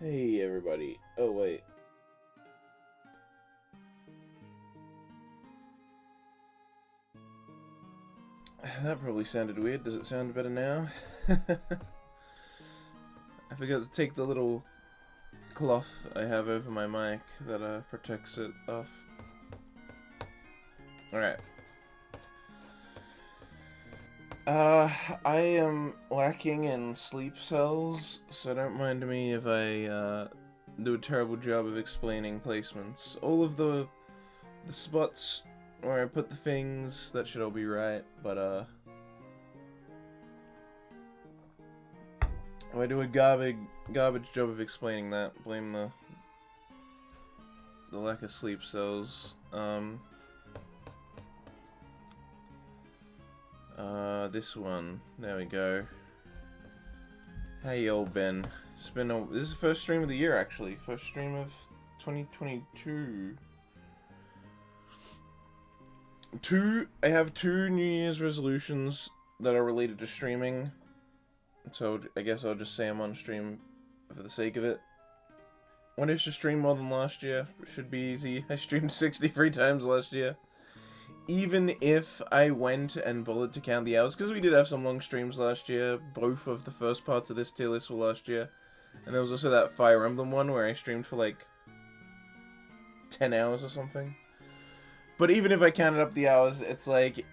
Hey everybody. Oh wait. That probably sounded weird. Does it sound better now? I forgot to take the little cloth I have over my mic that protects it off. Alright. I am lacking in sleep cells, so don't mind me if I do a terrible job of explaining placements. All of the spots where I put the things, that should all be right, but if I do a garbage job of explaining that, blame the lack of sleep cells. This one. There we go. Hey, old Ben. It's been this is the first stream of the year, actually. First stream of 2022. I have two New Year's resolutions that are related to streaming. So I guess I'll just say I'm on stream for the sake of it. One is to stream more than last year. Should be easy. I streamed 63 times last year. Even if I went and bothered to count the hours, because we did have some long streams last year. Both of the first parts of this tier list were last year. And there was also that Fire Emblem one where I streamed for like 10 hours or something. But even if I counted up the hours, it's like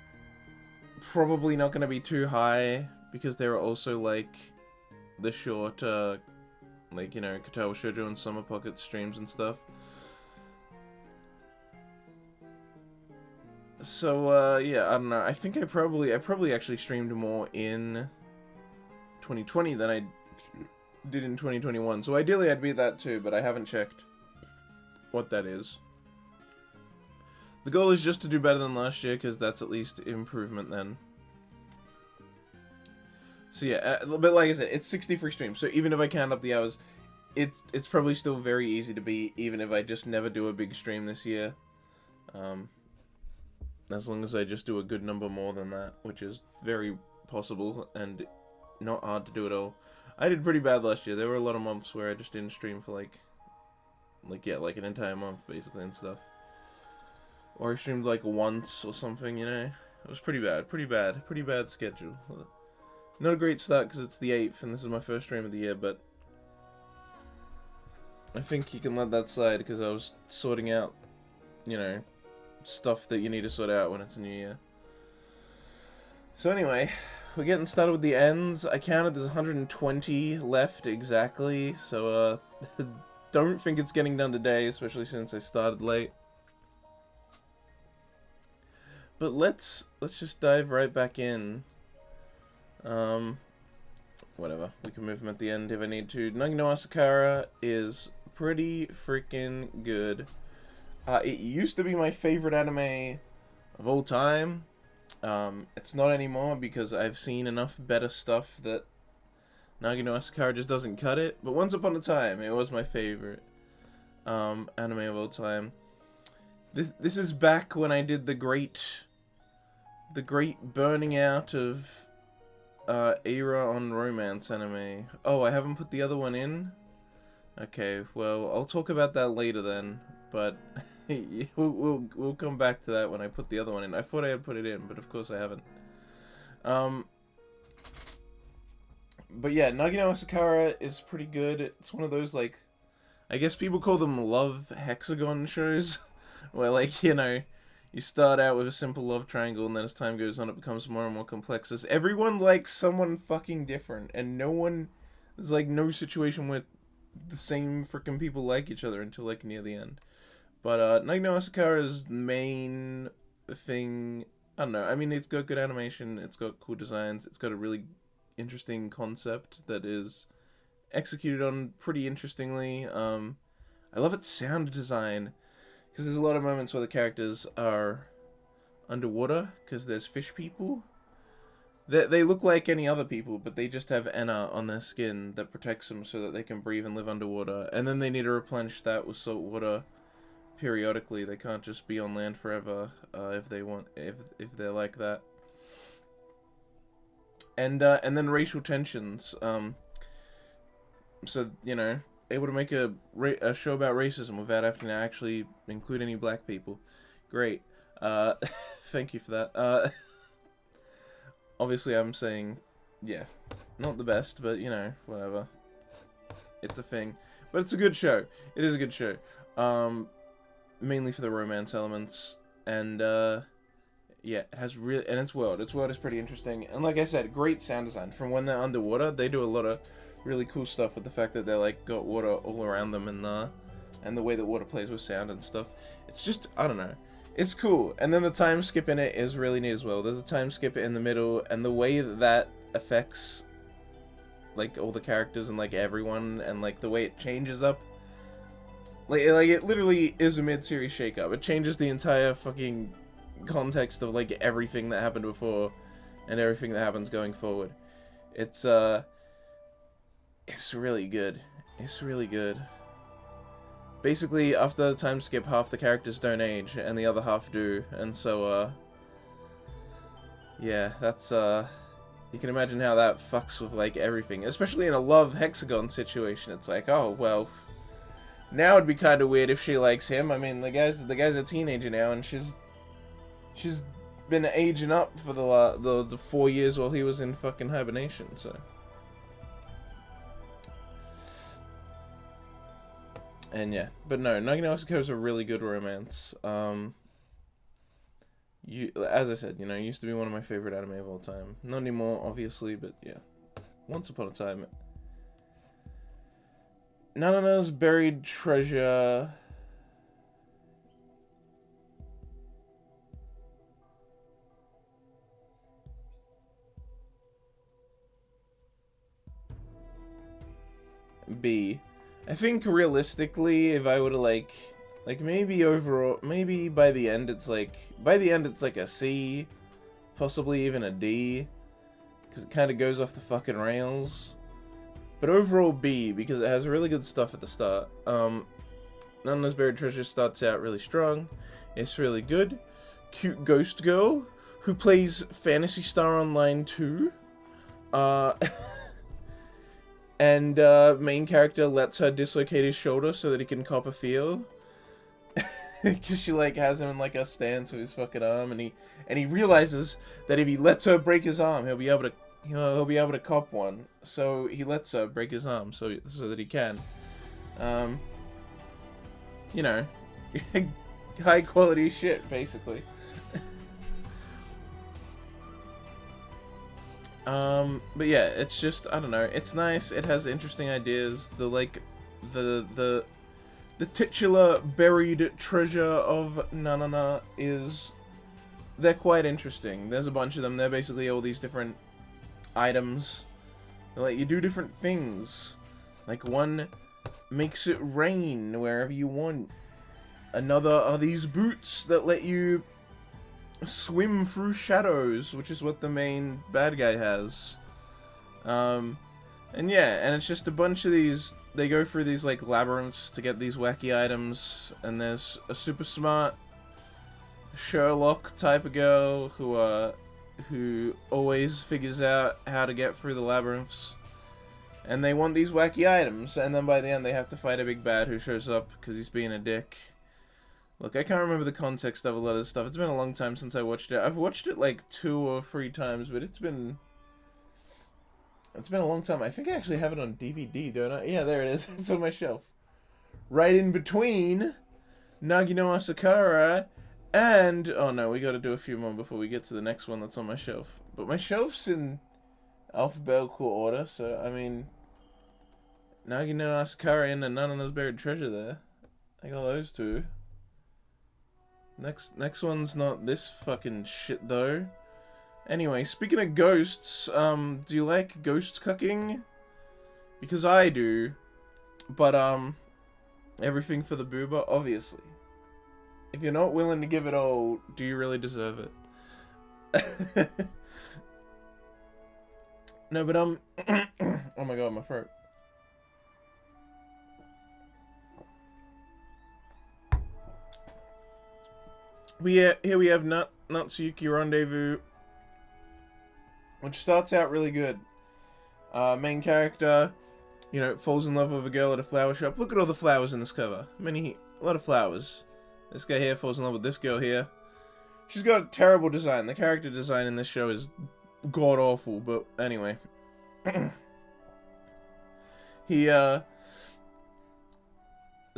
probably not going to be too high, because there are also like the short, like, you know, Katawa Shoujo and Summer Pocket streams and stuff. So, yeah, I don't know. I think I probably actually streamed more in 2020 than I did in 2021. So ideally I'd beat that too, but I haven't checked what that is. The goal is just to do better than last year, because that's at least improvement then. So yeah, but like I said, it's 63 streams, so even if I count up the hours, it's probably still very easy to beat, even if I just never do a big stream this year. As long as I just do a good number more than that, which is very possible and not hard to do at all. I did pretty bad last year. There were a lot of months where I just didn't stream for like an entire month basically and stuff. Or I streamed like once or something, you know. It was pretty bad, pretty bad schedule. Not a great start because it's the 8th and this is my first stream of the year, but I think you can let that slide because I was sorting out, you know, stuff that you need to sort out when it's a new year. So anyway, we're getting started with the ends. I counted there's 120 left exactly, so don't think it's getting done today, especially since I started late. But let's just dive right back in. Whatever. We can move them at the end if I need to. Nagi no Asakara is pretty freaking good. It used to be my favorite anime of all time. It's not anymore because I've seen enough better stuff that Nagi no Asakara just doesn't cut it. But once upon a time, it was my favorite anime of all time. This is back when I did the great burning out of era on romance anime. Oh, I haven't put the other one in? Okay, well, I'll talk about that later then, but we'll come back to that when I put the other one in. I thought I had put it in, but of course I haven't. But yeah, Nagi no Asakara is pretty good. It's one of those, like, I guess people call them love hexagon shows, where, like, you know, you start out with a simple love triangle, and then as time goes on, it becomes more and more complex. As everyone likes someone fucking different, and there's, like, no situation where the same freaking people like each other until, like, near the end. But, Nagi no Asakara's main thing, I don't know, I mean, it's got good animation, it's got cool designs, it's got a really interesting concept that is executed on pretty interestingly. I love its sound design, because there's a lot of moments where the characters are underwater, because there's fish people. They look like any other people, but they just have Enna on their skin that protects them so that they can breathe and live underwater. And then they need to replenish that with salt water periodically. They can't just be on land forever if they're like that. And then racial tensions. So, you know, able to make a show about racism without having to actually include any black people. Great. Thank you for that. Obviously, I'm saying, yeah, not the best, but, you know, whatever. It's a thing. But it's a good show. It is a good show. Mainly for the romance elements. And, yeah, it has really... And its world. Its world is pretty interesting. And like I said, great sound design. From when they're underwater, they do a lot of really cool stuff with the fact that they're, like, got water all around them and the way that water plays with sound and stuff. It's just, I don't know. It's cool. And then the time skip in it is really neat as well. There's a time skip in the middle, and the way that that affects, like, all the characters and, like, everyone, and, like, the way it changes up. Like it literally is a mid-series shake-up. It changes the entire fucking context of, like, everything that happened before and everything that happens going forward. It's really good. It's really good. Basically, after the time skip, half the characters don't age, and the other half do, and so, yeah, that's, you can imagine how that fucks with, like, everything, especially in a love hexagon situation. It's like, oh, well, now it'd be kind of weird if she likes him. I mean, the guy's a teenager now, and she's been aging up for the 4 years while he was in fucking hibernation, so... And yeah, but no, Nagino Asako is a really good romance. As I said, you know, it used to be one of my favorite anime of all time. Not anymore, obviously, but yeah. Once upon a time. Nanana's Buried Treasure. B. I think realistically, if I were to like maybe overall, maybe by the end it's like a C, possibly even a D, because it kind of goes off the fucking rails. But overall B, because it has really good stuff at the start. Nana's Buried Treasure starts out really strong. It's really good. Cute ghost girl who plays Phantasy Star Online 2. And main character lets her dislocate his shoulder so that he can cop a feel. Because she like has him in like a stance with his fucking arm, and he realizes that if he lets her break his arm, he'll be able to cop one. So he lets her break his arm so that he can. You know, high quality shit basically. But yeah, it's just, I don't know, it's nice, it has interesting ideas, the titular buried treasure of Nanana they're quite interesting. There's a bunch of them, they're basically all these different items, like, you do different things, like, one makes it rain wherever you want, another are these boots that let you swim through shadows, which is what the main bad guy has. And yeah, and it's just a bunch of these, they go through these like labyrinths to get these wacky items, and there's a super smart Sherlock type of girl who always figures out how to get through the labyrinths, and they want these wacky items, and then by the end they have to fight a big bad who shows up because he's being a dick. Look, I can't remember the context of a lot of this stuff. It's been a long time since I watched it. I've watched it like 2 or 3 times, but it's been a long time. I think I actually have it on DVD, don't I? Yeah, there it is. It's on my shelf. Right in between Nagino Asakara and... Oh no, we gotta do a few more before we get to the next one that's on my shelf. But my shelf's in alphabetical order, so, I mean... Nagino Asakara and Nanana's Buried Treasure there. I got those 2. Next one's not this fucking shit, though. Anyway, speaking of ghosts, do you like ghost cooking? Because I do. But, everything for the booba, obviously. If you're not willing to give it all, do you really deserve it? No, but, oh my god, my throat. Here we have Natsuyuki Rendezvous, which starts out really good. Main character you know, falls in love with a girl at a flower shop. Look at all the flowers in this cover. A lot of flowers. This guy here falls in love with this girl here. She's got a terrible design. The character design in this show is god-awful, but anyway. So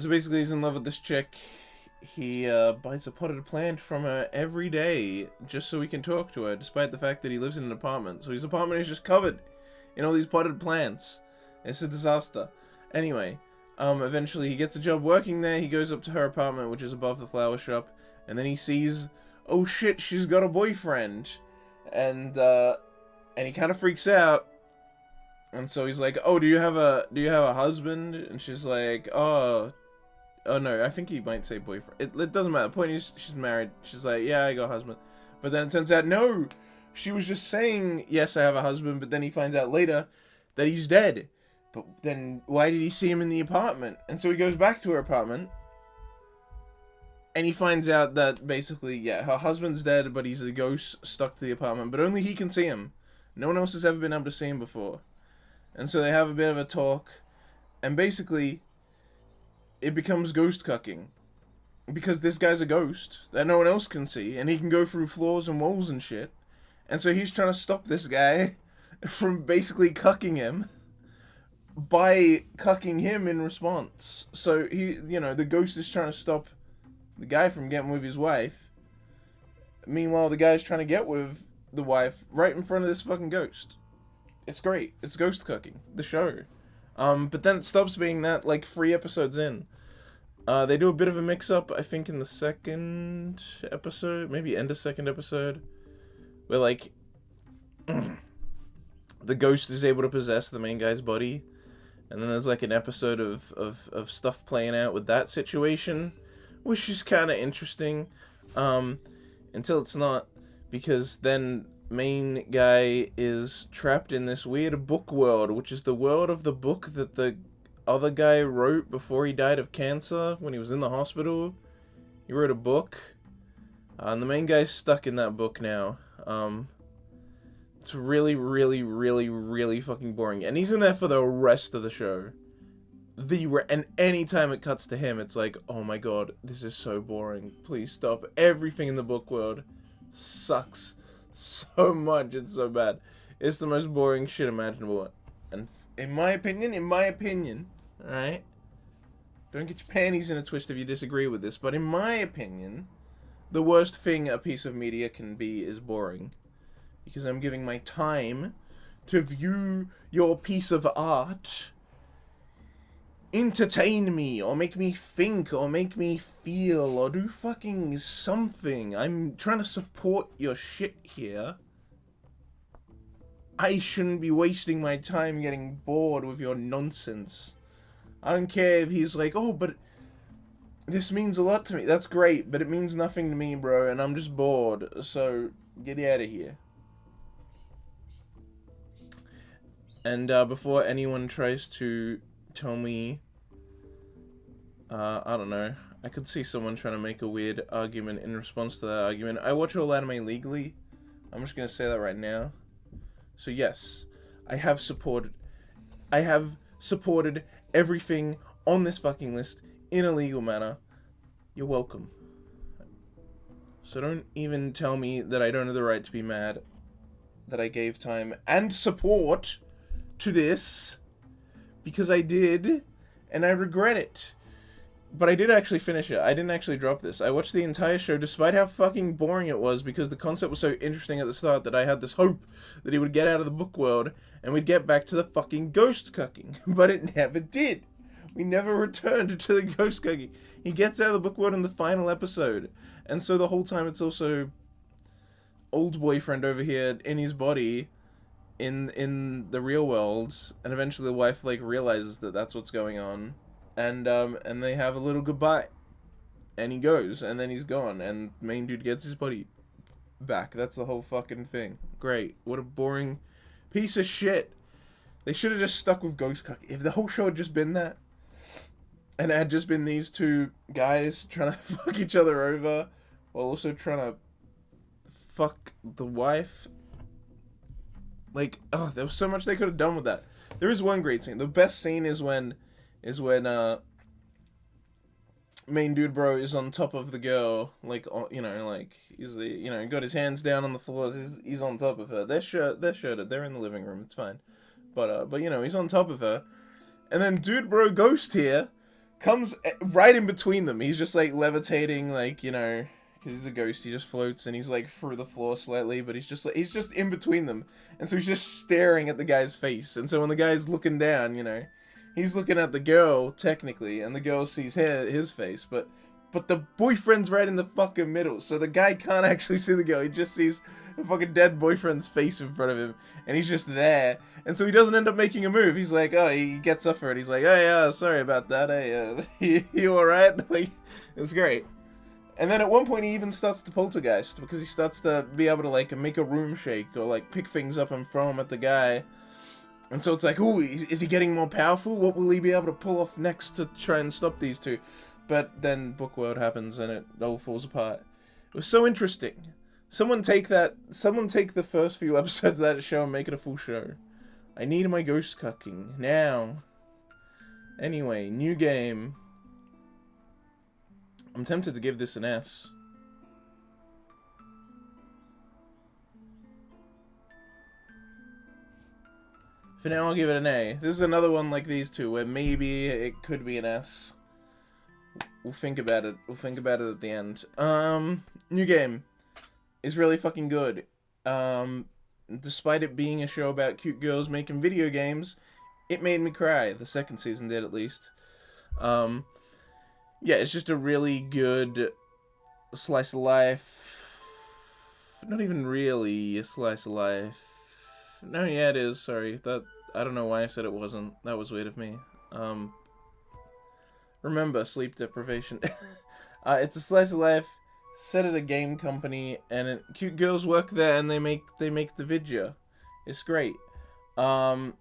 basically he's in love with this chick. He buys a potted plant from her every day just so he can talk to her, despite the fact that he lives in an apartment. So his apartment is just covered in all these potted plants. It's a disaster. Anyway, eventually he gets a job working there. He goes up to her apartment, which is above the flower shop, and then he sees, oh shit, she's got a boyfriend. And he kind of freaks out. And so he's like, oh, do you have a husband? And she's like, oh no, I think he might say boyfriend. It doesn't matter. The point is, she's married. She's like, yeah, I got a husband. But then it turns out, no, she was just saying, yes, I have a husband. But then he finds out later that he's dead. But then why did he see him in the apartment? And so he goes back to her apartment. And he finds out that basically, yeah, her husband's dead, but he's a ghost stuck to the apartment. But only he can see him. No one else has ever been able to see him before. And so they have a bit of a talk. And basically, it becomes ghost cucking. Because this guy's a ghost that no one else can see. And he can go through floors and walls and shit. And so he's trying to stop this guy from basically cucking him by cucking him in response. So the ghost is trying to stop the guy from getting with his wife. Meanwhile, the guy's trying to get with the wife right in front of this fucking ghost. It's great. It's ghost cucking, the show. But then it stops being that, like, 3 episodes in. They do a bit of a mix-up, I think, in the second episode, maybe end of second episode, where, like, the ghost is able to possess the main guy's body. And then there's, like, an episode of stuff playing out with that situation, which is kind of interesting, until it's not, because then main guy is trapped in this weird book world, which is the world of the book that the other guy wrote before he died of cancer when he was in the hospital. He wrote a book, and the main guy's stuck in that book now. It's really, really, really, really fucking boring, and he's in there for the rest of the show. And anytime it cuts to him, it's like, oh my god, this is so boring. Please stop. Everything in the book world sucks so much. It's so bad. It's the most boring shit imaginable. And in my opinion, alright? Don't get your panties in a twist if you disagree with this, but in my opinion, the worst thing a piece of media can be is boring. Because I'm giving my time to view your piece of art, entertain me, or make me think, or make me feel, or do fucking something. I'm trying to support your shit here. I shouldn't be wasting my time getting bored with your nonsense. I don't care if he's like, oh, but this means a lot to me. That's great, but it means nothing to me, bro, and I'm just bored, so get out of here. And before anyone tries to tell me, I don't know, I could see someone trying to make a weird argument in response to that argument. I watch all anime legally. I'm just gonna say that right now. So yes, I have supported everything on this fucking list in a legal manner. You're welcome. So don't even tell me that I don't have the right to be mad that I gave time and support to this, because I did, and I regret it. But I did actually finish it. I didn't actually drop this. I watched the entire show despite how fucking boring it was, because the concept was so interesting at the start that I had this hope that he would get out of the book world and we'd get back to the fucking ghost cucking. But it never did. We never returned to the ghost cucking. He gets out of the book world in the final episode. And so the whole time it's also old boyfriend over here in his body in the real world, and eventually the wife like realizes that that's what's going on. And they have a little goodbye. And he goes, and then he's gone, and main dude gets his body back. That's the whole fucking thing. Great. What a boring piece of shit. They should have just stuck with ghost cuck. If the whole show had just been that, and it had just been these two guys trying to fuck each other over, while also trying to fuck the wife, Like, oh, there was so much they could have done with that. There is one great scene. The best scene is when main dude bro is on top of the girl, like, you know, like he's, you know, got his hands down on the floor. He's on top of her. They're shirted. They're in the living room. It's fine. But you know, he's on top of her, and then dude bro Ghost here comes right in between them. He's just like levitating, like, you know, because he's a ghost. He just floats and he's like through the floor slightly, but he's just in between them, and so he's just staring at the guy's face. And so when the guy's looking down, you know, he's looking at the girl technically, and the girl sees his face, but the boyfriend's right in the fucking middle, so the guy can't actually see the girl. He just sees the fucking dead boyfriend's face in front of him, and he's just there. And so he doesn't end up making a move. He's like, oh, he gets off her, and he's like, oh yeah, sorry about that. Hey, you alright? Like, it's great. And then at one point he even starts to poltergeist, because he starts to be able to like make a room shake, or like pick things up and throw them at the guy. And so it's like, ooh, is he getting more powerful? What will he be able to pull off next to try and stop these two? But then Book World happens and it all falls apart. It was so interesting. Someone take the first few episodes of that show and make it a full show. I need my ghost cucking now. Anyway, new game. I'm tempted to give this an S. For now, I'll give it an A. This is another one like these two, where maybe it could be an S. We'll think about it. We'll think about it at the end. New game is really fucking good. Despite it being a show about cute girls making video games, it made me cry. The second season did, at least. Yeah, it's just a really good slice of life. Not even really a slice of life. No, yeah, it is. Sorry. I don't know why I said it wasn't. That was weird of me. Remember, sleep deprivation. It's a slice of life set at a game company, and cute girls work there, and they make the vidya. It's great. And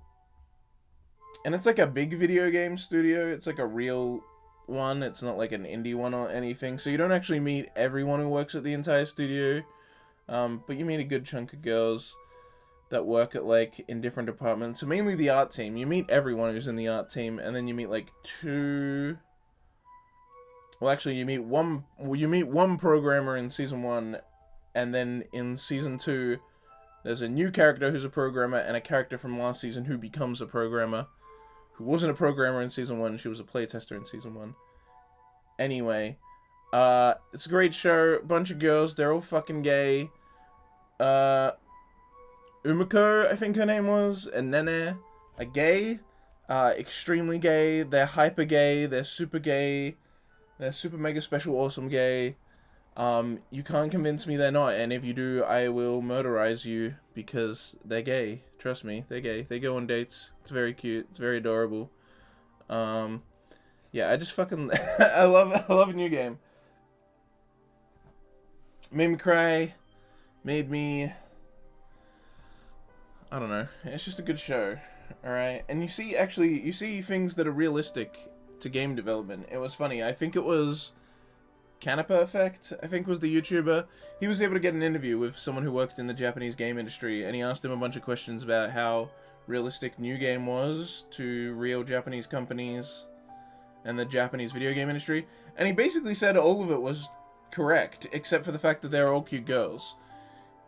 it's like a big video game studio. It's like a real one. It's not like an indie one or anything. So you don't actually meet everyone who works at the entire studio, but you meet a good chunk of girls that work at, like, in different departments. So mainly the art team. You meet everyone who's in the art team, and then you meet like two. Well, actually, you meet one programmer in season 1, and then in season 2, there's a new character who's a programmer, and a character from last season who becomes a programmer, who wasn't a programmer in season 1. She was a playtester in season 1. Anyway, it's a great show. Bunch of girls. They're all fucking gay. Umiko, I think her name was, and Nene are gay, extremely gay. They're hyper gay. They're super gay. They're super mega special awesome gay. You can't convince me they're not, and if you do, I will murderize you, because they're gay. Trust me, they're gay. They go on dates. It's very cute. It's very adorable. Yeah, I just fucking I love a new game. Made me cry. Made me, I don't know. It's just a good show, alright? And you see things that are realistic to game development. It was funny. I think it was Canapa Effect, I think was the YouTuber. He was able to get an interview with someone who worked in the Japanese game industry, and he asked him a bunch of questions about how realistic New Game was to real Japanese companies and the Japanese video game industry. And he basically said all of it was correct, except for the fact that they're all cute girls.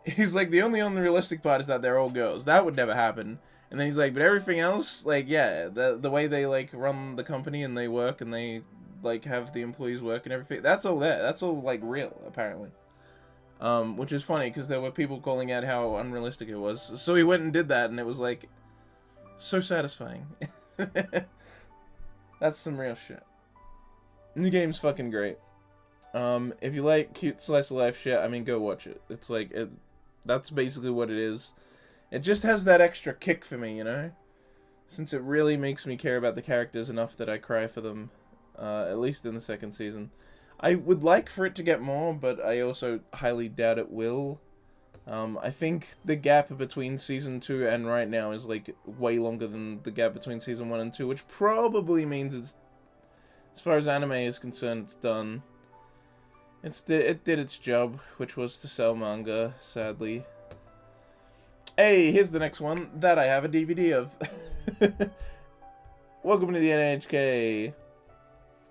He's like, the only unrealistic part is that they're all girls. That would never happen. And then he's like, but everything else, like, yeah, the way they, like, run the company and they work and they, like, have the employees work and everything, that's all there. That's all, like, real, apparently. Which is funny, because there were people calling out how unrealistic it was. So he went and did that, and it was, like, so satisfying. That's some real shit. And the game's fucking great. If you like cute slice of life shit, I mean, go watch it. It's like, that's basically what it is. It just has that extra kick for me, you know? Since it really makes me care about the characters enough that I cry for them, at least in the second season. I would like for it to get more, but I also highly doubt it will. I think the gap between season 2 and right now is, like, way longer than the gap between season 1 and 2, which probably means it's, as far as anime is concerned, it's done. It did its job, which was to sell manga, sadly. Hey, here's the next one that I have a DVD of. Welcome to the NHK.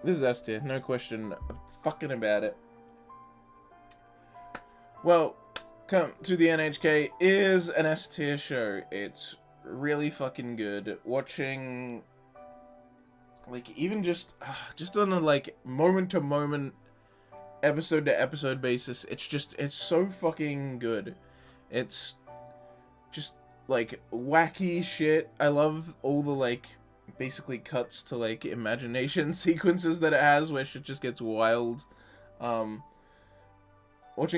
This is S tier, no question fucking about it. Well, come to the NHK is an S tier show. It's really fucking good. Watching, like, even just on a, like, moment to moment, episode to episode basis, it's so fucking good. It's just, like, wacky shit. I love all the, like, basically cuts to, like, imagination sequences that it has where shit just gets wild. Watching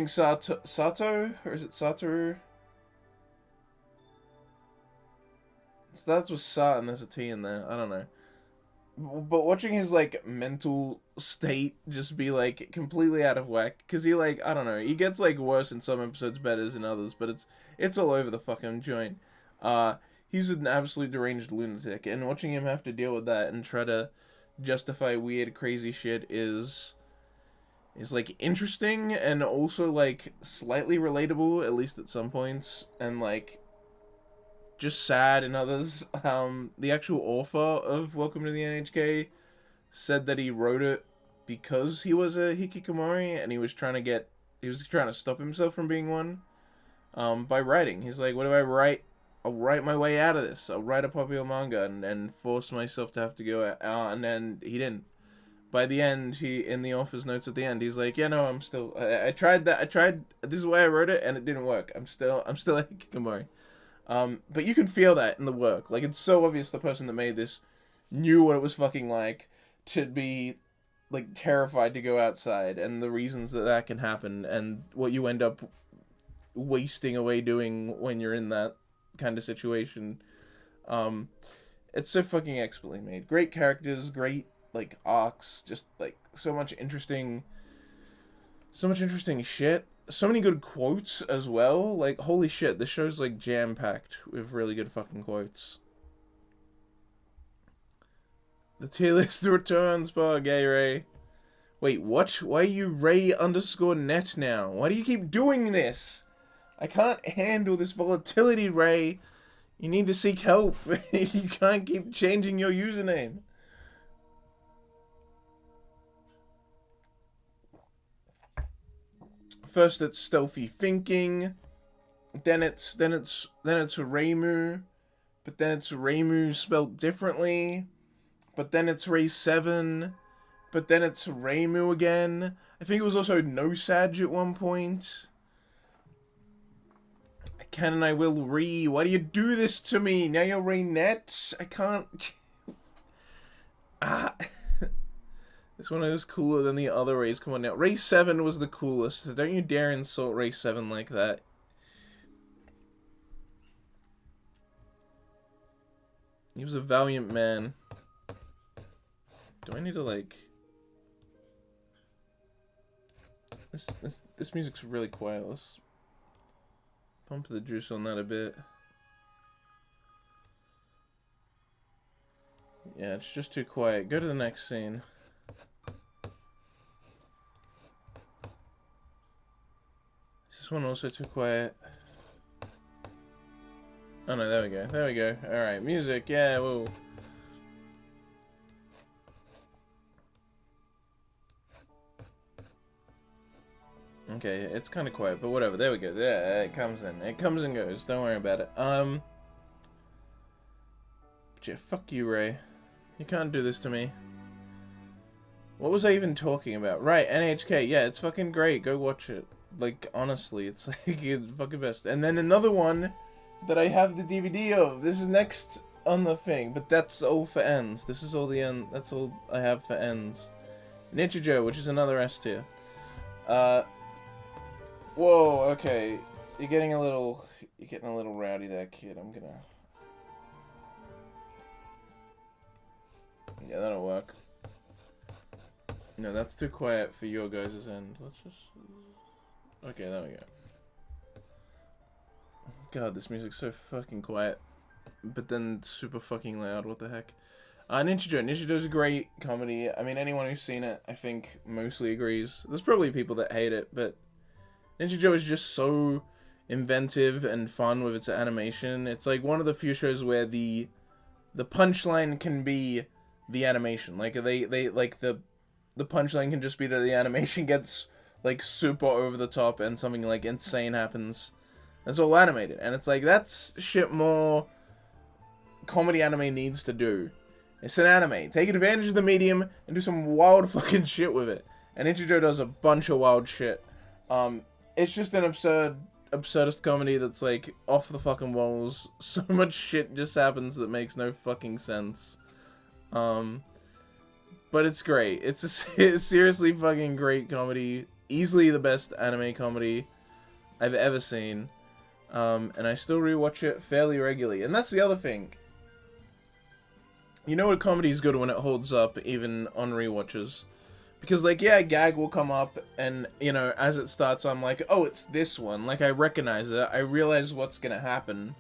Sato, or is it Satoru? It starts with Sa and there's a T in there, I don't know. But watching his, like, mental state just be, like, completely out of whack, because he, like, I don't know, he gets, like, worse in some episodes, better in others, but it's all over the fucking joint. He's an absolute deranged lunatic, and watching him have to deal with that and try to justify weird, crazy shit is like, interesting, and also, like, slightly relatable, at least at some points, and, like, just sad in others. The actual author of Welcome to the NHK said that he wrote it because he was a hikikomori and he was trying to stop himself from being one, by writing. He's like, what do I write? I'll write my way out of this. I'll write a popular manga and force myself to have to go out, and then he didn't. By the end, in the author's notes at the end, he's like, yeah, no, I tried that, this is why I wrote it, and it didn't work. I'm still a hikikomori. But you can feel that in the work. Like, it's so obvious the person that made this knew what it was fucking like to be, like, terrified to go outside, and the reasons that can happen, and what you end up wasting away doing when you're in that kind of situation. It's so fucking expertly made. Great characters, great, like, arcs, just, like, so much interesting shit. So many good quotes as well. Like, holy shit, this show's, like, jam-packed with really good fucking quotes. The tier list returns, by Gay Ray. Wait, what? Why are you Ray_net now? Why do you keep doing this? I can't handle this volatility, Ray. You need to seek help. You can't keep changing your username. First it's stealthy thinking, then it's Reimu, but then it's Reimu spelled differently, but then it's Ray 7, but then it's Reimu again. I think it was also No Sag at one point. I can and I will Re. Why do you do this to me? Now you're Raynet. I can't. This one is cooler than the other Rays. Come on now. Ray 7 was the coolest. So don't you dare insult Ray 7 like that. He was a valiant man. Do I need to, like... This music's really quiet. Let's pump the juice on that a bit. Yeah, it's just too quiet. Go to the next scene. Is this one also too quiet? Oh no, there we go. There we go. Alright, music. Yeah, whoa. Okay, it's kind of quiet, but whatever. There we go. Yeah, it comes in. It comes and goes. Don't worry about it. But yeah, fuck you, Ray. You can't do this to me. What was I even talking about? Right, NHK. Yeah, it's fucking great. Go watch it. Like, honestly, it's like it's fucking best. And then another one that I have the DVD of. This is next on the thing, but that's all for ends. This is all the end. That's all I have for ends. Nichijou, which is another S tier. Whoa, okay. You're getting a little rowdy there, kid. I'm gonna... Yeah, that'll work. No, that's too quiet for your guys' end. Let's just... Okay, there we go. God, this music's so fucking quiet. But then super fucking loud, what the heck. Nichijou's a great comedy. I mean, anyone who's seen it, I think, mostly agrees. There's probably people that hate it, but... Nichijou is just so inventive and fun with its animation. It's like one of the few shows where the punchline can be the animation. Like they like the punchline can just be that the animation gets like super over the top and something like insane happens. It's all animated, and it's like that's shit more comedy anime needs to do. It's an anime. Take advantage of the medium and do some wild fucking shit with it. And Ichijo does a bunch of wild shit. It's just an absurdist comedy that's like off the fucking walls. So much shit just happens that makes no fucking sense. But it's great. It's a seriously fucking great comedy. Easily the best anime comedy I've ever seen. And I still rewatch it fairly regularly. And that's the other thing. You know, a comedy's good when it holds up, even on rewatches. Because, like, yeah, a gag will come up, and, you know, as it starts, I'm like, oh, it's this one. Like, I recognize it. I realize what's gonna happen.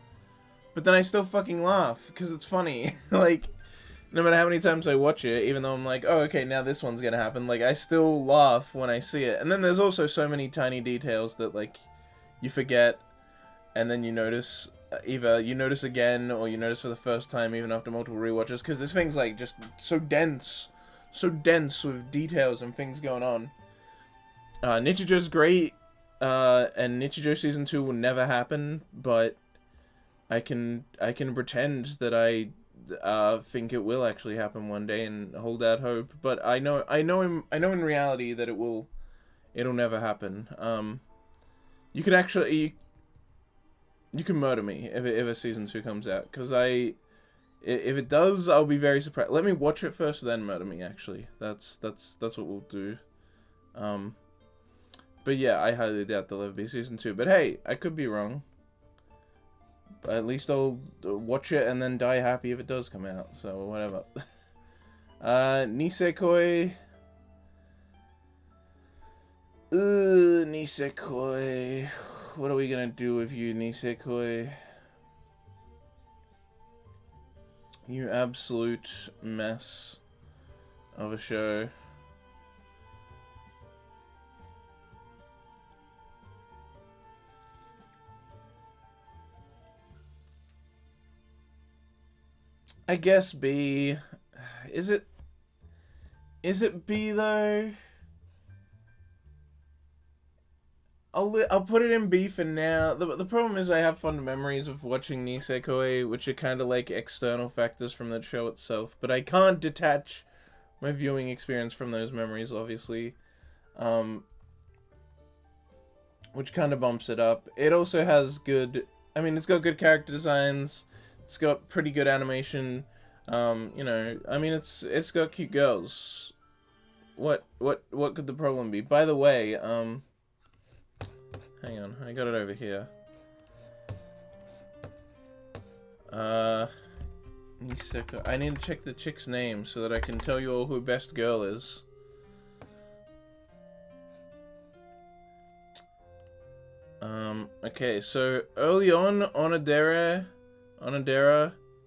But then I still fucking laugh, because it's funny. Like, no matter how many times I watch it, even though I'm like, oh, okay, now this one's gonna happen, like, I still laugh when I see it. And then there's also so many tiny details that, like, you forget, and then you notice. Either you notice again, or you notice for the first time, even after multiple rewatches, because this thing's, like, just so dense with details and things going on. Nichijo's great, and Nichijou Season 2 will never happen, but I can pretend that I think it will actually happen one day and hold out hope, but I know in reality that it'll never happen. You could actually... You can murder me if a Season 2 comes out, because if it does, I'll be very surprised. Let me watch it first, then murder me, actually. That's what we'll do. But yeah, I highly doubt there'll ever be Season 2. But hey, I could be wrong. But at least I'll watch it and then die happy if it does come out, so whatever. Nisokoi. Nisokoi. What are we gonna do with you, Nisokoi? You absolute mess of a show. I guess B. Is it B though? I'll put it in B for now. The problem is I have fond memories of watching Nisokoi, which are kind of like external factors from the show itself, but I can't detach my viewing experience from those memories, obviously, which kind of bumps it up. It also has good, I mean, it's got good character designs, it's got pretty good animation, you know, I mean, it's got cute girls. What could the problem be? By the way, hang on, I got it over here. Nisokoi. I need to check the chick's name so that I can tell you all who best girl is. Okay, so early on, Onodera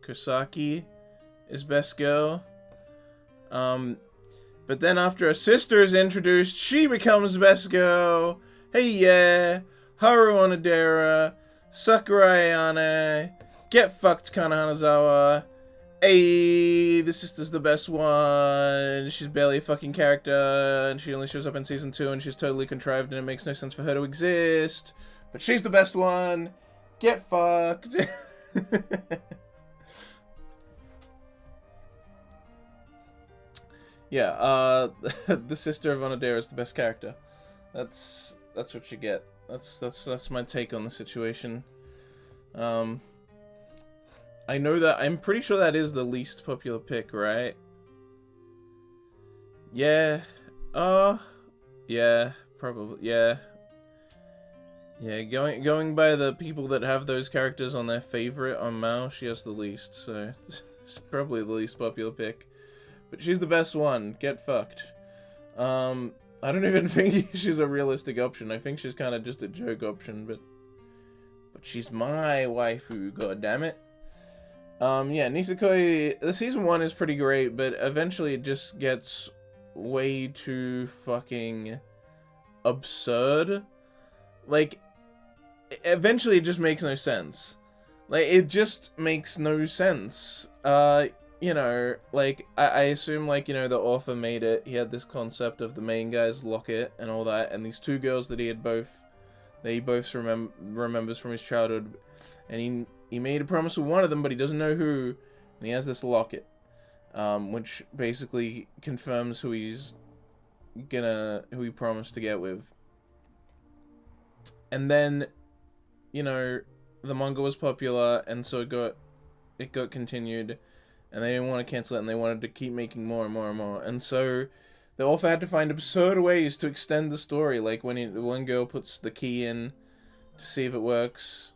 Kosaki is best girl. But then after a sister is introduced, she becomes best girl. Hey yeah, Haru Onodera, Sakurai Ayane, get fucked Kana Hanazawa. Hey, the sister's the best one. She's barely a fucking character, and she only shows up in Season 2, and she's totally contrived, and it makes no sense for her to exist. But she's the best one. Get fucked. Yeah, the sister of Onodera is the best character. That's what you get. That's my take on the situation. I know that, I'm pretty sure that is the least popular pick, right? Yeah. Yeah, probably. Yeah. Yeah, going by the people that have those characters on their favorite on Mao, she has the least, so it's probably the least popular pick. But she's the best one. Get fucked. I don't even think she's a realistic option. I think she's kind of just a joke option, but she's my waifu, goddammit. Yeah, Nisokoi, the Season 1 is pretty great, but eventually it just gets way too fucking absurd. Like, eventually it just makes no sense. Like, it just makes no sense. You know, like, I assume, like, you know, the author made it. He had this concept of the main guy's locket and all that, and these two girls that he both remembers from his childhood, and he made a promise with one of them, but he doesn't know who, and he has this locket, which basically confirms who he promised to get with. And then, you know, the manga was popular, and so it got continued, and they didn't want to cancel it, and they wanted to keep making more and more and more, and so the author had to find absurd ways to extend the story, like when the one girl puts the key in to see if it works,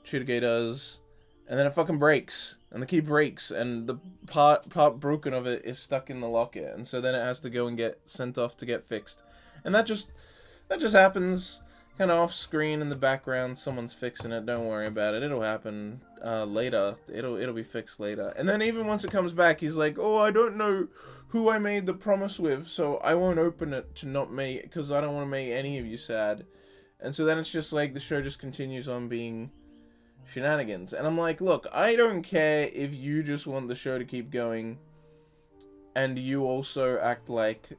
Chudage does, and then it fucking breaks, and the key breaks, and the part broken of it is stuck in the locket, and so then it has to go and get sent off to get fixed, and that just happens kind of off screen in the background. Someone's fixing it. Don't worry about it. It'll happen later. It'll be fixed later. And then even once it comes back, he's like, "Oh, I don't know who I made the promise with, so I won't open it to not make, because I don't want to make any of you sad." And so then it's just like the show just continues on being shenanigans. And I'm like, look, I don't care if you just want the show to keep going, and you also act like.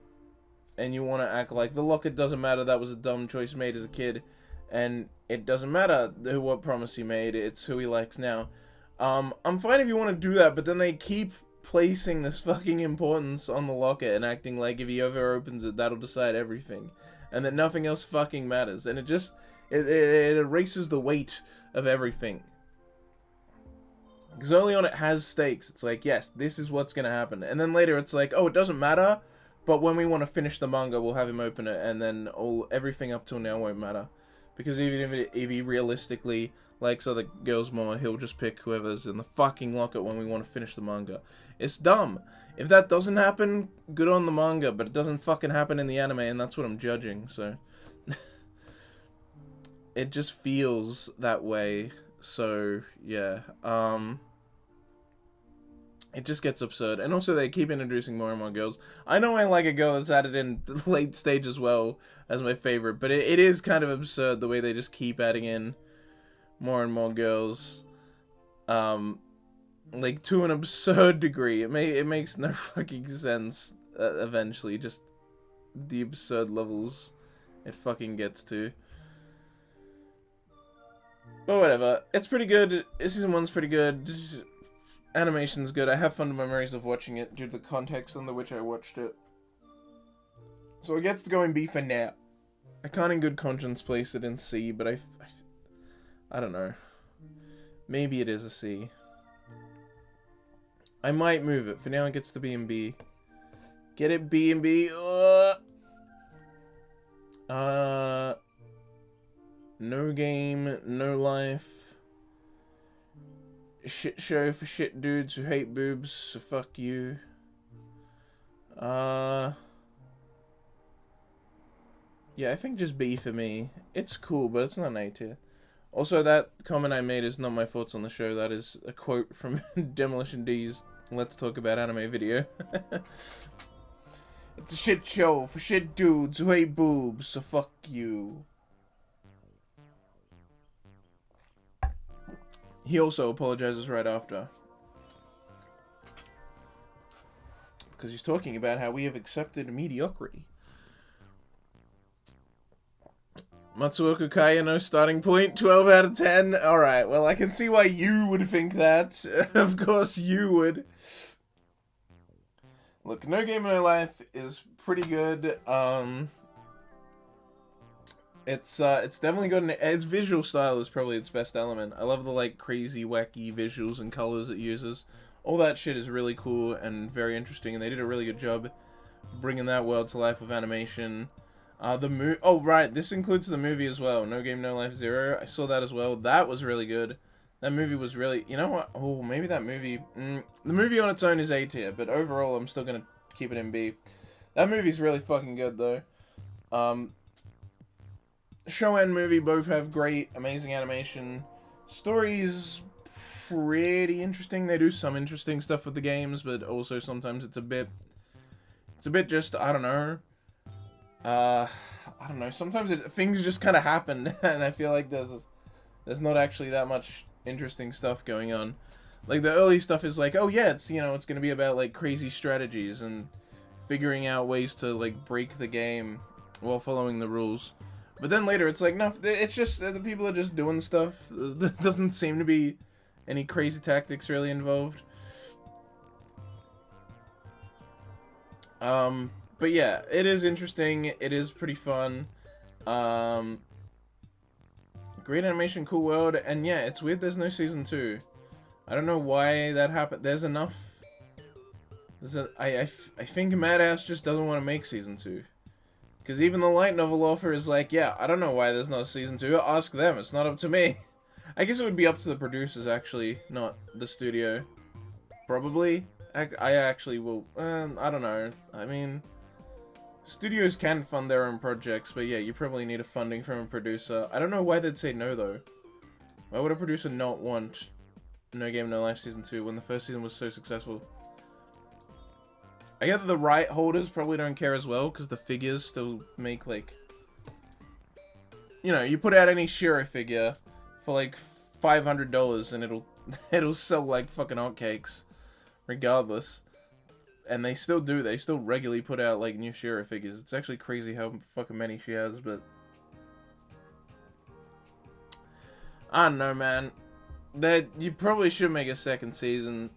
And you want to act like the locket doesn't matter, that was a dumb choice made as a kid, and it doesn't matter what promise he made, it's who he likes now. I'm fine if you want to do that, but then they keep placing this fucking importance on the locket and acting like if he ever opens it, that'll decide everything, and that nothing else fucking matters, and it erases the weight of everything. Because early on it has stakes. It's like, yes, this is what's gonna happen, and then later it's like, oh, it doesn't matter. But when we want to finish the manga, we'll have him open it, and then everything up till now won't matter. Because even if he realistically likes other girls more, he'll just pick whoever's in the fucking locket when we want to finish the manga. It's dumb. If that doesn't happen, good on the manga, but it doesn't fucking happen in the anime, and that's what I'm judging, so. It just feels that way, so, yeah. It just gets absurd. And also they keep introducing more and more girls. I know I like a girl that's added in the late stage as well as my favorite, but it is kind of absurd the way they just keep adding in more and more girls. Like to an absurd degree. It makes no fucking sense eventually. Just the absurd levels it fucking gets to. But whatever. It's pretty good. Season 1's pretty good. Animation's good. I have fond memories of watching it due to the context under which I watched it. So it gets to go in B for now. I can't in good conscience place it in C, but I don't know. Maybe it is a C. I might move it. For now it gets to be in B. Get it, B and B. No game, no life. Shit show for shit dudes who hate boobs, so fuck you. Yeah, I think just B for me. It's cool, but it's not an A tier. Also, that comment I made is not my thoughts on the show. That is a quote from Demolition D's Let's Talk About Anime video. It's a shit show for shit dudes who hate boobs, so fuck you. He also apologizes right after. Because he's talking about how we have accepted mediocrity. Matsuoka Kayano starting point, 12 out of 10. Alright, well, I can see why you would think that. Of course you would. Look, No Game No Life is pretty good. It's definitely got its visual style is probably its best element. I love the like crazy wacky visuals and colors it uses. All that shit is really cool and very interesting, and they did a really good job bringing that world to life with animation. Oh right, this includes the movie as well. No Game No Life 0. I saw that as well. That was really good. That movie was really, you know what? Oh, maybe that movie. The movie on its own is A tier, but overall I'm still gonna keep it in B. That movie's really fucking good though. Show and movie both have great, amazing animation. Story's pretty interesting. They do some interesting stuff with the games, but also sometimes it's a bit just, I don't know. I don't know. Sometimes things just kind of happen, and I feel like there's There's not actually that much interesting stuff going on. Like, the early stuff is like, oh yeah, it's, you know, it's gonna be about, like, crazy strategies and figuring out ways to, like, break the game while following the rules. But then later it's like, no, it's just, the people are just doing stuff. There doesn't seem to be any crazy tactics really involved. But yeah, it is interesting. It is pretty fun. Great animation, cool world, and yeah, it's weird there's no season 2. I don't know why that happened. There's enough. I think Madhouse just doesn't want to make season 2. Because even the light novel author is like, yeah, I don't know why there's not a season 2. Ask them. It's not up to me. I guess it would be up to the producers, actually, not the studio. Probably. I actually will. I don't know. I mean, studios can fund their own projects, but yeah, you probably need a funding from a producer. I don't know why they'd say no, though. Why would a producer not want No Game No Life Season 2 when the first season was so successful? I get that the right holders probably don't care as well, because the figures still make, like... You know, you put out any Shiro figure for, like, $500 and it'll sell like fucking hotcakes, regardless. And they still do. They still regularly put out, like, new Shiro figures. It's actually crazy how fucking many she has, but... I don't know, man. You probably should make a second season.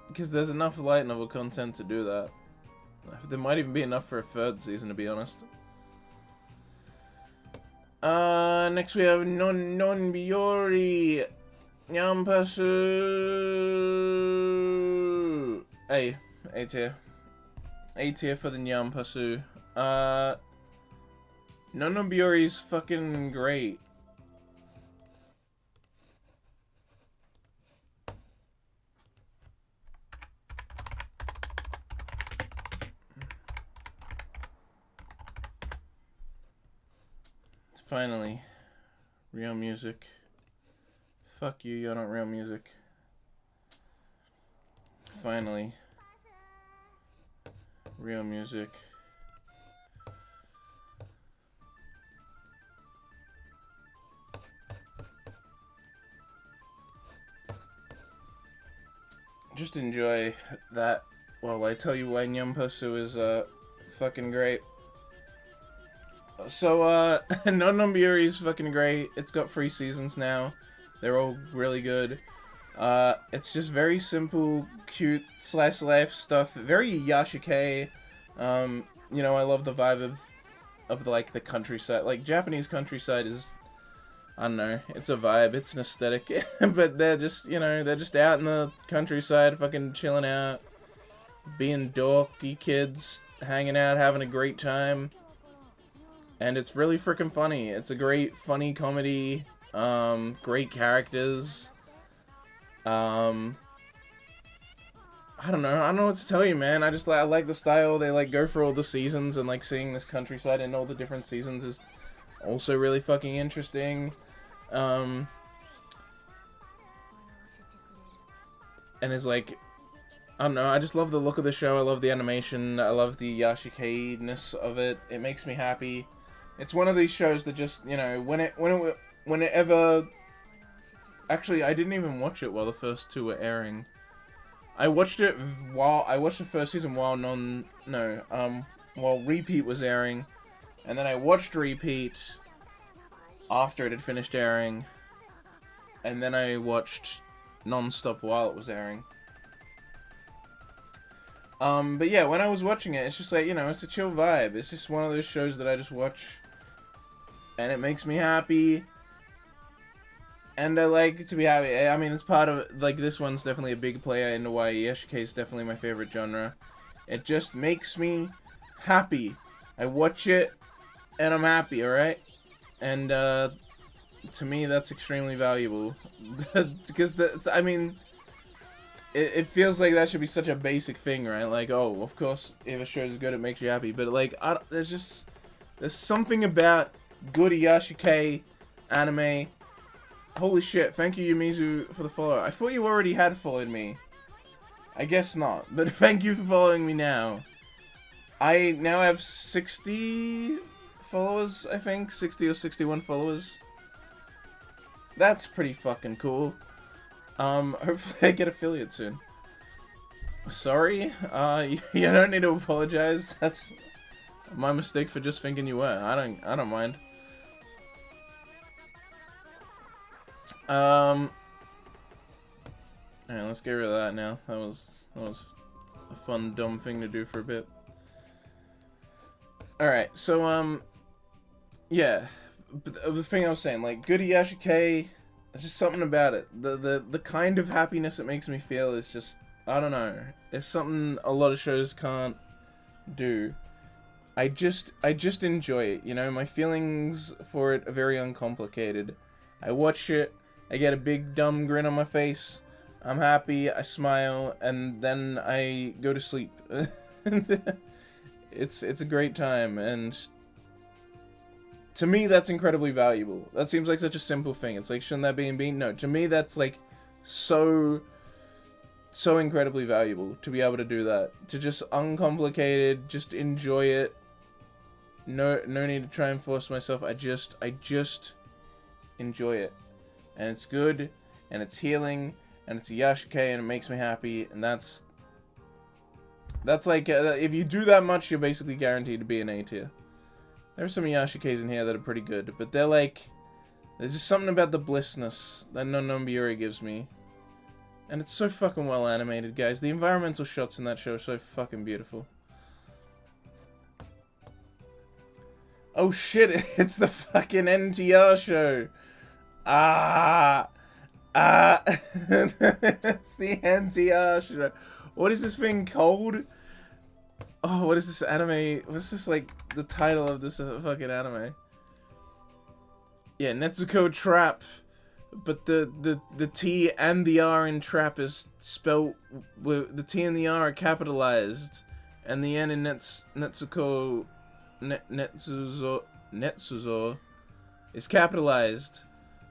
Because there's enough light novel content to do that. There might even be enough for a third season, to be honest. Next we have Non-Biori Nyampasu. A tier. A tier for the Nyampasu. Non-Biori's fucking great. Finally, real music. Fuck you, you're not real music. Finally, real music. Just enjoy that while I tell you why Nyampasu is fucking great. So, Non-Biori is fucking great. It's got 3 seasons now. They're all really good. It's just very simple, cute, slice of life stuff. Very Yashike. You know, I love the vibe of like, the countryside. Like, Japanese countryside is, I don't know, it's a vibe, it's an aesthetic. But they're just, you know, they're just out in the countryside, fucking chilling out. Being dorky kids, hanging out, having a great time. And it's really freaking funny. It's a great, funny comedy. Great characters. I don't know what to tell you, man. I like the style. They, like, go through all the seasons, and, like, seeing this countryside in all the different seasons is also really fucking interesting. And it's like, I don't know, I just love the look of the show. I love the animation. I love the Yashike-ness of it. It makes me happy. It's one of these shows that just, you know, when it ever... Actually, I didn't even watch it while the first 2 were airing. I watched it I watched the first season while Repeat was airing. And then I watched Repeat after it had finished airing. And then I watched Non-Stop while it was airing. But yeah, when I was watching it, it's just like, you know, it's a chill vibe. It's just one of those shows that I just watch. And it makes me happy. And I like to be happy. I mean, it's part of, like, this one's definitely a big player into why Yashike is definitely my favorite genre. It just makes me happy. I watch it, and I'm happy, alright? And, to me, that's extremely valuable. Because, I mean, it feels like that should be such a basic thing, right? Like, oh, of course, if a show is good, it makes you happy. But, like, there's something about good Yashike anime. Holy shit, thank you, Yumizu, for the follow. I thought you already had followed me. I guess not, but thank you for following me now. I now have 60 followers, I think. 60 or 61 followers. That's pretty fucking cool. Hopefully I get affiliate soon. Sorry, you don't need to apologize. That's my mistake for just thinking you were. I don't mind. Alright, let's get rid of that now. That was a fun, dumb thing to do for a bit. Alright, so, yeah. But the thing I was saying, like, good Iyashikei, there's just something about it. The kind of happiness it makes me feel is just, I don't know. It's something a lot of shows can't do. I just enjoy it, you know? My feelings for it are very uncomplicated. I watch it, I get a big dumb grin on my face, I'm happy, I smile, and then I go to sleep. It's a great time, and to me that's incredibly valuable. That seems like such a simple thing. It's like, shouldn't that be in being? No, to me that's like so incredibly valuable to be able to do that. To just uncomplicated, just enjoy it. No need to try and force myself. I just enjoy it. And it's good, and it's healing, and it's a Iyashikei, and it makes me happy, and that's like, if you do that much, you're basically guaranteed to be an A tier. There are some Iyashikeis in here that are pretty good, but they're like, there's just something about the blissness that Nononbiori gives me. And it's so fucking well animated, guys. The environmental shots in that show are so fucking beautiful. Oh shit, it's the fucking NTR show. It's the NTR show. What is this thing called? Oh, what is this anime? What's this, like, the title of this fucking anime? Yeah, Netsuko Trap. But the T and the R in trap is spelled with the T and the R are capitalized, and the N in Netsuko Netsuzo is capitalized.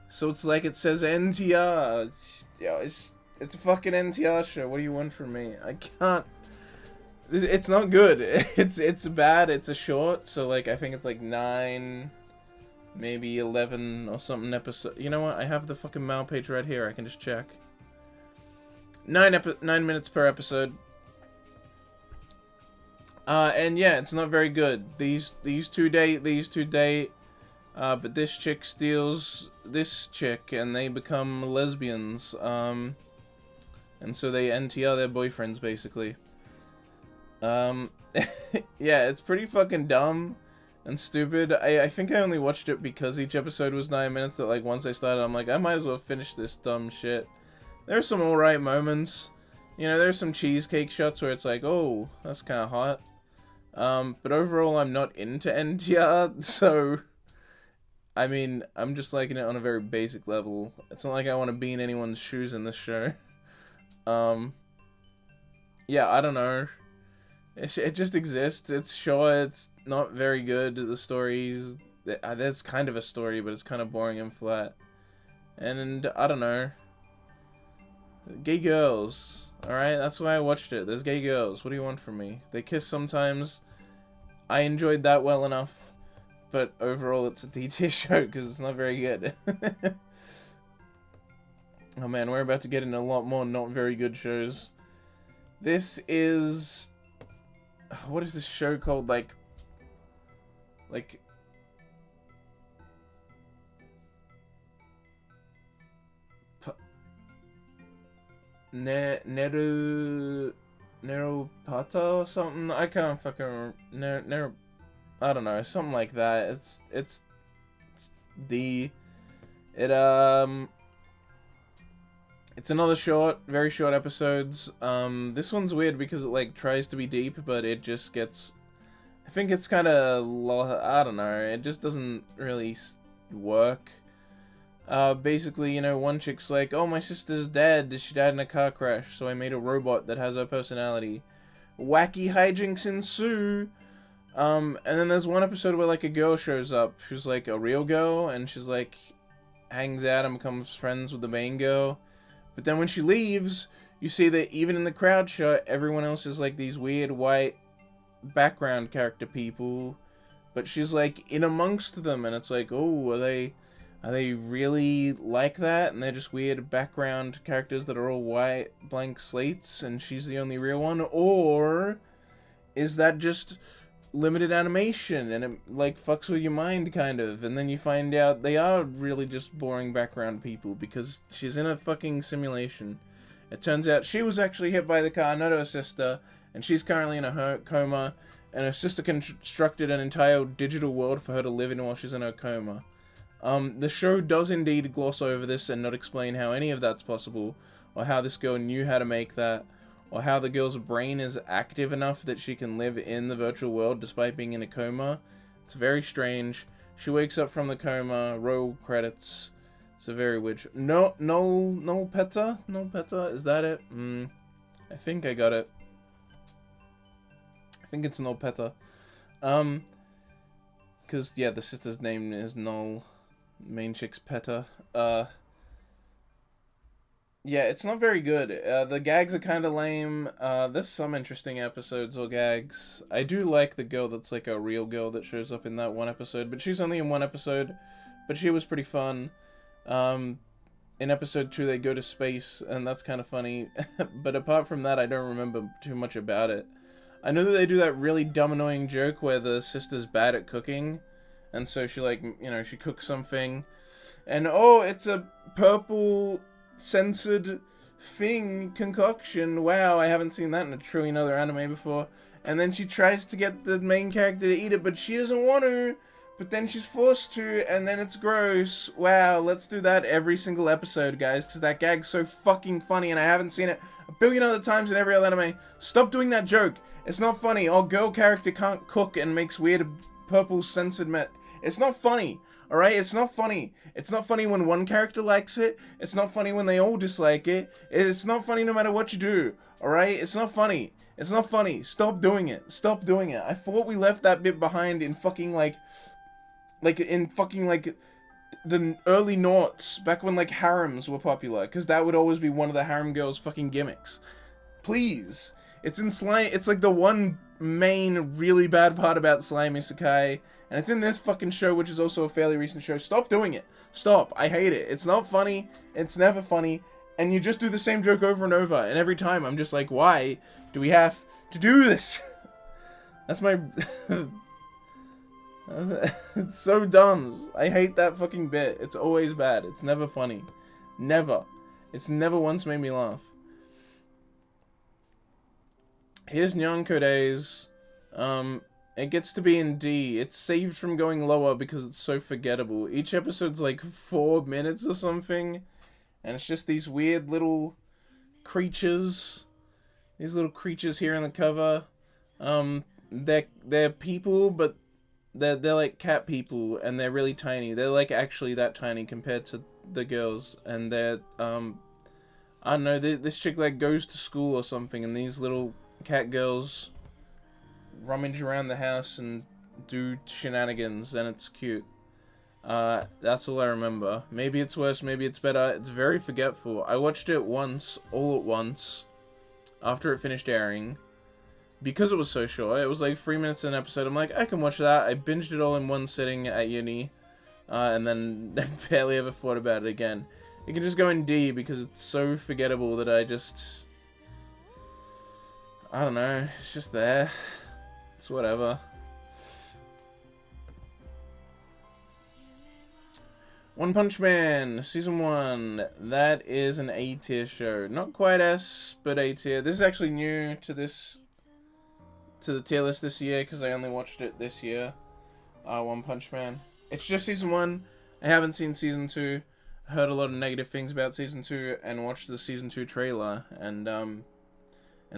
So it's like it says NTR. Yo, it's a fucking NTR show. What do you want from me? I can't. It's not good. It's bad. It's a short. So like I think it's like 9. Maybe 11 or something episode. You know what? I have the fucking Mal page right here. I can just check. 9 minutes per episode. And yeah, it's not very good. These two date. But this chick steals this chick, and they become lesbians. And so they NTR their boyfriends basically. Yeah, it's pretty fucking dumb and stupid. I think I only watched it because each episode was 9 minutes, that like once I started I'm like, I might as well finish this dumb shit. There's some alright moments. You know, there's some cheesecake shots where it's like, oh, that's kinda hot. But overall I'm not into NTR, so I mean, I'm just liking it on a very basic level. It's not like I want to be in anyone's shoes in this show. Yeah, I don't know. It just exists. It's short. It's not very good. The stories, there's kind of a story, but it's kind of boring and flat. And I don't know. Gay girls. Alright, that's why I watched it. There's gay girls. What do you want from me? They kiss sometimes. I enjoyed that well enough. But overall, it's a D-tier show because it's not very good. Oh man, we're about to get into a lot more not very good shows. This is... What is this show called? Like... Nerupata or something? I can't fucking remember. I don't know, something like that. It's another short, very short episodes. This one's weird because it like tries to be deep, but it just gets, I think it's kind of, I don't know, it just doesn't really work. Basically, you know, one chick's like, oh, my sister's dead, she died in a car crash, so I made a robot that has her personality. Wacky hijinks ensue. And then there's one episode where, like, a girl shows up who's, like, a real girl, and she's, like, hangs out and becomes friends with the main girl. But then when she leaves, you see that even in the crowd shot, everyone else is, like, these weird white background character people. But she's, like, in amongst them, and it's like, oh, are they Are they really like that, and they're just weird background characters that are all white blank slates, and she's the only real one? Or is that just limited animation, and it, like, fucks with your mind, kind of, and then you find out they are really just boring background people, because she's in a fucking simulation. It turns out she was actually hit by the car, not her sister, and she's currently in a coma, and her sister constructed an entire digital world for her to live in while she's in her coma. The show does indeed gloss over this and not explain how any of that's possible, or how this girl knew how to make that, or how the girl's brain is active enough that she can live in the virtual world despite being in a coma. It's very strange. She wakes up from the coma, roll credits. It's a very weird show. No Peta? No Peta? Is that it? I think I got it. I think it's No Peta. Cause, yeah, the sister's name is Null. Main chick's Peta. Yeah, it's not very good. The gags are kind of lame. There's some interesting episodes or gags. I do like the girl that's like a real girl that shows up in that one episode, but she's only in one episode. But she was pretty fun. In episode 2, they go to space, and that's kind of funny. But apart from that, I don't remember too much about it. I know that they do that really dumb, annoying joke where the sister's bad at cooking. And so she, like, you know, she cooks something. And, oh, it's a purple censored thing concoction. Wow, I haven't seen that in a trillion other anime before. And then she tries to get the main character to eat it, but she doesn't want to. But then she's forced to, and then it's gross. Wow, let's do that every single episode, guys, because that gag's so fucking funny, and I haven't seen it a billion other times in every other anime. Stop doing that joke. It's not funny. Our girl character can't cook and makes weird purple censored It's not funny, alright? It's not funny. It's not funny when one character likes it. It's not funny when they all dislike it. It's not funny no matter what you do, alright? It's not funny. It's not funny. Stop doing it. Stop doing it. I thought we left that bit behind in fucking, like the early noughts, back when, like, harems were popular, because that would always be one of the harem girls' fucking gimmicks. Please. It's in Slime. It's, like, the one main really bad part about Slime Isekai, and it's in this fucking show, which is also a fairly recent show. Stop doing it. Stop. I hate it. It's not funny. It's never funny, and you just do the same joke over and over, and every time I'm just like, why do we have to do this? That's my... It's so dumb. I hate that fucking bit. It's always bad. It's never funny. Never. It's never once made me laugh. Here's Nyonko Days. It gets to be in D. It's saved from going lower because it's so forgettable. Each episode's like 4 minutes or something. And it's just these weird little creatures. These little creatures here on the cover. They're people, but they're like cat people, and they're really tiny. They're like actually that tiny compared to the girls, and they're I don't know. This chick like goes to school or something, and these little cat girls rummage around the house and do shenanigans, and it's cute. That's all I remember. Maybe it's worse, maybe it's better. It's very forgetful. I watched it once, all at once, after it finished airing. Because it was so short, it was like 3 minutes an episode. I'm like, I can watch that. I binged it all in one sitting at uni, and then I barely ever thought about it again. You can just go in D because it's so forgettable that I don't know, it's just there. It's whatever. One Punch Man, Season 1. That is an A tier show. Not quite S, but A tier. This is actually new to the tier list this year, because I only watched it this year. One Punch Man. It's just Season 1. I haven't seen Season 2. I heard a lot of negative things about Season 2, and watched the Season 2 trailer, and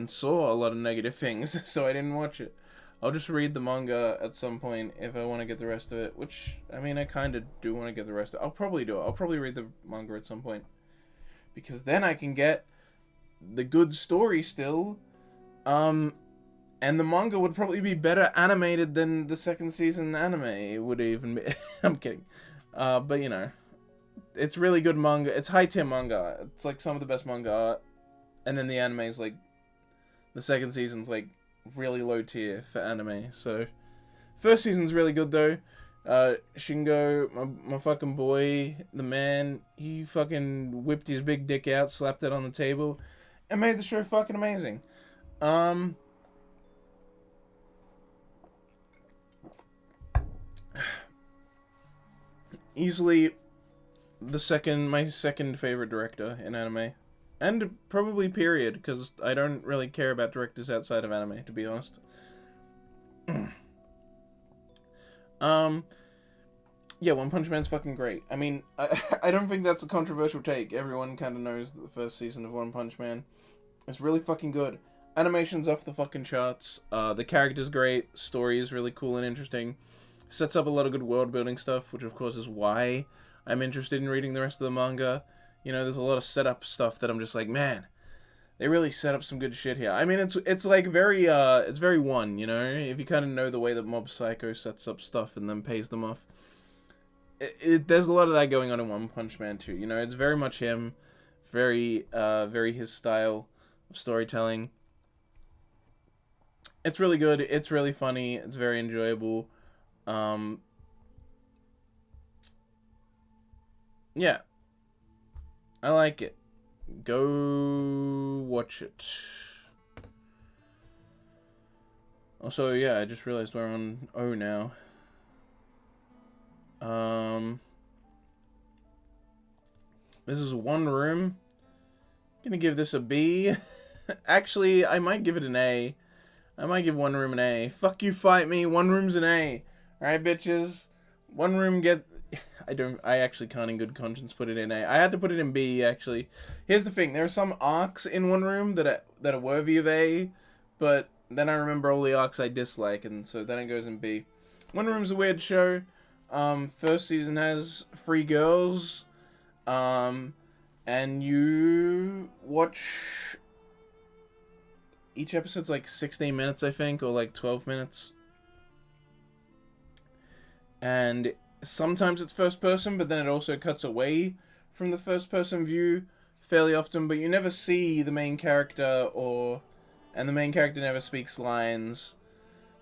saw a lot of negative things, so I didn't watch it. I'll just read the manga at some point if I want to get the rest of it, which, I mean, I kind of do want to get the rest of it. I'll probably do it. I'll probably read the manga at some point, because then I can get the good story still, and the manga would probably be better animated than the second season anime. It would even be... I'm kidding. But, you know. It's really good manga. It's high-tier manga. It's, like, some of the best manga art. And then the anime is, like... The second season's, like, really low tier for anime. So, first season's really good, though. Shingo, my fucking boy, the man, he fucking whipped his big dick out, slapped it on the table, and made the show fucking amazing. Easily my second favorite director in anime. And probably period, because I don't really care about directors outside of anime, to be honest. Yeah, One Punch Man's fucking great. I mean, I don't think that's a controversial take. Everyone kind of knows that the first season of One Punch Man is really fucking good. Animation's off the fucking charts. The character's great. Story is really cool and interesting. Sets up a lot of good world building stuff, which of course is why I'm interested in reading the rest of the manga. You know, there's a lot of setup stuff that I'm just like, man, they really set up some good shit here. I mean, it's like it's very one, you know, if you kind of know the way that Mob Psycho sets up stuff and then pays them off. There's a lot of that going on in One Punch Man too. You know, it's very much him, very his style of storytelling. It's really good. It's really funny. It's very enjoyable. Yeah, I like it. Go watch it. Also, yeah, I just realized we're on O now. This is One Room. Gonna give this a B. Actually, I might give it an A. I might give One Room an A. Fuck you, fight me. One Room's an A. Alright, bitches. One Room I actually can't in good conscience put it in A. I had to put it in B, actually. Here's the thing. There are some arcs in One Room that are worthy of A, but then I remember all the arcs I dislike, and so then it goes in B. One Room's a weird show. First season has 3 girls. And you watch... Each episode's like 16 minutes, I think, or like 12 minutes. And sometimes it's first person, but then it also cuts away from the first person view fairly often, but you never see the main character and the main character never speaks lines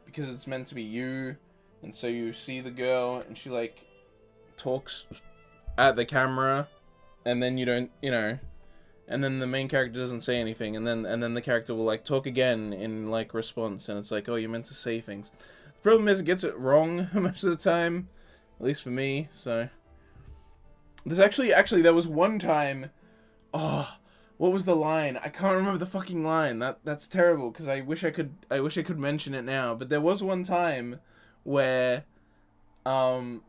because it's meant to be you, and so you see the girl and she like talks at the camera, and then you don't, you know, and then the main character doesn't say anything, and then the character will like talk again in like response, and it's like, oh, you're meant to say things. The problem is it gets it wrong most of the time, at least for me. So there's actually there was one time, oh, what was the line? I can't remember the fucking line. That's terrible because I wish I could mention it now. But there was one time where the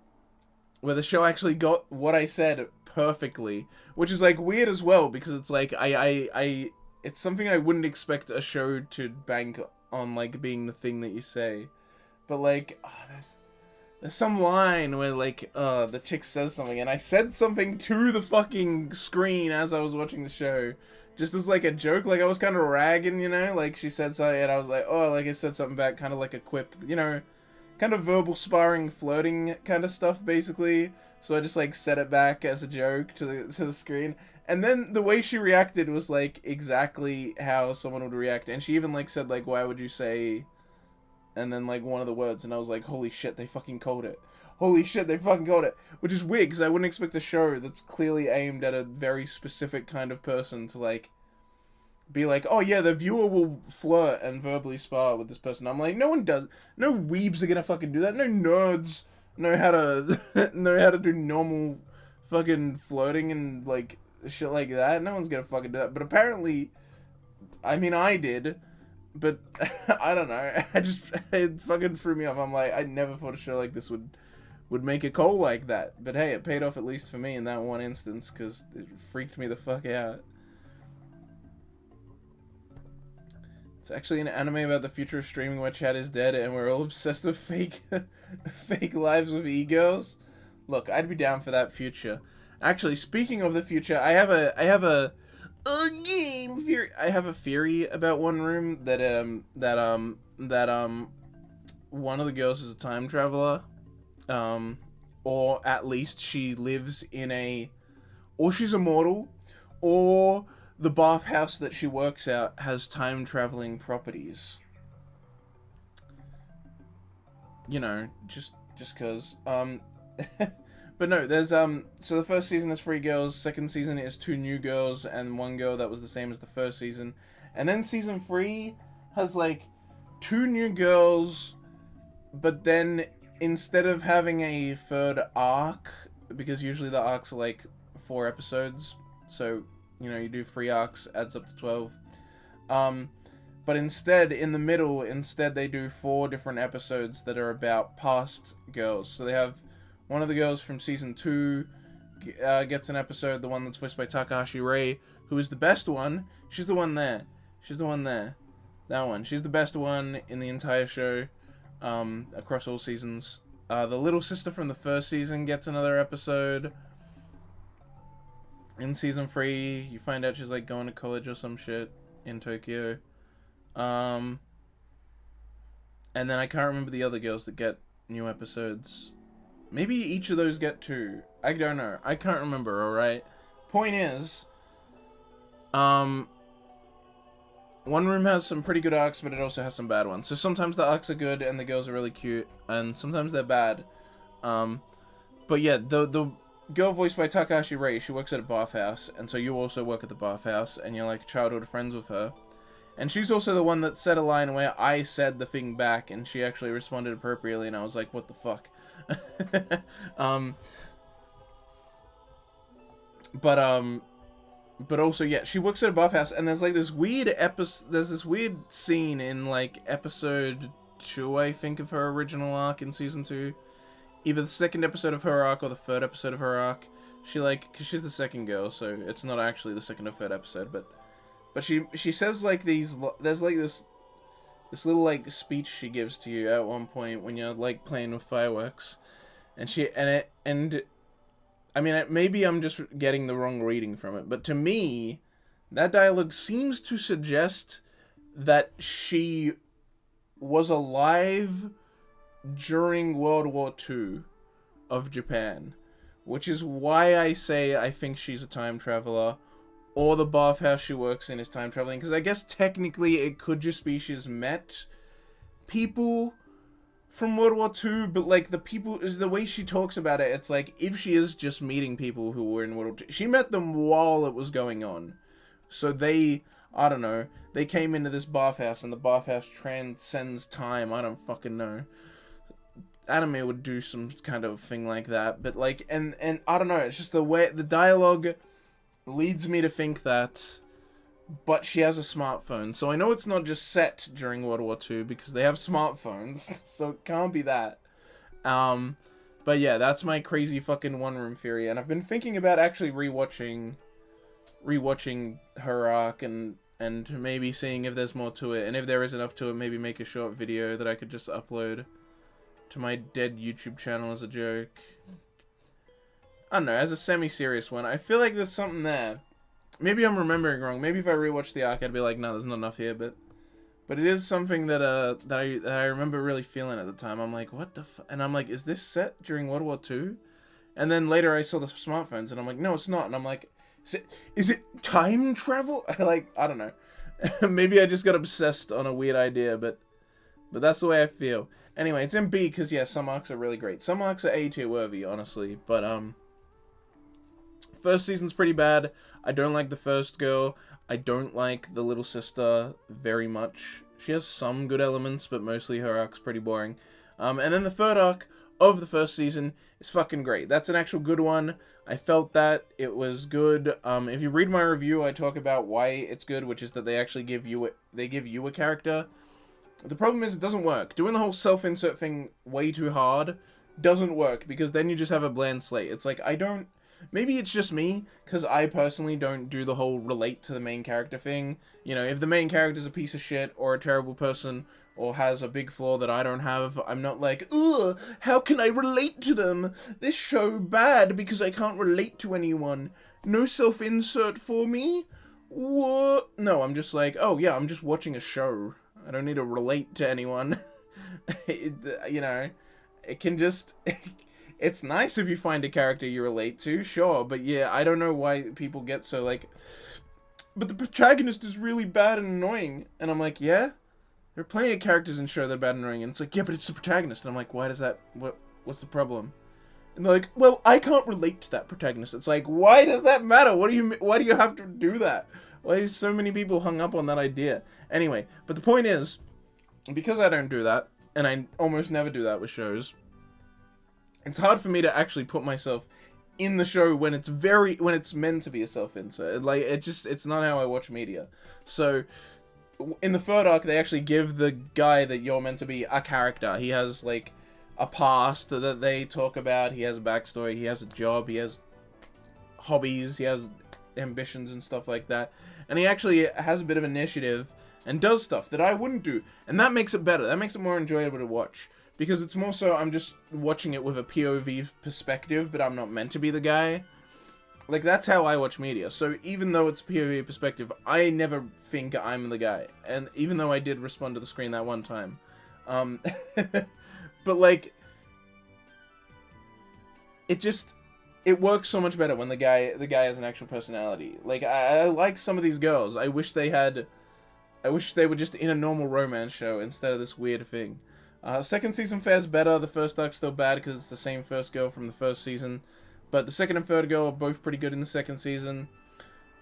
show actually got what I said perfectly, which is like weird as well because it's like it's something I wouldn't expect a show to bank on, like being the thing that you say. But like, there's some line where like the chick says something and I said something to the fucking screen as I was watching the show, just as like a joke. Like I was kind of ragging, you know, like she said something and I was like, oh, like I said something back, kind of like a quip, you know, kind of verbal sparring, flirting kind of stuff basically. So I just like said it back as a joke to the screen, and then the way she reacted was like exactly how someone would react, and she even like said like, why would you say, and then like one of the words, and I was like, holy shit, they fucking called it. Holy shit, they fucking called it. Which is weird because I wouldn't expect a show that's clearly aimed at a very specific kind of person to like be like, oh yeah, the viewer will flirt and verbally spar with this person. I'm like, no one does. No weebs are gonna fucking do that. No nerds know how to do normal fucking flirting and like shit like that. No one's gonna fucking do that. But apparently, I mean, I did. But I don't know. It fucking threw me off. I'm like, I never thought a show like this would make a call like that. But hey, it paid off at least for me in that one instance because it freaked me the fuck out. It's actually an anime about the future of streaming where chat is dead and we're all obsessed with fake lives with e-girls. Look, I'd be down for that future. Actually, speaking of the future, I have a game theory. I have a theory about One Room that one of the girls is a time traveler, or at least she lives in or she's immortal, or the bathhouse that she works at has time traveling properties. You know, just just cause. But no, there's so the first season is 3 girls, second season is 2 new girls, and 1 girl that was the same as the first season. And then season 3 has like 2 new girls, but then instead of having a third arc, because usually the arcs are like 4 episodes, so you know, you do 3 arcs, adds up to 12. But instead, in the middle, they do 4 different episodes that are about past girls. So they have one of the girls from season 2 gets an episode, the one that's voiced by Takahashi Rei, who is the best one. She's the one there. She's the one there. That one. She's the best one in the entire show, across all seasons. The little sister from the first season gets another episode. In season 3, you find out she's like going to college or some shit in Tokyo. And then I can't remember the other girls that get new episodes. Maybe each of those get 2. I don't know. I can't remember, alright? Point is, One Room has some pretty good arcs, but it also has some bad ones. So sometimes the arcs are good and the girls are really cute, and sometimes they're bad. But yeah, the girl voiced by Takahashi Rei, she works at a bathhouse, and so you also work at the bathhouse, and you're like childhood friends with her. And she's also the one that said a line where I said the thing back, and she actually responded appropriately, and I was like, what the fuck? But also, yeah, she works at a bathhouse, and there's like this weird there's this weird scene in like episode 2, I think, of her original arc in season 2. Either the second episode of her arc or the third episode of her arc. She like, cause she's the second girl, so it's not actually the second or third episode, but she says like there's like this little like speech she gives to you at one point when you're like playing with fireworks, and I mean, maybe I'm just getting the wrong reading from it, but to me, that dialogue seems to suggest that she was alive during World War II of Japan, which is why I say I think she's a time traveler, or the bathhouse she works in is time traveling, because I guess technically it could just be she's met people from World War II, but like the way she talks about it, it's like if she is just meeting people who were in World War II, she met them while it was going on. So they, I don't know, they came into this bathhouse and the bathhouse transcends time. I don't fucking know. Anime would do some kind of thing like that, but like, and I don't know, it's just the way the dialogue leads me to think that, but she has a smartphone, so I know it's not just set during World War II, because they have smartphones, so it can't be that. But yeah, that's my crazy fucking One Room theory, and I've been thinking about actually rewatching her arc, and maybe seeing if there's more to it, and if there is enough to it, maybe make a short video that I could just upload to my dead YouTube channel as a joke. I don't know, as a semi-serious one. I feel like there's something there. Maybe I'm remembering wrong. Maybe if I rewatch the arc, I'd be like, no, there's not enough here. But it is something that I remember really feeling at the time. I'm like, what the fuck? And I'm like, is this set during World War II? And then later I saw the smartphones, and I'm like, no, it's not. And I'm like, is it time travel? Like, I don't know. Maybe I just got obsessed on a weird idea, but that's the way I feel. Anyway, it's in B because, yeah, some arcs are really great. Some arcs are A tier worthy, honestly. But, first season's pretty bad. I don't like the first girl. I don't like the little sister very much. She has some good elements, but mostly her arc's pretty boring. And then the third arc of the first season is fucking great. That's an actual good one. I felt that. It was good. If you read my review, I talk about why it's good, which is that they actually give you a character. The problem is it doesn't work. Doing the whole self-insert thing way too hard doesn't work, because then you just have a bland slate. It's like, maybe it's just me, because I personally don't do the whole relate to the main character thing. You know, if the main character's a piece of shit, or a terrible person, or has a big flaw that I don't have, I'm not like, ugh, how can I relate to them? This show bad because I can't relate to anyone. No self-insert for me? What? No, I'm just like, oh yeah, I'm just watching a show. I don't need to relate to anyone. You know, it can just... It's nice if you find a character you relate to, sure, but yeah, I don't know why people get so like, but the protagonist is really bad and annoying, and I'm like, yeah? There are plenty of characters in show that are bad and annoying, and it's like, yeah, but it's the protagonist, and I'm like, why does that, what, What's the problem? And they're like, well, I can't relate to that protagonist. It's like, why does that matter? Why do you have to do that? Why is so many people hung up on that idea? Anyway, but the point is, because I don't do that, and I almost never do that with shows, it's hard for me to actually put myself in the show when it's meant to be a self-insert. Like, it's not how I watch media. So, in the third arc, they actually give the guy that you're meant to be a character. He has, like, a past that they talk about. He has a backstory. He has a job. He has hobbies. He has ambitions and stuff like that. And he actually has a bit of initiative and does stuff that I wouldn't do. And that makes it better. That makes it more enjoyable to watch. Because it's more so I'm just watching it with a POV perspective, but I'm not meant to be the guy. Like, that's how I watch media. So even though it's POV perspective, I never think I'm the guy. And even though I did respond to the screen that one time. But, like, it works so much better when the guy has an actual personality. Like, I like some of these girls. I wish they were just in a normal romance show instead of this weird thing. Second season fares better. The first arc's still bad because it's the same first girl from the first season. But the second and third girl are both pretty good in the second season.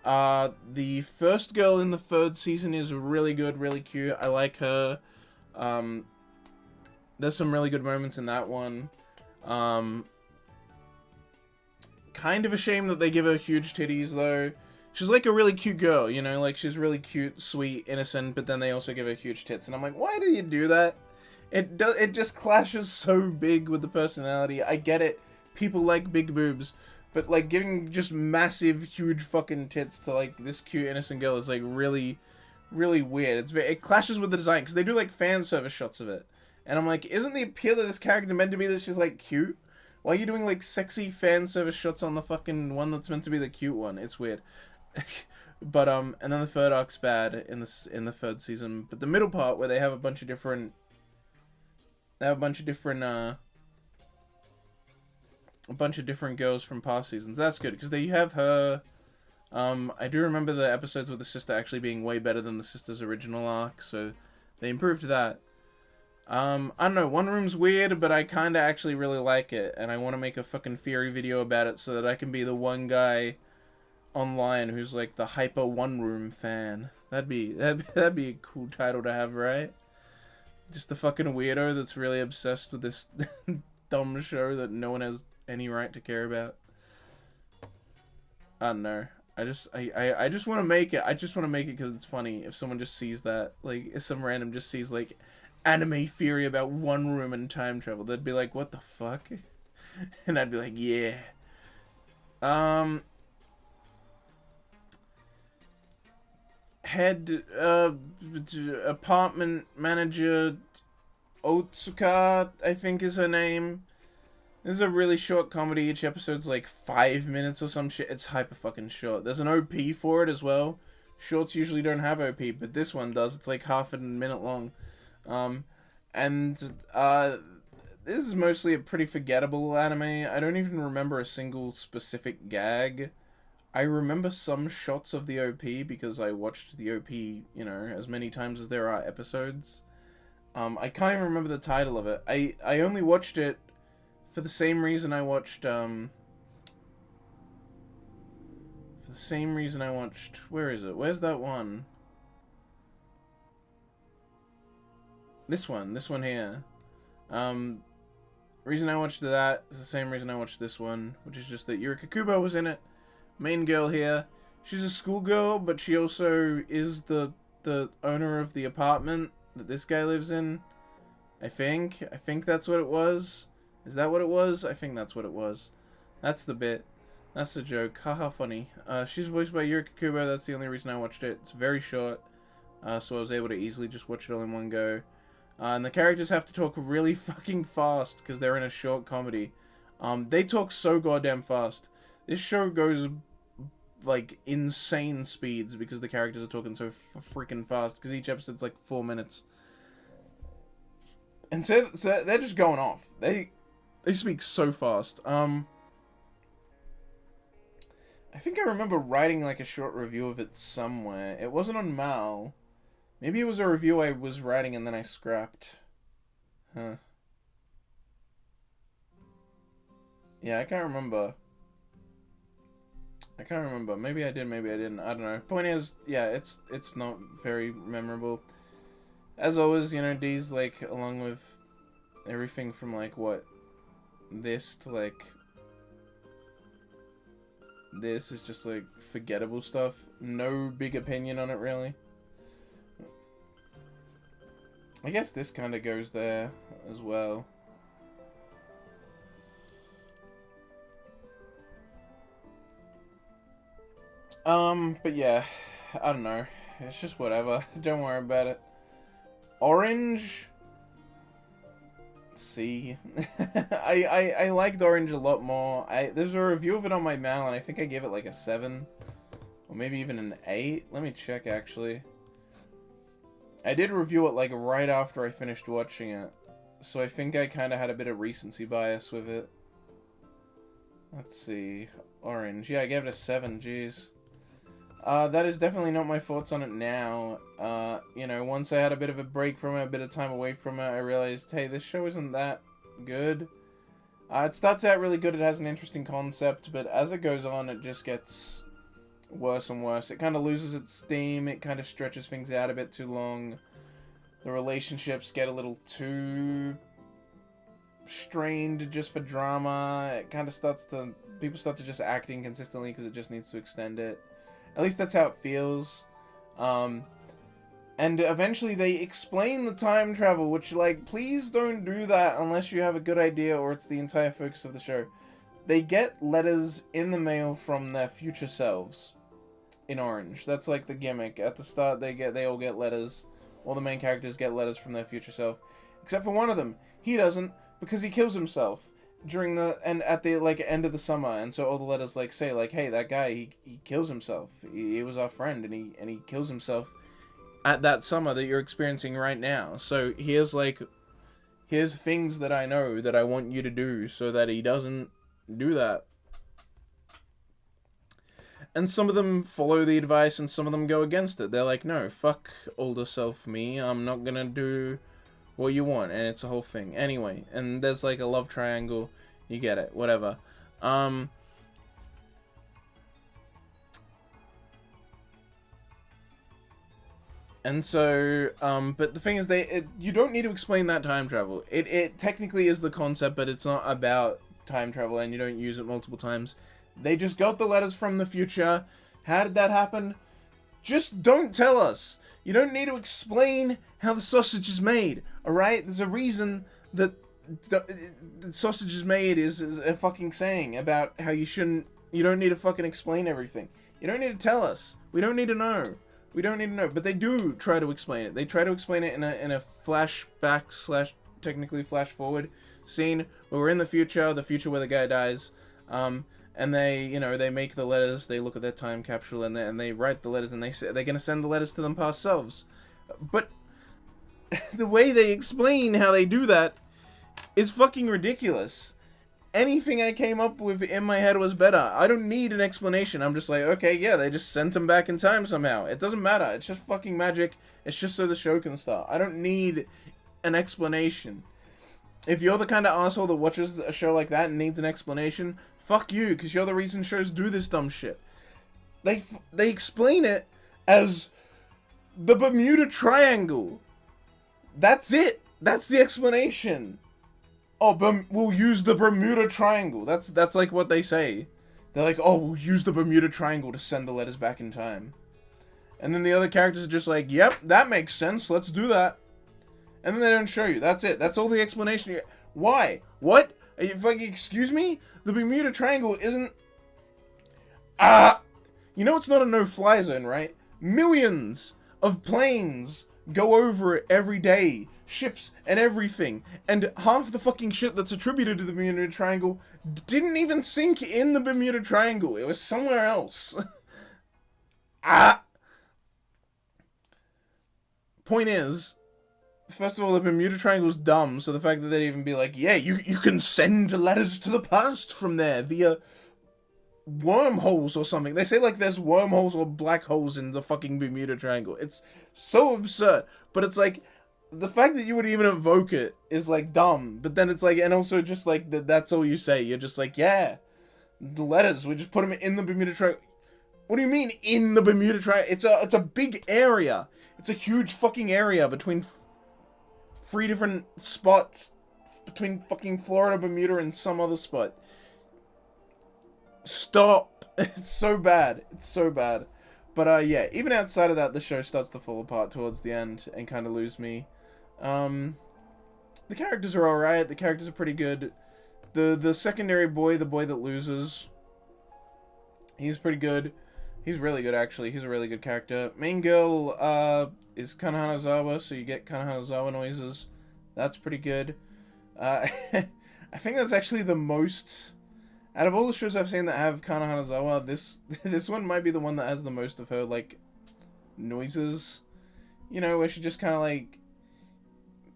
The first girl in the third season is really good, really cute. I like her. There's some really good moments in that one. Kind of a shame that they give her huge titties, though. She's like a really cute girl, you know? Like, she's really cute, sweet, innocent, but then they also give her huge tits. And I'm like, why do you do that? It just clashes so big with the personality. I get it. People like big boobs. But, like, giving just massive, huge fucking tits to, like, this cute, innocent girl is, like, really, really weird. It clashes with the design, because they do, like, fan service shots of it. And I'm like, isn't the appeal of this character meant to be that she's, like, cute? Why are you doing, like, sexy fan service shots on the fucking one that's meant to be the cute one? It's weird. But, and then the third arc's bad in the third season. But the middle part, where they have a bunch of different... a bunch of different girls from past seasons. That's good, because they have her... I do remember the episodes with the sister actually being way better than the sister's original arc, so they improved that. I don't know, One Room's weird, but I kinda actually really like it, and I want to make a fucking theory video about it so that I can be the one guy online who's like the hyper One Room fan. That'd be a cool title to have, right? Just the fucking weirdo that's really obsessed with this dumb show that no one has any right to care about. I don't know. I just want to make it. I just want to make it because it's funny. If someone just sees that, like, if some random just sees, like, anime theory about One Room and time travel, they'd be like, what the fuck? And I'd be like, yeah. Head, apartment manager Otsuka, I think is her name. This is a really short comedy. Each episode's like 5 minutes or some shit. It's hyper fucking short. There's an OP for it as well. Shorts usually don't have OP, but this one does. It's like half a minute long. This is mostly a pretty forgettable anime. I don't even remember a single specific gag. I remember some shots of the OP because I watched the OP, you know, as many times as there are episodes. I can't even remember the title of it. I only watched it for the same reason I watched, where is it? Where's that one? This one here. Reason I watched that is the same reason I watched this one, which is just that Yurika Kubo was in it. Main girl here. She's a schoolgirl, but she also is the owner of the apartment that this guy lives in. I think that's what it was. Is that what it was? I think that's what it was. That's the bit. That's the joke. Haha, funny. She's voiced by Yurika Kubo. That's the only reason I watched it. It's very short, so I was able to easily just watch it all in one go. And the characters have to talk really fucking fast because they're in a short comedy. They talk so goddamn fast. This show goes like insane speeds because the characters are talking so freaking fast because each episode's like 4 minutes. And so they're just going off. They speak so fast. I think I remember writing like a short review of it somewhere. It wasn't on Mal. Maybe it was a review I was writing and then I scrapped. Huh. Yeah, I can't remember. Maybe I did, maybe I didn't. I don't know. Point is, yeah, it's not very memorable. As always, you know, D's, like, along with everything from, like, what? This to, like... This is just, like, forgettable stuff. No big opinion on it, really. I guess this kind of goes there as well. But yeah, I don't know. It's just whatever. Don't worry about it. Orange. C. I liked Orange a lot more. There's a review of it on my mail, and I think I gave it like a 7, or maybe even an 8. Let me check actually. I did review it like right after I finished watching it, so I think I kind of had a bit of recency bias with it. Let's see, Orange. Yeah, I gave it a 7. Jeez. That is definitely not my thoughts on it now. You know, once I had a bit of a break from it, a bit of time away from it, I realized, hey, this show isn't that good. It starts out really good, it has an interesting concept, but as it goes on, it just gets worse and worse. It kind of loses its steam, it kind of stretches things out a bit too long. The relationships get a little too strained just for drama. It kind of starts to... People start to just act inconsistently because it just needs to extend it. At least that's how it feels. And eventually they explain the time travel, which, like, please don't do that unless you have a good idea or it's the entire focus of the show. They get letters in the mail from their future selves in Orange. That's, like, the gimmick. At the start, they all get letters. All the main characters get letters from their future self. Except for one of them. He doesn't, because he kills himself during the at the like end of the summer, and so all the letters like say like, hey, that guy he kills himself. He was our friend, and he kills himself at that summer that you're experiencing right now. So here's things that I know that I want you to do so that he doesn't do that. And some of them follow the advice, and some of them go against it. They're like, no, fuck older self me. I'm not gonna do what you want, and it's a whole thing. Anyway, and there's like a love triangle. You get it, whatever. And so, but the thing is, you don't need to explain that time travel. It technically is the concept, but it's not about time travel, and you don't use it multiple times. They just got the letters from the future. How did that happen? Just don't tell us. You don't need to explain how the sausage is made, alright? There's a reason that the sausage is made is a fucking saying about how you don't need to fucking explain everything. You don't need to tell us. We don't need to know. We don't need to know. But they do try to explain it. They try to explain it in a flashback / technically flash forward scene where we're in the future where the guy dies. And they, you know, they make the letters, they look at their time capsule, and they write the letters, and they say they're going to send the letters to them past selves. But the way they explain how they do that is fucking ridiculous. Anything I came up with in my head was better. I don't need an explanation. I'm just like, okay, yeah, they just sent them back in time somehow. It doesn't matter. It's just fucking magic. It's just so the show can start. I don't need an explanation. If you're the kind of asshole that watches a show like that and needs an explanation, fuck you, because you're the reason shows do this dumb shit. They explain it as the Bermuda Triangle. That's it. That's the explanation. Oh, we'll use the Bermuda Triangle. That's like what they say. They're like, oh, we'll use the Bermuda Triangle to send the letters back in time. And then the other characters are just like, yep, that makes sense. Let's do that. And then they don't show you. That's it. That's all the explanation. Why? What? Are you fucking, excuse me? The Bermuda Triangle isn't... You know it's not a no-fly zone, right? Millions of planes go over it every day. Ships and everything. And half the fucking shit that's attributed to the Bermuda Triangle didn't even sink in the Bermuda Triangle. It was somewhere else. Point is... First of all, the Bermuda Triangle's dumb, so the fact that they'd even be like, yeah, you can send letters to the past from there via wormholes or something. They say, like, there's wormholes or black holes in the fucking Bermuda Triangle. It's so absurd. But it's like, the fact that you would even evoke it is like dumb. But then it's like, and also just like that's all you say. You're just like, yeah, the letters. We just put them in the Bermuda Triangle. What do you mean in the Bermuda Triangle? It's a big area. It's a huge fucking area between three different spots, between fucking Florida, Bermuda, and some other spot. Stop. It's so bad. It's so bad. But yeah, even outside of that, the show starts to fall apart towards the end and kind of lose me. The characters are alright. The characters are pretty good. The secondary boy, the boy that loses, he's pretty good. He's really good, actually. He's a really good character. Main girl is Kanohanazawa, so you get Kanohanazawa noises. That's pretty good. I think that's actually the most... Out of all the shows I've seen that have Kana Hanazawa, this one might be the one that has the most of her, like, noises. You know, where she just kind of, like,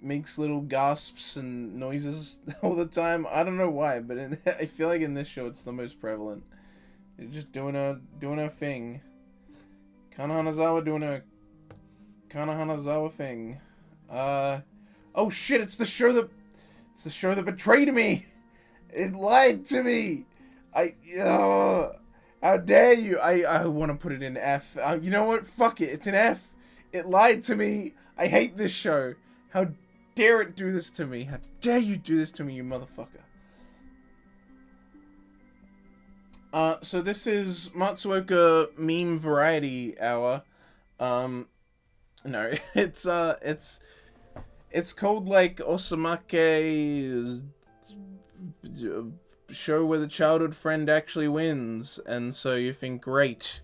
makes little gasps and noises all the time. I don't know why, but I feel like in this show it's the most prevalent. She's just doing her thing. Kana Hanazawa doing her Kana Hanazawa thing. Oh shit, it's the show that betrayed me! It lied to me! How dare you? I want to put it in F. You know what? Fuck it. It's an F. It lied to me. I hate this show. How dare it do this to me? How dare you do this to me, you motherfucker? So this is Matsuoka Meme Variety Hour. No, it's called, like, Osamake show where the childhood friend actually wins, and so you think, great,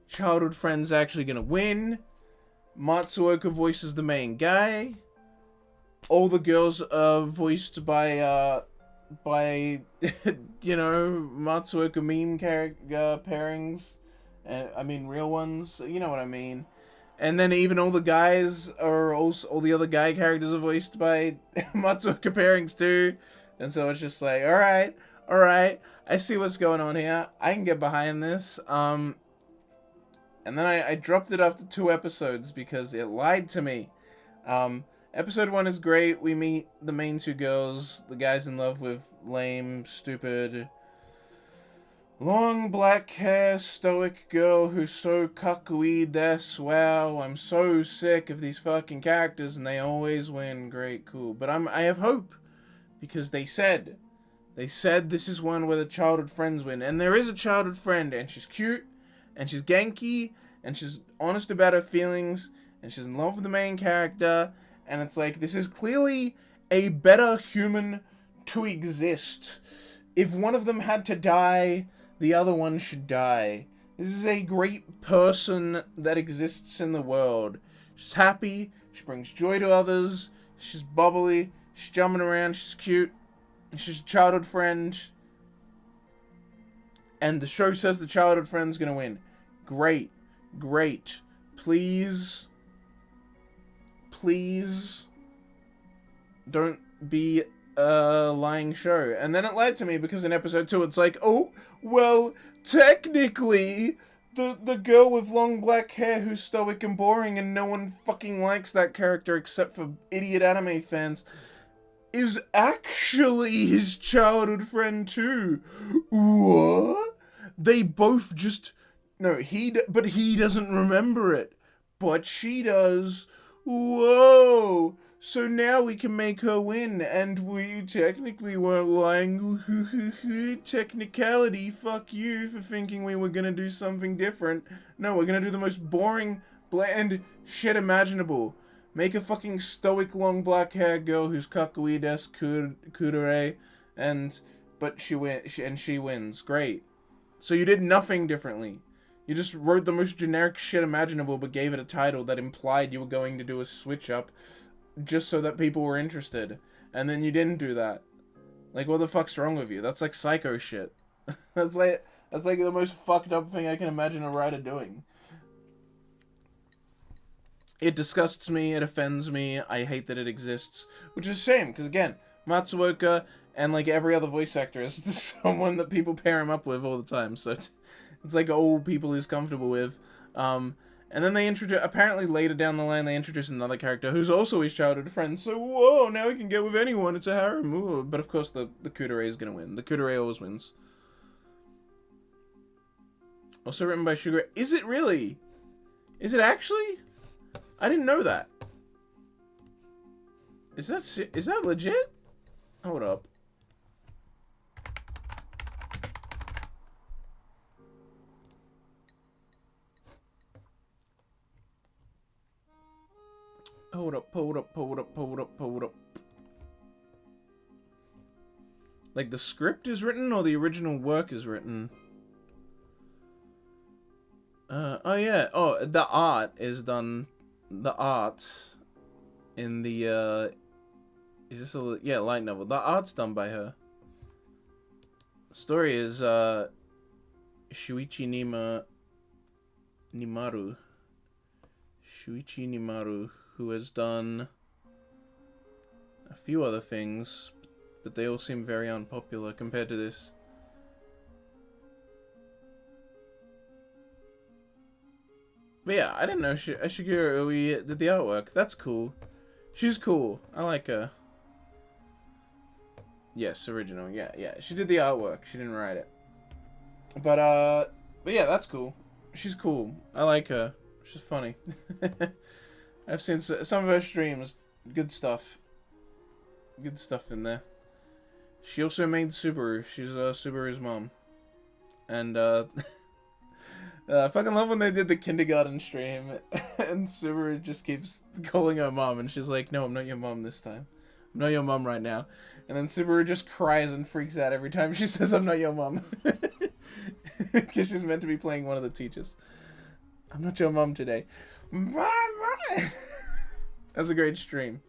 childhood friend's actually gonna win. Matsuoka voices the main guy. All the girls are voiced by you know, Matsuoka meme character pairings. I mean, real ones. You know what I mean. And then even all the guys are also, all the other guy characters are voiced by Matsuoka pairings too. And so it's just like, alright, I see what's going on here. I can get behind this. And then I dropped it after 2 episodes because it lied to me. Episode 1 is great. We meet the main 2 girls. The guy's in love with lame, stupid, long black hair, stoic girl who's so kakui desu. Wow, I'm so sick of these fucking characters and they always win. Great, cool. But I have hope. Because they said this is one where the childhood friends win. And there is a childhood friend, and she's cute, and she's ganky, and she's honest about her feelings, and she's in love with the main character, and it's like, this is clearly a better human to exist. If one of them had to die, the other one should die. This is a great person that exists in the world. She's happy, she brings joy to others, she's bubbly, she's jumping around, she's cute, she's a childhood friend, and the show says the childhood friend's gonna win. Great. Please don't be a lying show. And then it lied to me because in episode 2 it's like, oh, well, technically, the girl with long black hair who's stoic and boring and no one fucking likes that character except for idiot anime fans is actually his childhood friend too. What? They both just... No, but he doesn't remember it. But she does. Whoa! So now we can make her win, and we technically weren't lying. Technicality, fuck you for thinking we were gonna do something different. No, we're gonna do the most boring, bland shit imaginable. Make a fucking stoic long black hair girl who's kakui desu kudere, but she wins. Great. So you did nothing differently. You just wrote the most generic shit imaginable, but gave it a title that implied you were going to do a switch up, just so that people were interested, and then you didn't do that. Like, what the fuck's wrong with you? That's like psycho shit. That's like the most fucked up thing I can imagine a writer doing. It disgusts me, it offends me, I hate that it exists. Which is a shame, because again, Matsuoka and like every other voice actor is someone that people pair him up with all the time, so it's like all people he's comfortable with. And And then they introduce, apparently later down the line, they introduce another character who's also his childhood friend. So, whoa, now he can get with anyone. It's a harem. Ooh. But of course, the Kudere is going to win. The Kudere always wins. Also written by Sugar. Is it really? Is it actually? I didn't know that. Is that legit? Hold up. Hold up. Like, the script is written or the original work is written? Oh yeah. Oh, the art is done. The art in the, is this a, yeah, light novel. The art's done by her. The story is, Shuichi Nimaru. Shuichi Nimaru, who has done a few other things, but they all seem very unpopular compared to this. But yeah, I didn't know Shigeru Ui did the artwork. That's cool. She's cool. I like her. Yes, original. Yeah. She did the artwork. She didn't write it. But yeah, that's cool. She's cool. I like her. She's funny. I've seen some of her streams. Good stuff. Good stuff in there. She also made Subaru. She's Subaru's mom. And I fucking love when they did the kindergarten stream and Subaru just keeps calling her mom and she's like, no, I'm not your mom this time. I'm not your mom right now. And then Subaru just cries and freaks out every time she says, I'm not your mom. Because she's meant to be playing one of the teachers. I'm not your mom today. That's a great stream.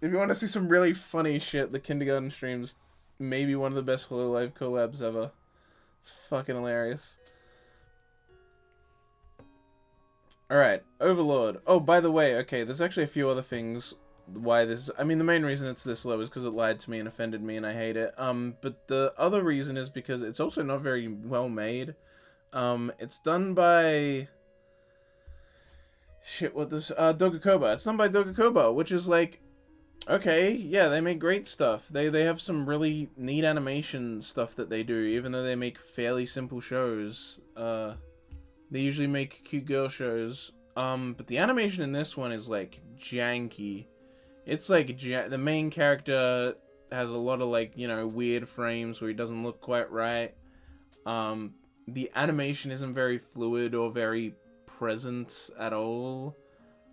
If you want to see some really funny shit, the kindergarten stream's maybe one of the best Hololive collabs ever. It's fucking hilarious. Alright, Overlord. Oh, by the way, okay, there's actually a few other things why this... I mean, the main reason it's this low is because it lied to me and offended me and I hate it. But the other reason is because it's also not very well made. It's done by... Shit, what this... Dogakoba. It's done by Dogakoba, which is like... Okay, yeah, they make great stuff. They have some really neat animation stuff that they do, even though they make fairly simple shows. They usually make cute girl shows. But the animation in this one is, like, janky. It's, like, the main character has a lot of, like, you know, weird frames where he doesn't look quite right. The animation isn't very fluid or very present at all.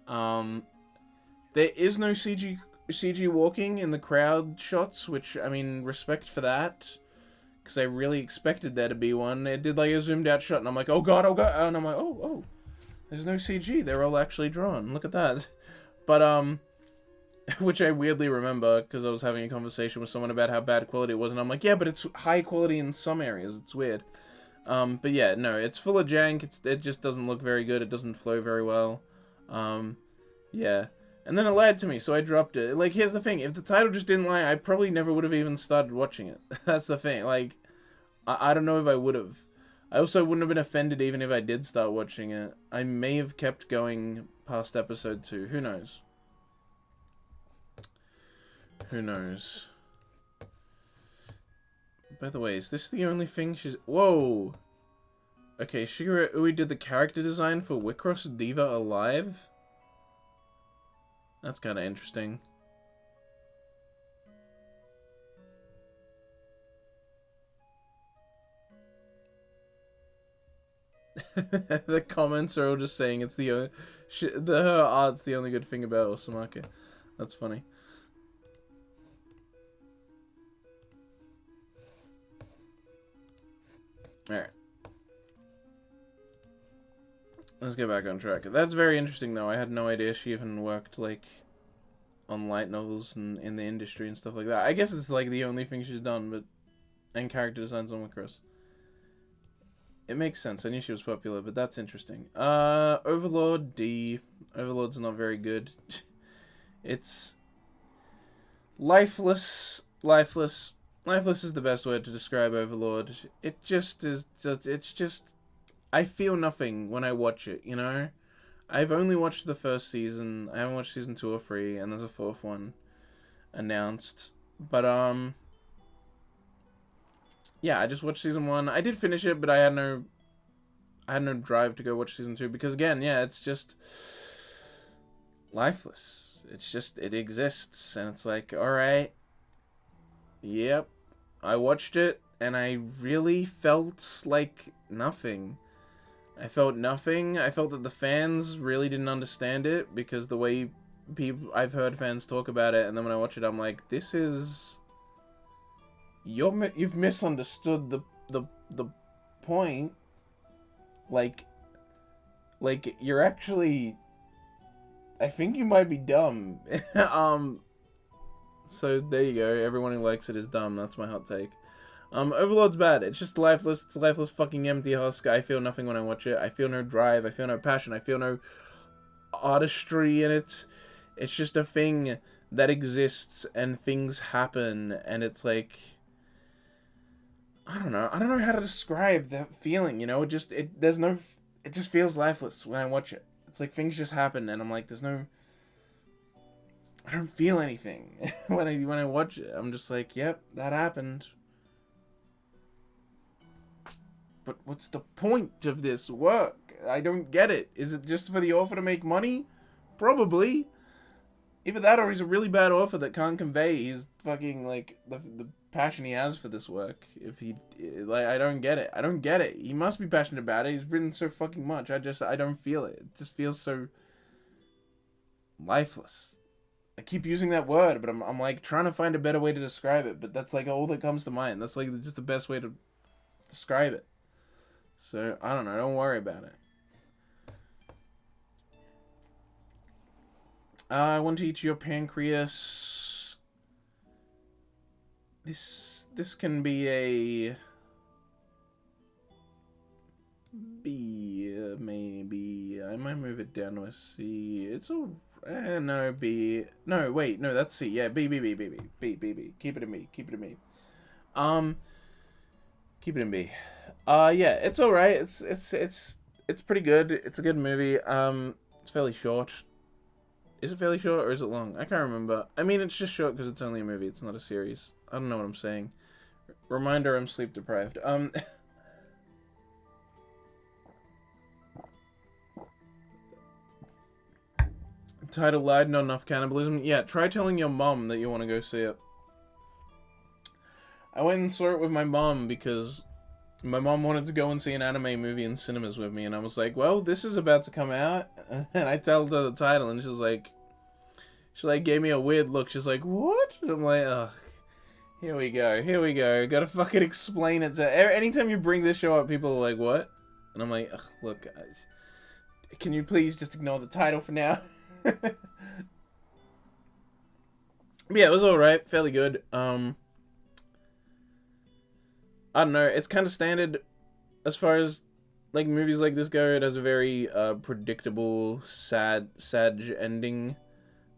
There is no CG walking in the crowd shots, which, I mean, respect for that. Because I really expected there to be one. It did like a zoomed out shot and I'm like, oh god, and I'm like, oh, there's no CG, they're all actually drawn, look at that. But, which I weirdly remember, because I was having a conversation with someone about how bad quality it was, and I'm like, yeah, but it's high quality in some areas, it's weird. But yeah, no, it's full of jank, it just doesn't look very good, it doesn't flow very well. Yeah. And then it lied to me, so I dropped it. Like, here's the thing, if the title just didn't lie, I probably never would have even started watching it. That's the thing, like, I don't know if I would have. I also wouldn't have been offended even if I did start watching it. I may have kept going past episode 2, who knows? Who knows? By the way, is this the only thing she's... Whoa! Okay, Shigeru Ui did the character design for Wicross Diva Alive? That's kind of interesting. The comments are all just saying it's the only... her art's the only good thing about Osamake. That's funny. Alright. Let's get back on track. That's very interesting, though. I had no idea she even worked, like, on light novels and in the industry and stuff like that. I guess it's, like, the only thing she's done, but... And character designs on Wicross. It makes sense. I knew she was popular, but that's interesting. Overlord D. Overlord's not very good. It's... lifeless. Lifeless is the best word to describe Overlord. It just is... It's just... I feel nothing when I watch it, you know? I've only watched the first season. I haven't watched season 2 or 3, and there's a fourth one announced. But, yeah, I just watched season 1. I did finish it, but I had no drive to go watch season 2, because again, yeah, it's just lifeless. It's just, it exists, and it's like, alright, yep, I watched it, and I really felt like nothing. I felt nothing. I felt that the fans really didn't understand it, because the way I've heard fans talk about it, and then when I watch it, I'm like, this is... You've misunderstood the point. Like, you're actually... I think you might be dumb. So, there you go. Everyone who likes it is dumb. That's my hot take. Overlord's bad. It's just lifeless. It's a lifeless fucking empty husk. I feel nothing when I watch it. I feel no drive. I feel no passion. I feel no artistry in it. It's just a thing that exists, and things happen, and it's like... I don't know how to describe that feeling, you know? It just feels lifeless when I watch it. It's like things just happen, and I'm like, I don't feel anything when I watch it. I'm just like, yep, that happened. But what's the point of this work? I don't get it. Is it just for the author to make money? Probably. Either that, or he's a really bad author that can't convey his fucking, like, the passion he has for this work. I don't get it. I don't get it. He must be passionate about it. He's written so fucking much. I don't feel it. It just feels so lifeless. I keep using that word, but I'm like trying to find a better way to describe it, but that's like all that comes to mind. That's like just the best way to describe it. So, I don't know. Don't worry about it. I want to eat your pancreas. This can be a B, maybe. I might move it down to a C. It's a no, B. No, wait, no, that's C. Yeah, B. Keep it in B. Keep it in B. Keep it in B. Yeah, it's all right. It's pretty good. It's a good movie. It's fairly short. Is it fairly short or is it long? I can't remember. I mean, it's just short because it's only a movie. It's not a series. I don't know what I'm saying. Reminder, I'm sleep deprived. Title lied, not enough cannibalism. Yeah, try telling your mom that you want to go see it. I went and saw it with my mom because my mom wanted to go and see an anime movie in cinemas with me, and I was like, well, this is about to come out, and I told her the title, and she gave me a weird look. She's like, what? And I'm like, ugh, here we go. Gotta fucking explain it to... Anytime you bring this show up, people are like, what? And I'm like, ugh, look, guys, can you please just ignore the title for now? Yeah, it was alright, fairly good. I don't know, it's kind of standard as far as like movies like this go. It has a very predictable sad ending,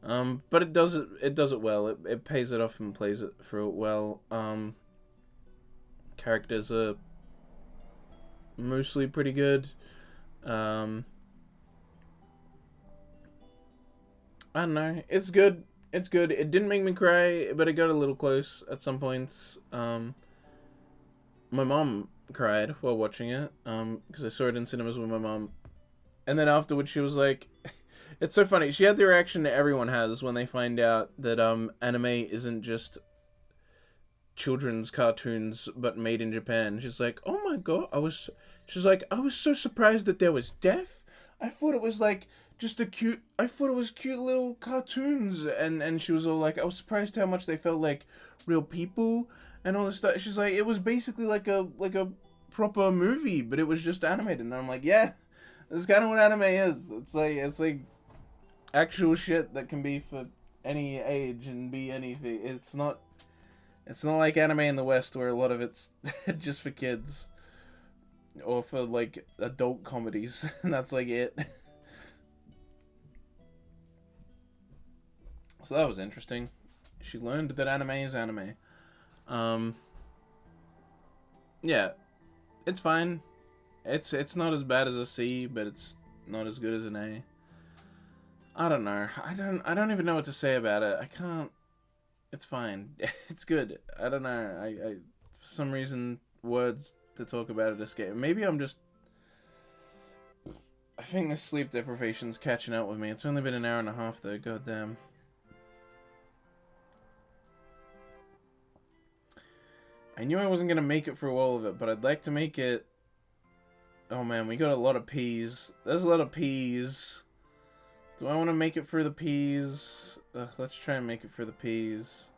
but it does it well. It pays it off and plays it through it well. Characters are mostly pretty good. I don't know, it's good. It didn't make me cry, but it got a little close at some points. My mom cried while watching it, because I saw it in cinemas with my mom. And then afterwards she was like... It's so funny. She had the reaction that everyone has when they find out that anime isn't just children's cartoons, but made in Japan. She's like, oh my god, I was so surprised that there was death. I thought it was like... I thought it was cute little cartoons. And she was all like, I was surprised how much they felt like real people and all this stuff. She's like, it was basically like a proper movie, but it was just animated. And I'm like, yeah, this is kind of what anime is. It's like actual shit that can be for any age and be anything. It's not like anime in the West where a lot of it's just for kids or for like adult comedies, and that's like it. So that was interesting. She learned that anime is anime. Yeah, it's fine. It's not as bad as a C, but it's not as good as an A. I don't know. I don't even know what to say about it. I can't. It's fine. It's good. I don't know. I for some reason words to talk about it escape. Maybe I'm just. I think this sleep deprivation's catching up with me. It's only been an hour and a half though. Goddamn. I knew I wasn't gonna make it through all of it, but I'd like to make it. Oh man, we got a lot of P's. There's a lot of P's. Do I want to make it through the P's? Let's try and make it through the P's.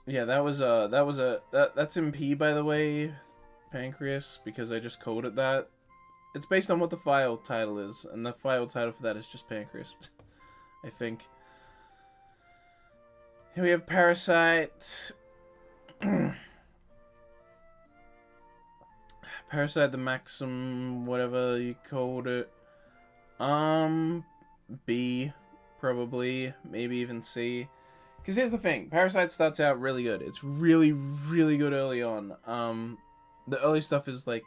Yeah, that's in P, by the way, Pancreas, because I just called it that. It's based on what the file title is, and the file title for that is just Pancreas, I think. Here we have Parasite. Parasite the Maxim, whatever you called it. B, probably, maybe even C. Because here's the thing, Parasite starts out really good. It's really, really good early on. The early stuff is like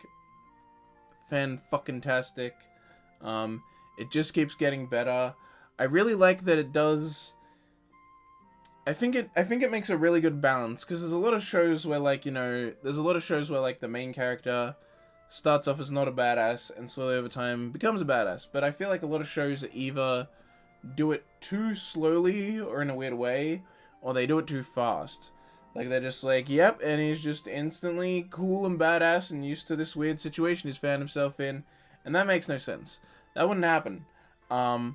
fan-fucking-tastic. It just keeps getting better. I really like that it does. I think it makes a really good balance, because there's a lot of shows where, like, you know, there's a lot of shows where, like, the main character starts off as not a badass and slowly over time becomes a badass. But I feel like a lot of shows either do it too slowly or in a weird way, or they do it too fast. Like, they're just like, yep, and he's just instantly cool and badass and used to this weird situation he's found himself in, and that makes no sense. That wouldn't happen. But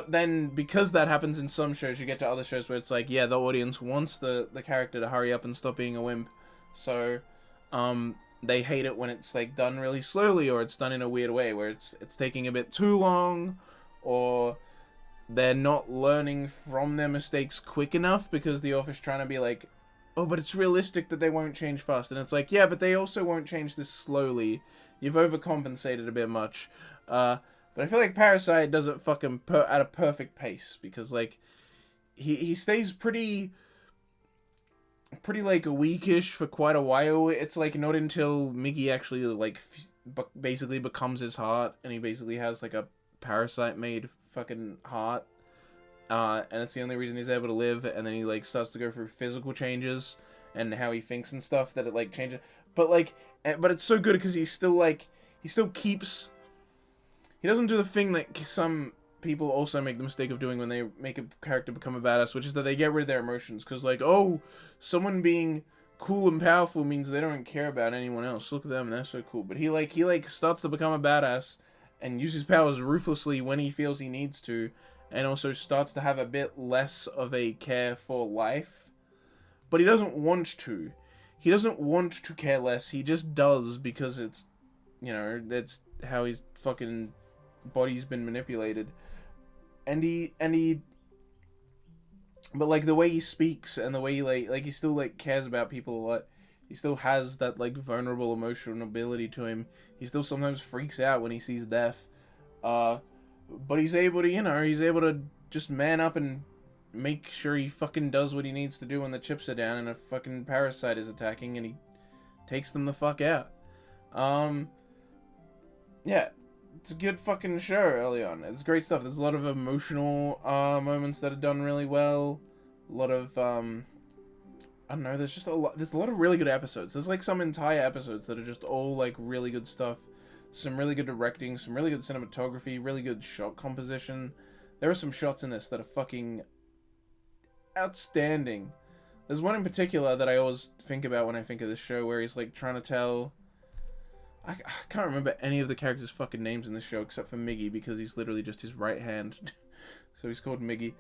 then, because that happens in some shows, you get to other shows where it's like, yeah, the audience wants the character to hurry up and stop being a wimp. So, they hate it when it's, like, done really slowly, or it's done in a weird way, where it's taking a bit too long, or they're not learning from their mistakes quick enough, because the author's trying to be like, oh, but it's realistic that they won't change fast. And it's like, yeah, but they also won't change this slowly. You've overcompensated a bit much. But I feel like Parasite does it fucking at a perfect pace, because, like, he stays pretty like weakish for quite a while. It's like not until Miggy actually like basically becomes his heart, and he basically has like a parasite made fucking heart, and it's the only reason he's able to live. And then he like starts to go through physical changes and how he thinks and stuff, that it like changes. But like, but it's so good because he still keeps. He doesn't do the thing that some people also make the mistake of doing when they make a character become a badass, which is that they get rid of their emotions. Because, like, oh, someone being cool and powerful means they don't care about anyone else. Look at them, they're so cool. But he starts to become a badass and uses powers ruthlessly when he feels he needs to, and also starts to have a bit less of a care for life. But he doesn't want to. He doesn't want to care less. He just does, because it's, you know, that's how his fucking body's been manipulated. And he but like the way he speaks and the way he like he still like cares about people a lot. He still has that like vulnerable emotional ability to him. He still sometimes freaks out when he sees death. But he's able to, you know, he's able to just man up and make sure he fucking does what he needs to do when the chips are down and a fucking parasite is attacking, and he takes them the fuck out. Yeah. It's a good fucking show early on. It's great stuff. There's a lot of emotional moments that are done really well. A lot of I don't know, there's a lot of really good episodes. There's like some entire episodes that are just all like really good stuff. Some really good directing, some really good cinematography, really good shot composition. There are some shots in this that are fucking outstanding. There's one in particular that I always think about when I think of this show, where he's like trying to tell. I can't remember any of the characters' fucking names in this show except for Miggy, because he's literally just his right hand. So he's called Miggy.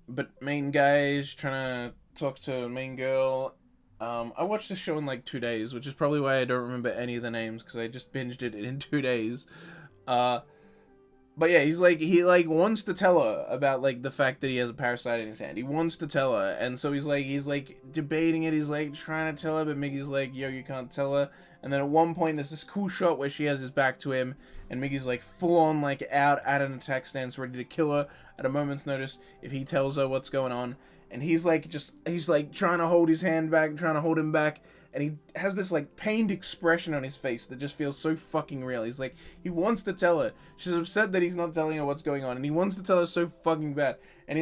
But main guy's trying to talk to main girl. I watched this show in like 2 days, which is probably why I don't remember any of the names, because I just binged it in 2 days. But yeah, he wants to tell her about like the fact that he has a parasite in his hand. He wants to tell her, and so he's like debating it. He's like trying to tell her, but Miggy's like, yo, you can't tell her. And then at one point, there's this cool shot where she has his back to him, and Miggy's like full on like out at an attack stance, ready to kill her at a moment's notice if he tells her what's going on. And he's like trying to hold his hand back, trying to hold him back. And he has this like pained expression on his face that just feels so fucking real. He's like, he wants to tell her. She's upset that he's not telling her what's going on, and he wants to tell her so fucking bad. And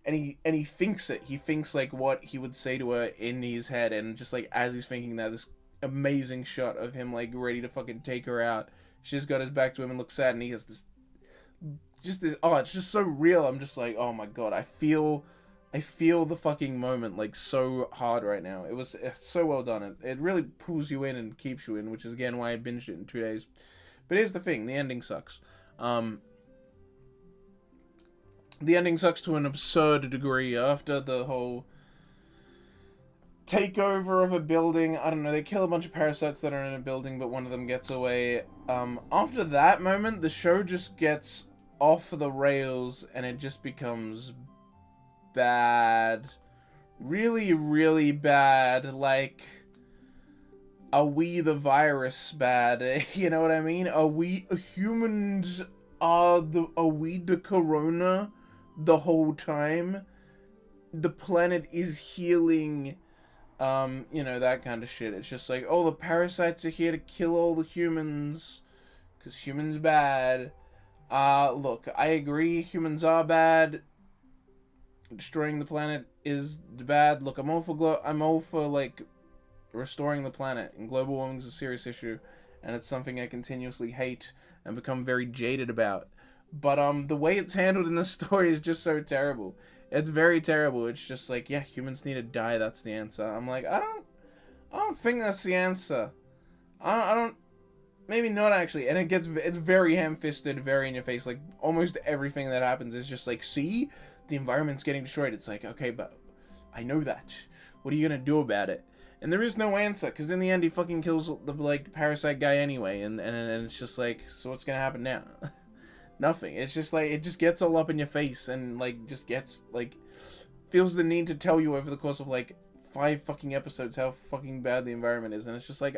he thinks it. He thinks like what he would say to her in his head, and just like as he's thinking that, this amazing shot of him like ready to fucking take her out. She's got his back to him and looks sad, and he has this oh, it's just so real. I'm just like, oh my god, I feel the fucking moment like so hard right now. It's so well done. It really pulls you in and keeps you in, which is again why I binged it in 2 days. But here's the thing, the ending sucks. The ending sucks to an absurd degree. After the whole takeover of a building, I don't know, they kill a bunch of parasites that are in a building, but one of them gets away. After that moment, the show just gets off the rails, and it just becomes bad. Really, really bad. Like, are we the virus bad? You know what I mean? Are we humans? Are we the corona the whole time? The planet is healing. You know, that kind of shit. It's just like, oh, the parasites are here to kill all the humans, 'cause humans bad. Look, I agree, humans are bad. Destroying the planet is bad. Look, I'm all for like restoring the planet, and global warming is a serious issue, and it's something I continuously hate and become very jaded about. But the way it's handled in this story is just so terrible. It's very terrible. It's just like, yeah, humans need to die. That's the answer. I'm like, I don't think that's the answer. I don't. Maybe not actually. And it's very ham-fisted, very in your face. Like almost everything that happens is just like, see, the environment's getting destroyed. It's like, okay, but I know that. What are you gonna do about it? And there is no answer, because in the end he fucking kills the like parasite guy anyway, and it's just like, so what's gonna happen now? Nothing. It's just like, it just gets all up in your face, and like just gets like, feels the need to tell you over the course of like 5 fucking episodes how fucking bad the environment is, and it's just like,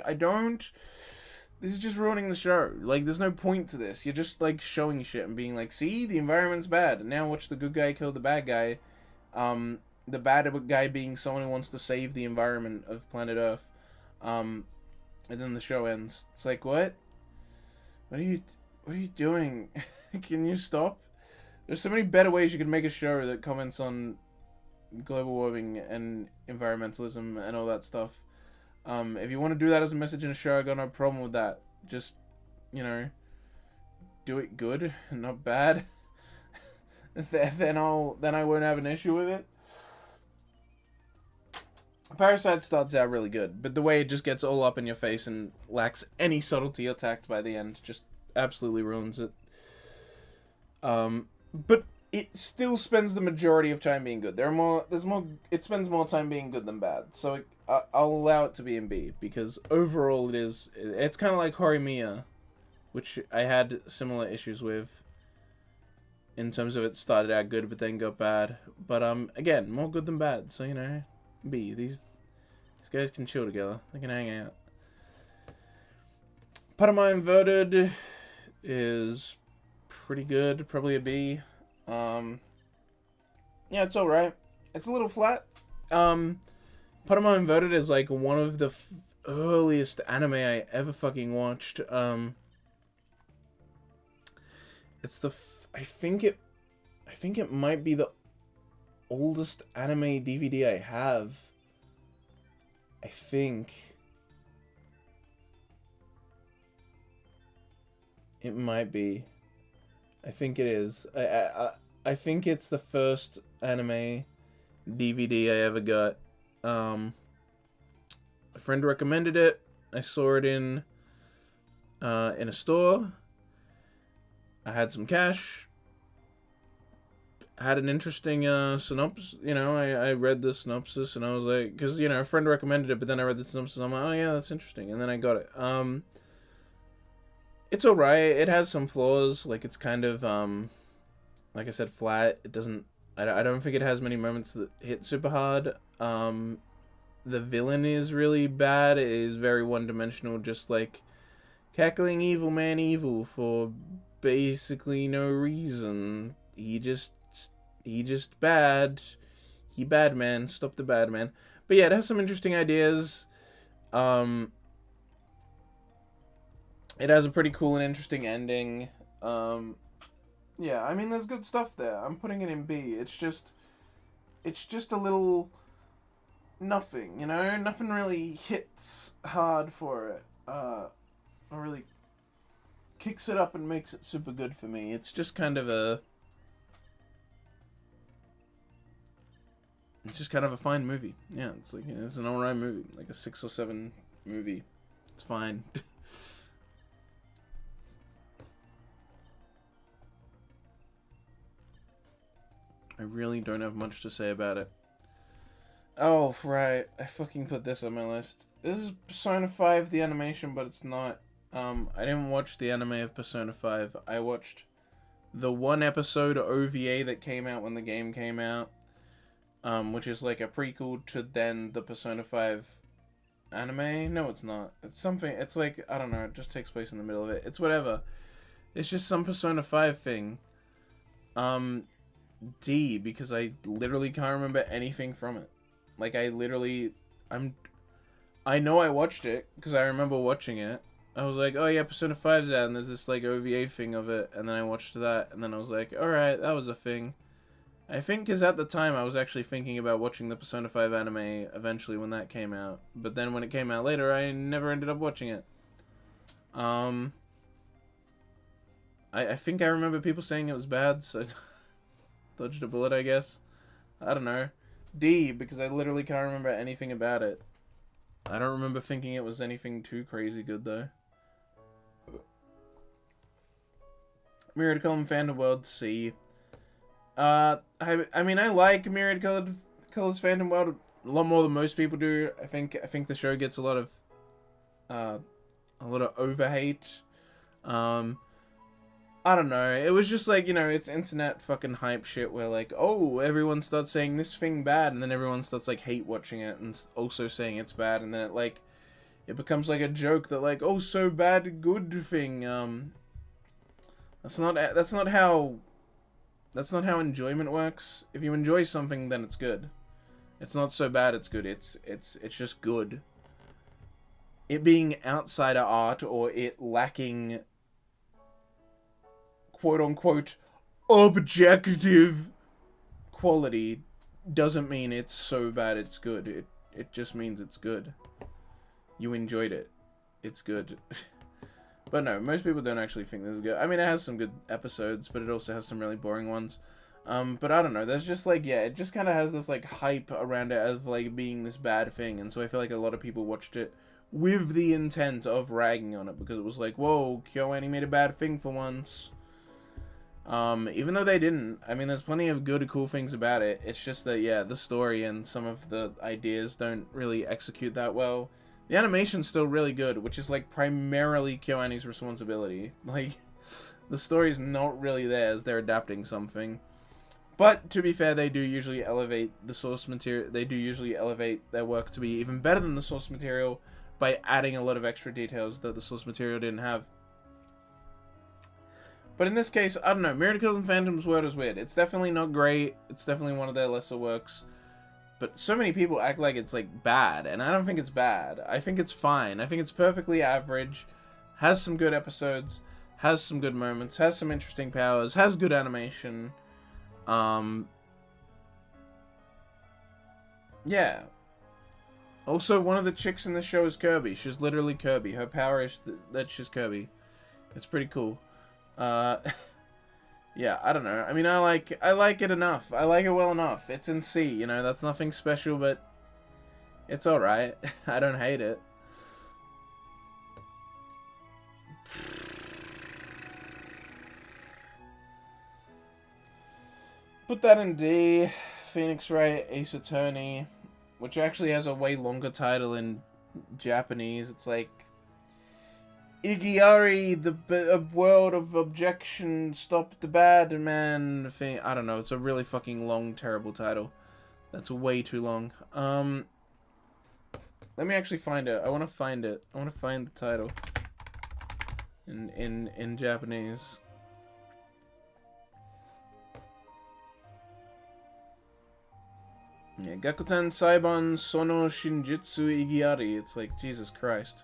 this is just ruining the show. Like, there's no point to this. You're just like showing shit and being like, see, the environment's bad, and now watch the good guy kill the bad guy. The bad guy being someone who wants to save the environment of planet Earth. And then the show ends. It's like, what? What are you doing? Can you stop? There's so many better ways you could make a show that comments on global warming and environmentalism and all that stuff. If you want to do that as a message in a show, I got no problem with that. Just, you know, do it good and not bad. then I won't have an issue with it. Parasite starts out really good, but the way it just gets all up in your face and lacks any subtlety or tact by the end just absolutely ruins it. But it still spends the majority of time being good. It spends more time being good than bad. So I'll allow it to be in B, because overall it's kind of like Horimiya, which I had similar issues with in terms of it started out good but then got bad. But again, more good than bad. So, you know, B. These guys can chill together. They can hang out. Parasite Inverted is pretty good. Probably a B. Yeah, it's alright. It's a little flat. Parasite Inverted is like one of the earliest anime I ever fucking watched. It's I think it might be the oldest anime DVD I have. I think it might be. I think it is. I think it's the first anime DVD I ever got. A friend recommended it. I saw it in a store. I had some cash. Had an interesting synopsis. You know, I read the synopsis and I was like, because, you know, a friend recommended it, but then I read the synopsis. I'm like, oh yeah, that's interesting, and then I got it. It's alright. It has some flaws. Like, it's kind of, like I said, flat. It doesn't... I don't think it has many moments that hit super hard. The villain is really bad. It is very one-dimensional, just like cackling evil man evil for basically no reason. He just bad. He bad man. Stop the bad man. But yeah, it has some interesting ideas. It has a pretty cool and interesting ending. Yeah, I mean, there's good stuff there. I'm putting it in B. It's just a little nothing, you know? Nothing really hits hard for it. Or really kicks it up and makes it super good for me. It's just kind of a... It's just kind of a fine movie. Yeah, it's like, it's an alright movie. Like a 6 or 7 movie. It's fine. I really don't have much to say about it. Oh, right. I fucking put this on my list. This is Persona 5, the animation, but it's not. I didn't watch the anime of Persona 5. I watched the one episode OVA that came out when the game came out. Which is like a prequel to then the Persona 5 anime. No, it's not. It's something. It's like, I don't know. It just takes place in the middle of it. It's whatever. It's just some Persona 5 thing. D, because I literally can't remember anything from it. Like, I know I watched it, because I remember watching it. I was like, oh yeah, Persona 5's out, and there's this, like, OVA thing of it, and then I watched that, and then I was like, alright, that was a thing. I think because at the time I was actually thinking about watching the Persona 5 anime eventually when that came out. But then when it came out later, I never ended up watching it. I think I remember people saying it was bad, so... dodged a bullet, I guess. I don't know. D, because I literally can't remember anything about it. I don't remember thinking it was anything too crazy good, though. Myriad Column Phantom World, C. I mean, I like Myriad Colors Phantom World a lot more than most people do. I think the show gets a lot of overhate. I don't know. It was just like, you know, it's internet fucking hype shit where like, oh, everyone starts saying this thing bad, and then everyone starts like hate watching it and also saying it's bad, and then it becomes like a joke that like, oh, so bad, good thing. That's not how enjoyment works. If you enjoy something, then it's good. It's not so bad, it's good. It's just good. It being outsider art or it lacking quote-unquote objective quality doesn't mean it's so bad it's good. It just means it's good. You enjoyed it. It's good. But no, most people don't actually think this is good. I mean, it has some good episodes, but it also has some really boring ones. But I don't know. There's just like, yeah, it just kind of has this like hype around it as like being this bad thing. And so I feel like a lot of people watched it with the intent of ragging on it because it was like, whoa, KyoAni made a bad thing for once. Even though they didn't. I mean, there's plenty of good, cool things about it. It's just that, yeah, the story and some of the ideas don't really execute that well. The animation's still really good, which is, like, primarily KyoAni's responsibility. Like, the story's not really theirs. They're adapting something. But, to be fair, they do usually elevate the source material. They do usually elevate their work to be even better than the source material by adding a lot of extra details that the source material didn't have. But in this case, I don't know. Miracle and Phantom's Word is weird. It's definitely not great. It's definitely one of their lesser works. But so many people act like it's, like, bad. And I don't think it's bad. I think it's fine. I think it's perfectly average. Has some good episodes. Has some good moments. Has some interesting powers. Has good animation. Yeah. Also, one of the chicks in the show is Kirby. She's literally Kirby. Her power is that she's Kirby. It's pretty cool. Yeah, I don't know. I mean, I like it enough. I like it well enough. It's in C, you know, that's nothing special, but it's alright. I don't hate it. Put that in D. Phoenix Wright, Ace Attorney, which actually has a way longer title in Japanese. It's like... Igiari, a world of objection, stop the bad man thing. I don't know. It's a really fucking long, terrible title. That's way too long. Let me actually find it. I want to find it. I want to find the title in Japanese. Yeah, Gakutan Saiban Sono Shinjitsu Igiari. It's like, Jesus Christ.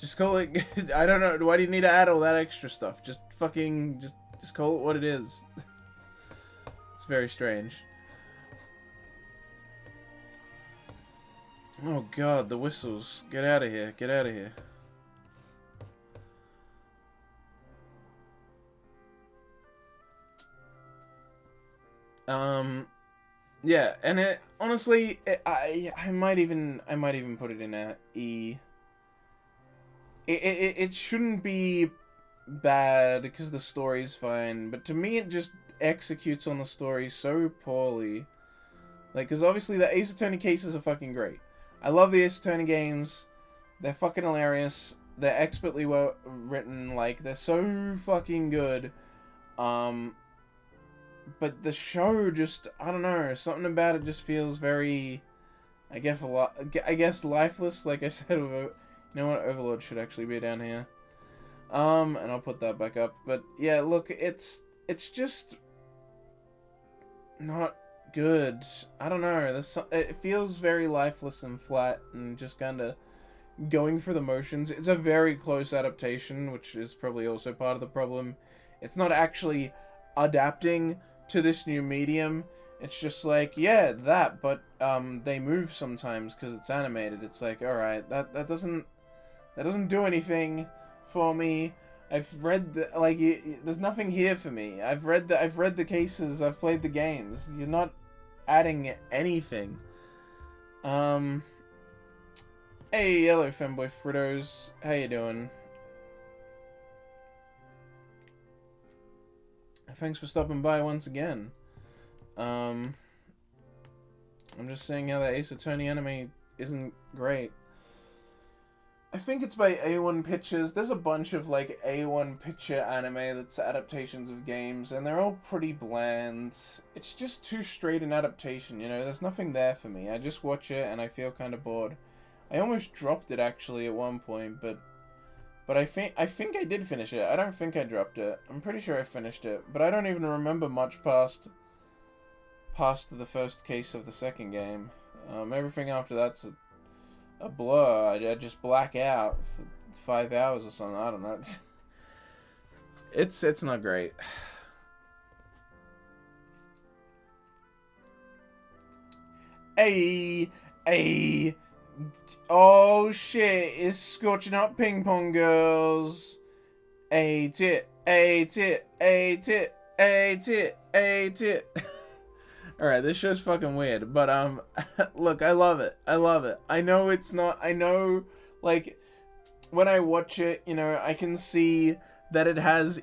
Just call it. I don't know. Why do you need to add all that extra stuff? Just fucking. Just call it what it is. It's very strange. Oh god, the whistles. Get out of here. Get out of here. Yeah, and it honestly, I might even put it in a E. It shouldn't be bad because the story's fine, but to me it just executes on the story so poorly. Like, because obviously the Ace Attorney cases are fucking great. I love the Ace Attorney games. They're fucking hilarious. They're expertly well written. Like, they're so fucking good. But the show just, I don't know, something about it just feels very, I guess lifeless. Like I said, you know what, Overlord should actually be down here. And I'll put that back up. But yeah, look, it's just not good. I don't know. It feels very lifeless and flat and just kind of going for the motions. It's a very close adaptation, which is probably also part of the problem. It's not actually adapting to this new medium. It's just like, yeah, that, but they move sometimes because it's animated. It's like, all right, that doesn't do anything for me. I've read there's nothing here for me. I've read the cases. I've played the games. You're not adding anything. Hey, Yellow Femboy Fritos, how you doing? Thanks for stopping by once again. I'm just saying how the Ace Attorney anime isn't great. I think it's by A1 Pictures. There's a bunch of like A1 Picture anime that's adaptations of games, and they're all pretty bland. It's just too straight an adaptation, you know? There's nothing there for me. I just watch it and I feel kind of bored. I almost dropped it actually at one point, but I think I did finish it. I don't think I dropped it. I'm pretty sure I finished it, but I don't even remember much past the first case of the second game. Everything after that's a blur. I just black out for 5 hours or something. I don't know. It's not great. Hey. Oh shit, it's scorching up ping pong girls. A tit. Alright, this show's fucking weird, but look, I love it. I know it's not, like, when I watch it, you know, I can see that it has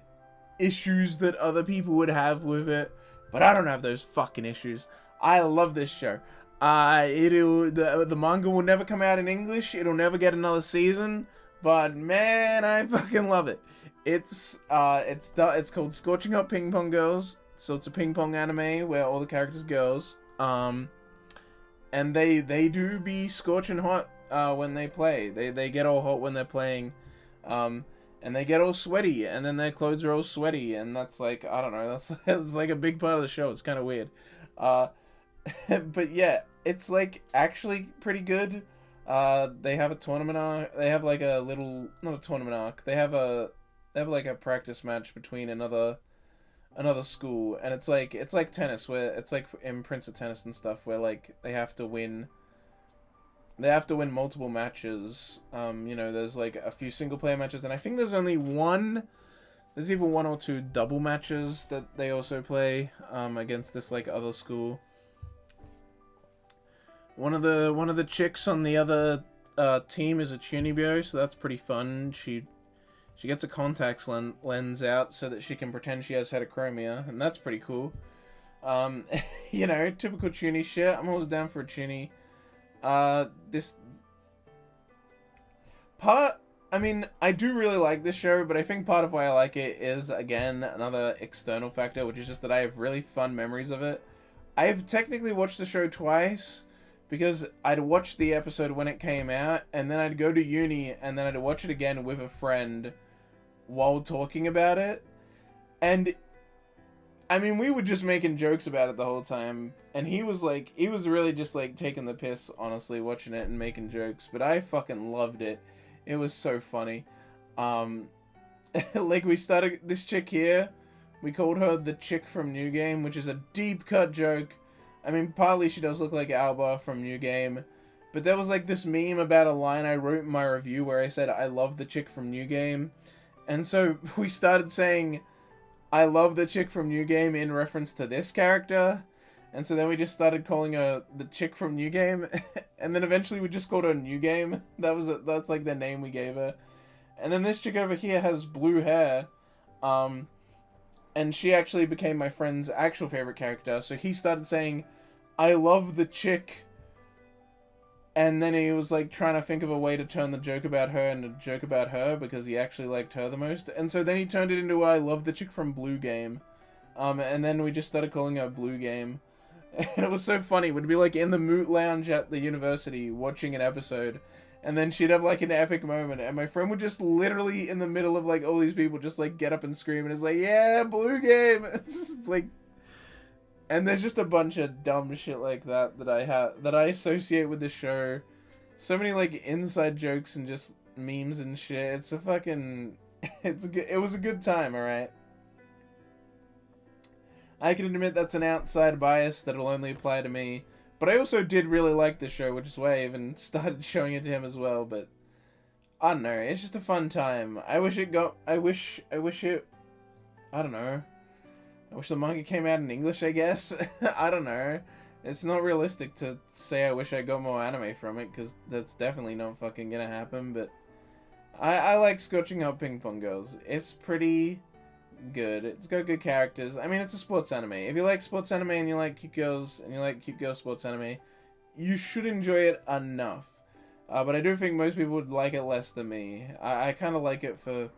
issues that other people would have with it, but I don't have those fucking issues. I love this show. The manga will never come out in English. It'll never get another season. But man, I fucking love it. It's called Scorching Hot Ping Pong Girls. So it's a ping pong anime where all the characters girls. And they do be scorching hot when they play. They get all hot when they're playing. And they get all sweaty, and then their clothes are all sweaty, and that's like, I don't know, that's like a big part of the show. It's kind of weird. But yeah, it's like actually pretty good. They have a tournament arc. They have like a little, not a tournament arc. They have like a practice match between another school, and it's like tennis, where it's like in Prince of Tennis and stuff, where like they have to win multiple matches. You know, there's like a few single player matches, and I think there's either one or two double matches that they also play against this like other school. One of the chicks on the other team is a Chunibyo, so that's pretty fun. She gets a contacts lens out so that she can pretend she has heterochromia, and that's pretty cool. You know, typical Chuny shit. I'm always down for a Chuny. This I mean, I do really like this show, but I think part of why I like it is, again, another external factor, which is just that I have really fun memories of it. I've technically watched the show twice, because I'd watch the episode when it came out, and then I'd go to uni, and then I'd watch it again with a friend while talking about it. And, I mean, we were just making jokes about it the whole time, and he was really just, like, taking the piss, honestly, watching it and making jokes, but I fucking loved it. It was so funny. Like, we started, this chick here, we called her the chick from New Game, which is a deep cut joke. I mean, partly she does look like Alba from New Game, but there was, like, this meme about a line I wrote in my review where I said, I love the chick from New Game, and so we started saying, I love the chick from New Game in reference to this character, and so then we just started calling her the chick from New Game, and then eventually we just called her New Game. That's like the name we gave her. And then this chick over here has blue hair, and she actually became my friend's actual favorite character. So he started saying, I love the chick, and then he was like trying to think of a way to turn the joke about her into a joke about her because he actually liked her the most. And so then he turned it into I love the chick from Blue Game. And then we just started calling her Blue Game. And it was so funny. We'd be like in the moot lounge at the university watching an episode, and then she'd have like an epic moment, and my friend would just literally in the middle of like all these people just like get up and scream, and it's like, yeah, Blue Game. It's like, and there's just a bunch of dumb shit like that that I associate with the show. So many like inside jokes and just memes and shit. It's a fucking, it was a good time, alright? I can admit that's an outside bias that will only apply to me. But I also did really like the show, which is why I even started showing it to him as well. But I don't know, it's just a fun time. I wish it, I don't know. I wish the manga came out in English, I guess. I don't know. It's not realistic to say I wish I got more anime from it, because that's definitely not fucking gonna happen. But I like Scorching Hot Ping Pong Girls. It's pretty good. It's got good characters. I mean, it's a sports anime. If you like sports anime and you like cute girls and you like cute girl sports anime, you should enjoy it enough. But I do think most people would like it less than me. I kind of like it for,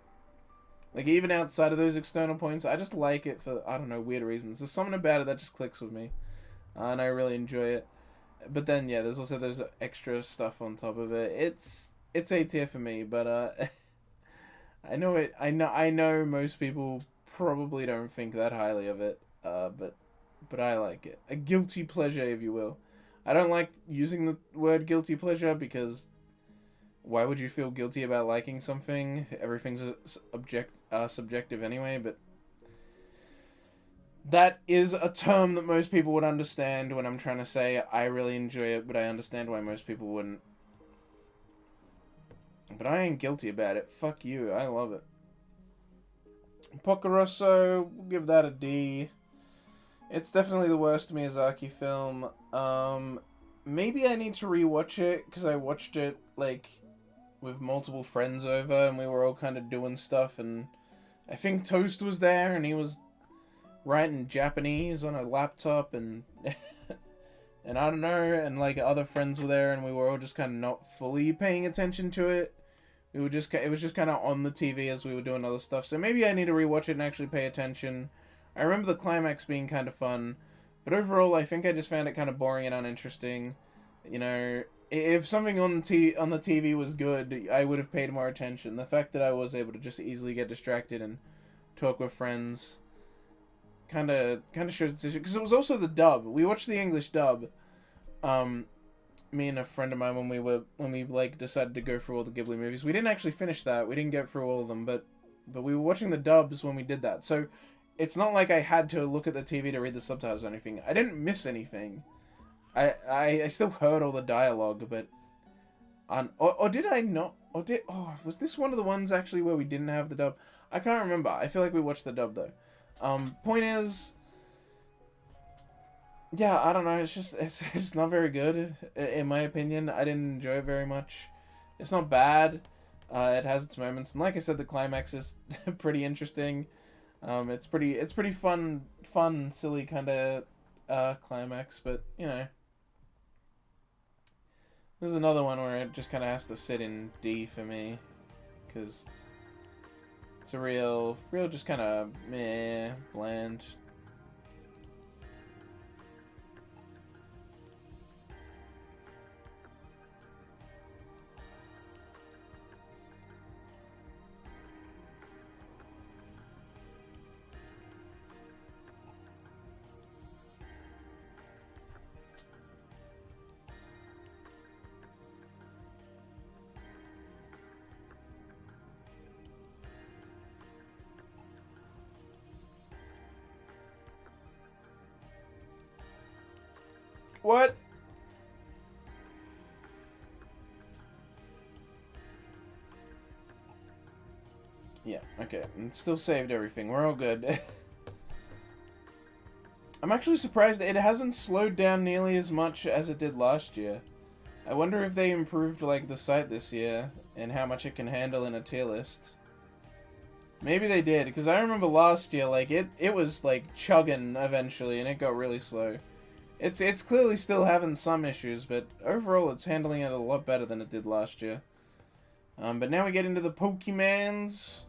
like, even outside of those external points, I just like it for, I don't know, weird reasons. There's something about it that just clicks with me. And I really enjoy it. But then, yeah, there's also those extra stuff on top of it. It's A tier for me, but I know most people probably don't think that highly of it, but I like it. A guilty pleasure, if you will. I don't like using the word guilty pleasure because why would you feel guilty about liking something? Everything's subjective anyway, but that is a term that most people would understand when I'm trying to say I really enjoy it, but I understand why most people wouldn't. But I ain't guilty about it. Fuck you. I love it. Pokoroso, we'll give that a D. It's definitely the worst Miyazaki film. Maybe I need to rewatch it, because I watched it, like, with multiple friends over, and we were all kind of doing stuff, and I think Toast was there, and he was writing Japanese on a laptop, and and I don't know, and, like, other friends were there, and we were all just kind of not fully paying attention to it. It was just kind of on the TV as we were doing other stuff. So maybe I need to rewatch it and actually pay attention. I remember the climax being kind of fun, but overall I think I just found it kind of boring and uninteresting. You know, if something on the TV was good, I would have paid more attention. The fact that I was able to just easily get distracted and talk with friends kind of shows this issue. Because it was also the dub. We watched the English dub. Me and a friend of mine when we like decided to go through all the Ghibli movies. We didn't actually finish that. We didn't get through all of them, but we were watching the dubs when we did that. So it's not like I had to look at the TV to read the subtitles or anything. I didn't miss anything. I still heard all the dialogue, but or did I not? Was this one of the ones actually where we didn't have the dub? I can't remember. I feel like we watched the dub though. Point is, yeah, I don't know, it's not very good, in my opinion. I didn't enjoy it very much. It's not bad, it has its moments, and like I said, the climax is pretty interesting. It's pretty fun, silly kind of, climax, but, you know. This is another one where it just kind of has to sit in D for me, because it's a real just kind of meh, bland. What? Yeah, okay. It still saved everything. We're all good. I'm actually surprised it hasn't slowed down nearly as much as it did last year. I wonder if they improved, like, the site this year and how much it can handle in a tier list. Maybe they did, because I remember last year, like, it was, like, chugging eventually, and it got really slow. It's clearly still having some issues, but overall it's handling it a lot better than it did last year. But now we get into the Pokemans.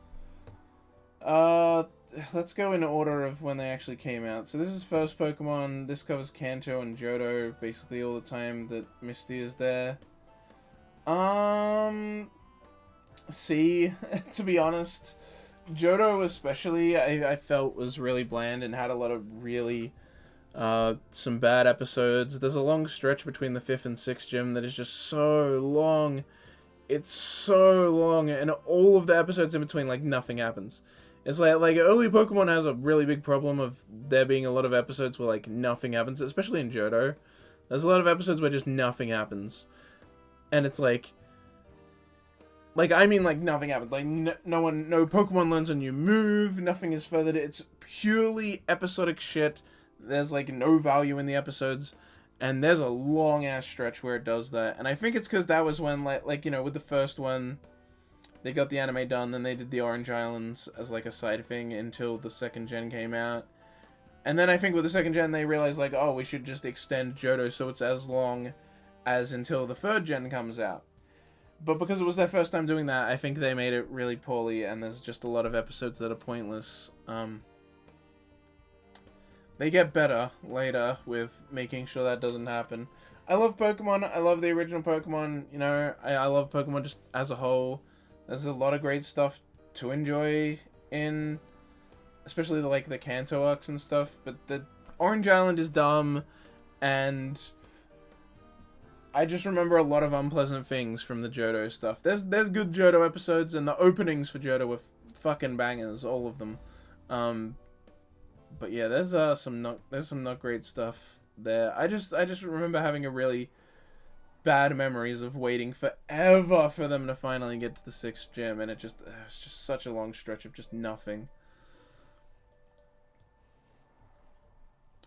Let's go in order of when they actually came out. So this is first Pokemon. This covers Kanto and Johto basically all the time that Misty is there. See, to be honest, Johto especially, I felt was really bland and had a lot of really some bad episodes. There's a long stretch between the 5th and 6th gym that is just so long. It's so long, and all of the episodes in between, like, nothing happens. It's like early Pokemon has a really big problem of there being a lot of episodes where, like, nothing happens, especially in Johto. There's a lot of episodes where just nothing happens. And it's like I mean, like, nothing happens. Like, no Pokemon learns a new move, nothing is furthered. It's purely episodic shit. There's, like, no value in the episodes. And there's a long-ass stretch where it does that. And I think it's because that was when, like, you know, with the first one, they got the anime done, then they did the Orange Islands as, like, a side thing until the 2nd gen came out. And then I think with the 2nd gen, they realized, like, oh, we should just extend Johto so it's as long as until the 3rd gen comes out. But because it was their first time doing that, I think they made it really poorly, and there's just a lot of episodes that are pointless. They get better later with making sure that doesn't happen. I love Pokemon. I love the original Pokemon. You know, I love Pokemon just as a whole. There's a lot of great stuff to enjoy in, especially the Kanto arcs and stuff. But the Orange Island is dumb, and I just remember a lot of unpleasant things from the Johto stuff. There's good Johto episodes, and the openings for Johto were fucking bangers, all of them. But yeah, there's some not great stuff there. I just remember having a really bad memories of waiting forever for them to finally get to the 6th gym, and it was just such a long stretch of just nothing.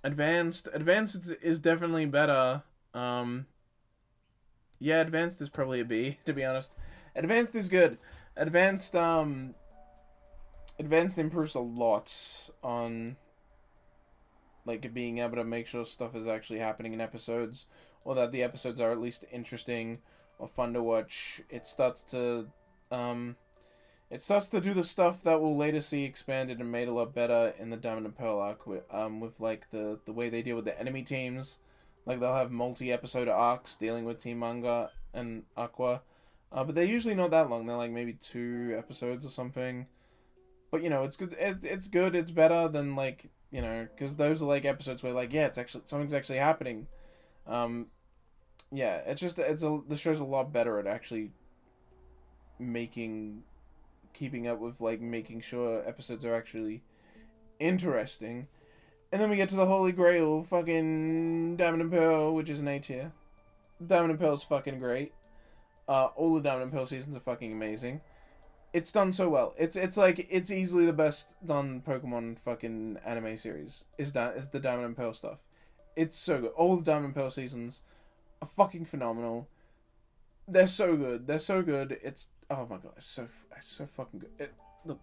Advanced is definitely better. Yeah, Advanced is probably a B, to be honest. Advanced is good. Advanced improves a lot on, like, being able to make sure stuff is actually happening in episodes, or that the episodes are at least interesting or fun to watch. It starts to do the stuff that we'll later see expanded and made a lot better in the Diamond and Pearl arc with like the way they deal with the enemy teams. Like, they'll have multi-episode arcs dealing with Team Manga and Aqua. But they're usually not that long. They're like maybe 2 episodes or something. But, you know, it's good. It's good. It's better than, like, you know, because those are like episodes where, like, yeah, something's actually happening. Yeah, the show's a lot better at actually keeping up with, like, making sure episodes are actually interesting. And then we get to the Holy Grail, fucking Diamond and Pearl, which is an A tier. Diamond and Pearl is fucking great. All the Diamond and Pearl seasons are fucking amazing. It's done so well. It's easily the best done Pokemon fucking anime series. Is the Diamond and Pearl stuff. It's so good. All the Diamond and Pearl seasons are fucking phenomenal. They're so good. They're so good. It's, oh my god, it's so fucking good. Look,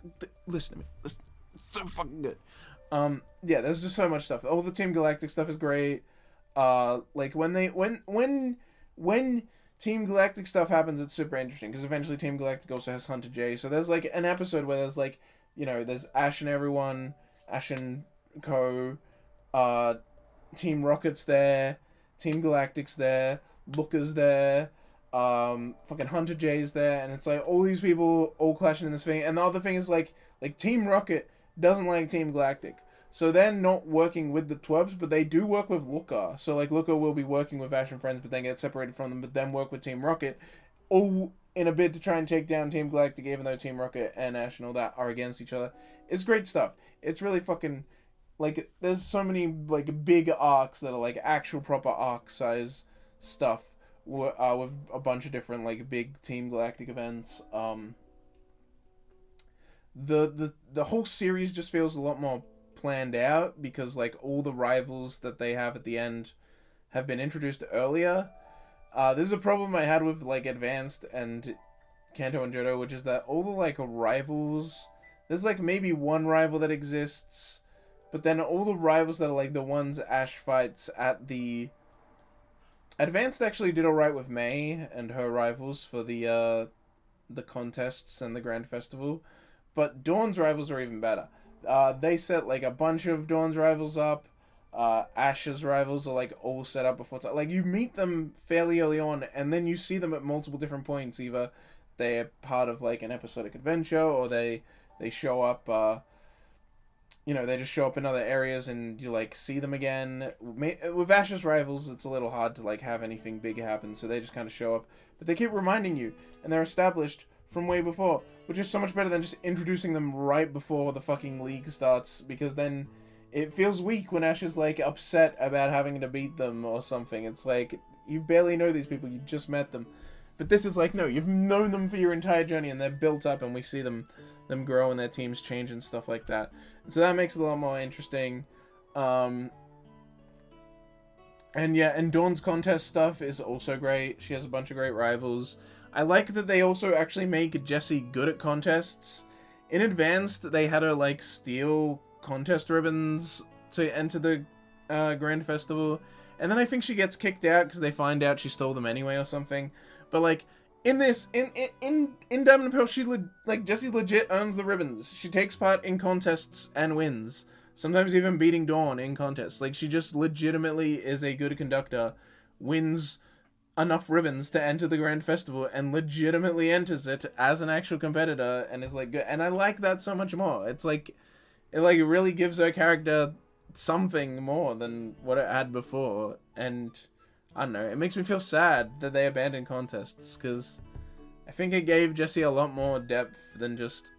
listen to me. Listen, it's so fucking good. Yeah, there's just so much stuff. All the Team Galactic stuff is great. Like, when Team Galactic stuff happens, it's super interesting because eventually Team Galactic also has Hunter J. So there's like an episode where there's like, there's Ash and everyone, Ash and Co. Uh, Team Rocket's there, Team Galactic's there, Looker's there, fucking Hunter J's there, and it's like all these people all clashing in this thing. And the other thing is like Team Rocket doesn't like Team Galactic. So they're not working with the twerps, but they do work with Looker. So like Looker will be working with Ash and friends, but then get separated from them, but then work with Team Rocket, all in a bid to try and take down Team Galactic, even though Team Rocket and Ash and all that are against each other. It's great stuff. It's really fucking like there's so many like big arcs that are like actual proper arc size stuff with a bunch of different like big Team Galactic events. The whole series just feels a lot more planned out because like all the rivals that they have at the end have been introduced earlier. This is a problem I had with like Advanced and Kanto and Johto, which is that all the like rivals, there's like maybe one rival that exists, but then all the rivals that are like the ones Ash fights at the Advanced actually did alright with May and her rivals for the contests and the Grand Festival, but Dawn's rivals are even better. They set like a bunch of Dawn's rivals up. Ash's rivals are like all set up before. Like you meet them fairly early on, and then you see them at multiple different points. Either they're part of like an episodic adventure, or they show up. They just show up in other areas, and you like see them again. With Ash's rivals, it's a little hard to like have anything big happen, so they just kind of show up. But they keep reminding you, and they're established from way before, which is so much better than just introducing them right before the fucking league starts, because then it feels weak when Ash is like upset about having to beat them or something. It's like you barely know these people, you just met them. But this is like, no, you've known them for your entire journey, and they're built up, and we see them grow and their teams change and stuff like that. And so that makes it a lot more interesting. And Dawn's contest stuff is also great. She has a bunch of great rivals. I like that they also actually make Jessie good at contests. In Advanced, they had her like steal contest ribbons to enter the Grand Festival, and then I think she gets kicked out because they find out she stole them anyway or something. But like in Diamond and Pearl, Jessie legit earns the ribbons. She takes part in contests and wins. Sometimes even beating Dawn in contests. Like she just legitimately is a good conductor, wins enough ribbons to enter the Grand Festival, and legitimately enters it as an actual competitor, and is like good. And I like that so much more. It's like it like really gives her character something more than what it had before. And I don't know, it makes me feel sad that they abandoned contests, because I think it gave Jessie a lot more depth than just...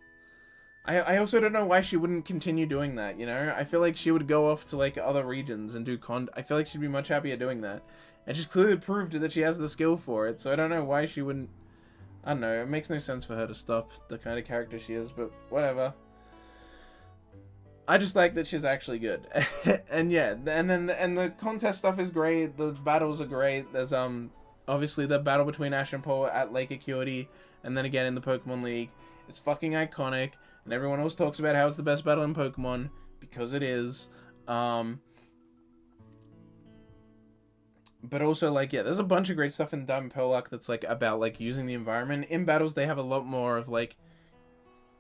I also don't know why she wouldn't continue doing that, you know? I feel like she would go off to like other regions and do I feel like she'd be much happier doing that. And she's clearly proved that she has the skill for it, so I don't know why she wouldn't... I don't know, it makes no sense for her to stop the kind of character she is, but whatever. I just like that she's actually good. And yeah, and the contest stuff is great, the battles are great. There's obviously the battle between Ash and Paul at Lake Acuity, and then again in the Pokemon League. It's fucking iconic, and everyone always talks about how it's the best battle in Pokemon, because it is. But also, like, yeah, there's a bunch of great stuff in Diamond Pearl arc that's, like, about, like, using the environment. In battles, they have a lot more of, like,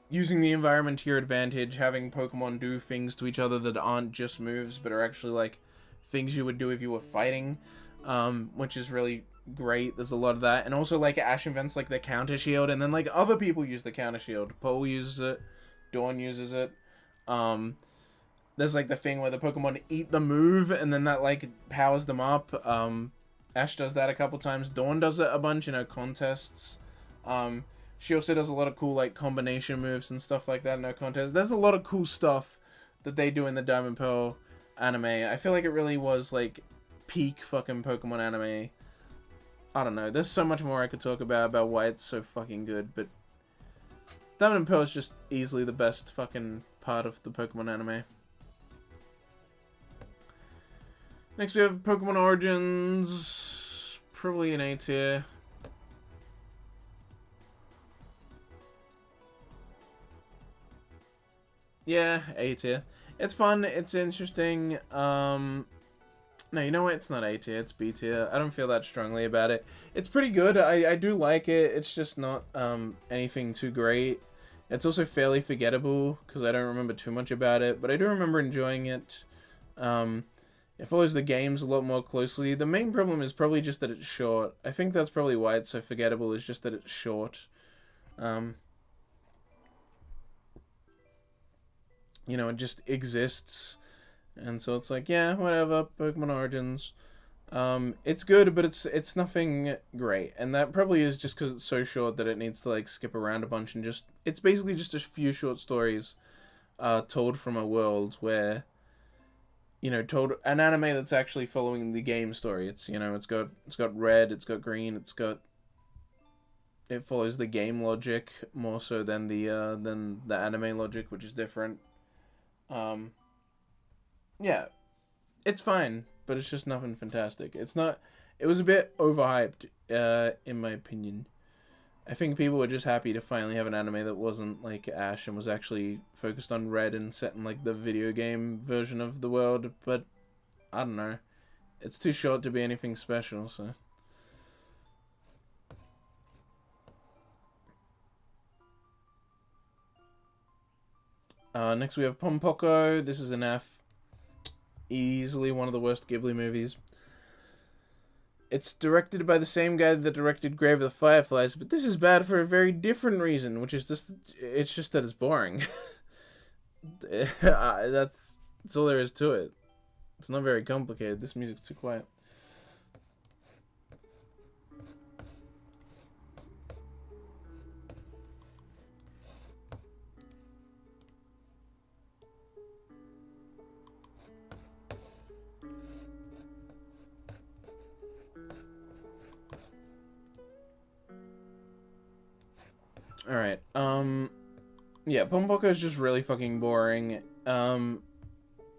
using the environment to your advantage, having Pokemon do things to each other that aren't just moves, but are actually, like, things you would do if you were fighting, which is really great. There's a lot of that. And also, like, Ash invents, like, the Counter Shield, and then, like, other people use the Counter Shield. Paul uses it. Dawn uses it. There's, like, the thing where the Pokemon eat the move, and then that, like, powers them up. Ash does that a couple times. Dawn does it a bunch in her contests. She also does a lot of cool, like, combination moves and stuff like that in her contests. There's a lot of cool stuff that they do in the Diamond Pearl anime. I feel like it really was, like, peak fucking Pokemon anime. I don't know. There's so much more I could talk about why it's so fucking good, but Diamond and Pearl is just easily the best fucking part of the Pokemon anime. Next we have Pokemon Origins, probably an A tier. Yeah, A tier. It's fun, it's interesting. No, you know what? It's not A tier. It's B tier. I don't feel that strongly about it. It's pretty good. I do like it. It's just not anything too great. It's also fairly forgettable because I don't remember too much about it, but I do remember enjoying it. It follows the games a lot more closely. The main problem is probably just that it's short. I think that's probably why it's so forgettable, is just that it's short. You know, it just exists. And so it's like, yeah, whatever, Pokemon Origins. It's good, but it's nothing great. And that probably is just because it's so short that it needs to, like, skip around a bunch and just... It's basically just a few short stories told from a world where... You know, told an anime that's actually following the game story. It's, you know, it's got red, it's got green, it follows the game logic more so than the anime logic, which is different. Yeah, it's fine, but it's just nothing fantastic. It's not. It was a bit overhyped, in my opinion. I think people were just happy to finally have an anime that wasn't like Ash and was actually focused on Red and set in like the video game version of the world, but I don't know. It's too short to be anything special, so. Next we have Pompoko. This is an F. Easily one of the worst Ghibli movies. It's directed by the same guy that directed Grave of the Fireflies, but this is bad for a very different reason, which is just that it's boring. That's all there is to it. It's not very complicated. This music's too quiet. Alright, yeah, Pompoko is just really fucking boring. I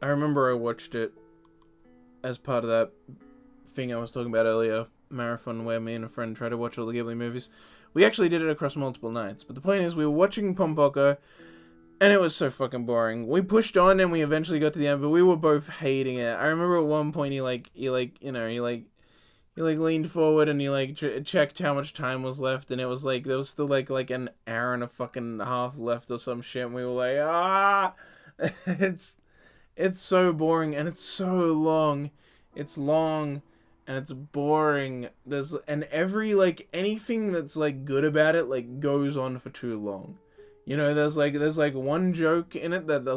remember I watched it as part of that thing I was talking about earlier, marathon, where me and a friend tried to watch all the Ghibli movies. We actually did it across multiple nights, but the point is, we were watching Pompoko, and it was so fucking boring. We pushed on and we eventually got to the end, but we were both hating it. I remember at one point he leaned forward and he checked how much time was left, and it was like there was still like an hour and a fucking half left or some shit, and we were like, ah. It's so boring and it's so long. It's long and it's boring. Every anything that's like good about it like goes on for too long. You know, there's one joke in it that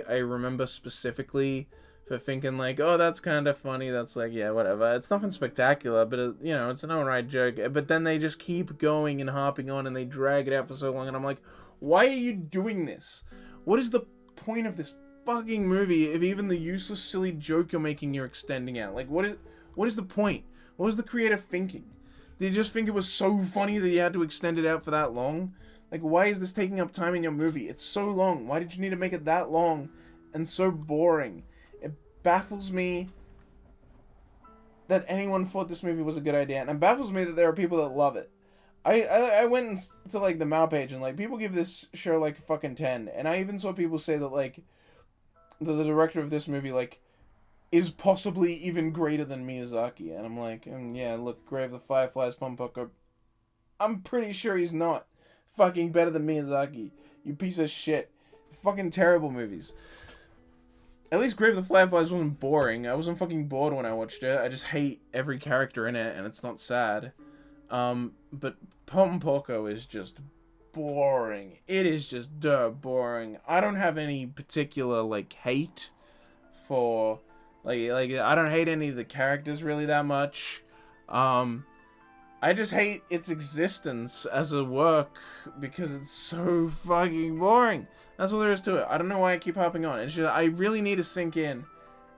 I remember specifically for thinking like, oh, that's kind of funny. That's like, yeah, whatever. It's nothing spectacular, but you know, it's an alright joke. But then they just keep going and harping on and they drag it out for so long, and I'm like, why are you doing this? What is the point of this fucking movie if even the useless silly joke you're making you're extending out? Like, what is the point? What was the creator thinking? Did you just think it was so funny that you had to extend it out for that long? Like, why is this taking up time in your movie? It's so long. Why did you need to make it that long and so boring? It baffles me that anyone thought this movie was a good idea, and it baffles me that there are people that love it. I went to like the Mal page, and like people give this show like fucking 10, and I even saw people say that like the director of this movie like is possibly even greater than Miyazaki, and I'm like, yeah, look, Grave of the Fireflies, Pompoko, I'm pretty sure he's not fucking better than Miyazaki, you piece of shit. Fucking terrible movies. At least Grave of the Fireflies wasn't boring. I wasn't fucking bored when I watched it. I just hate every character in it, and it's not sad. But Pompoko is just boring. It is just boring. I don't have any particular like hate for like I don't hate any of the characters really that much. I just hate its existence as a work because it's so fucking boring. That's all there is to it. I don't know why I keep hopping on. It's just I really need to sink in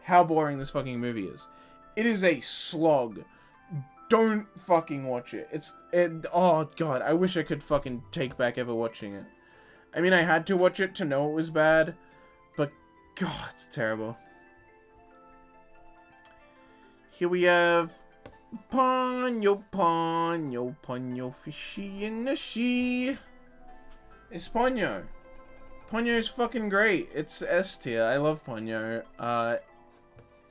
how boring this fucking movie is. It is a slog. Don't fucking watch it. Oh god, I wish I could fucking take back ever watching it. I mean, I had to watch it to know it was bad, but god, it's terrible. Here we have Ponyo, Ponyo, Ponyo, fishy in the sea. It's Ponyo. Ponyo is fucking great. It's S tier. I love Ponyo.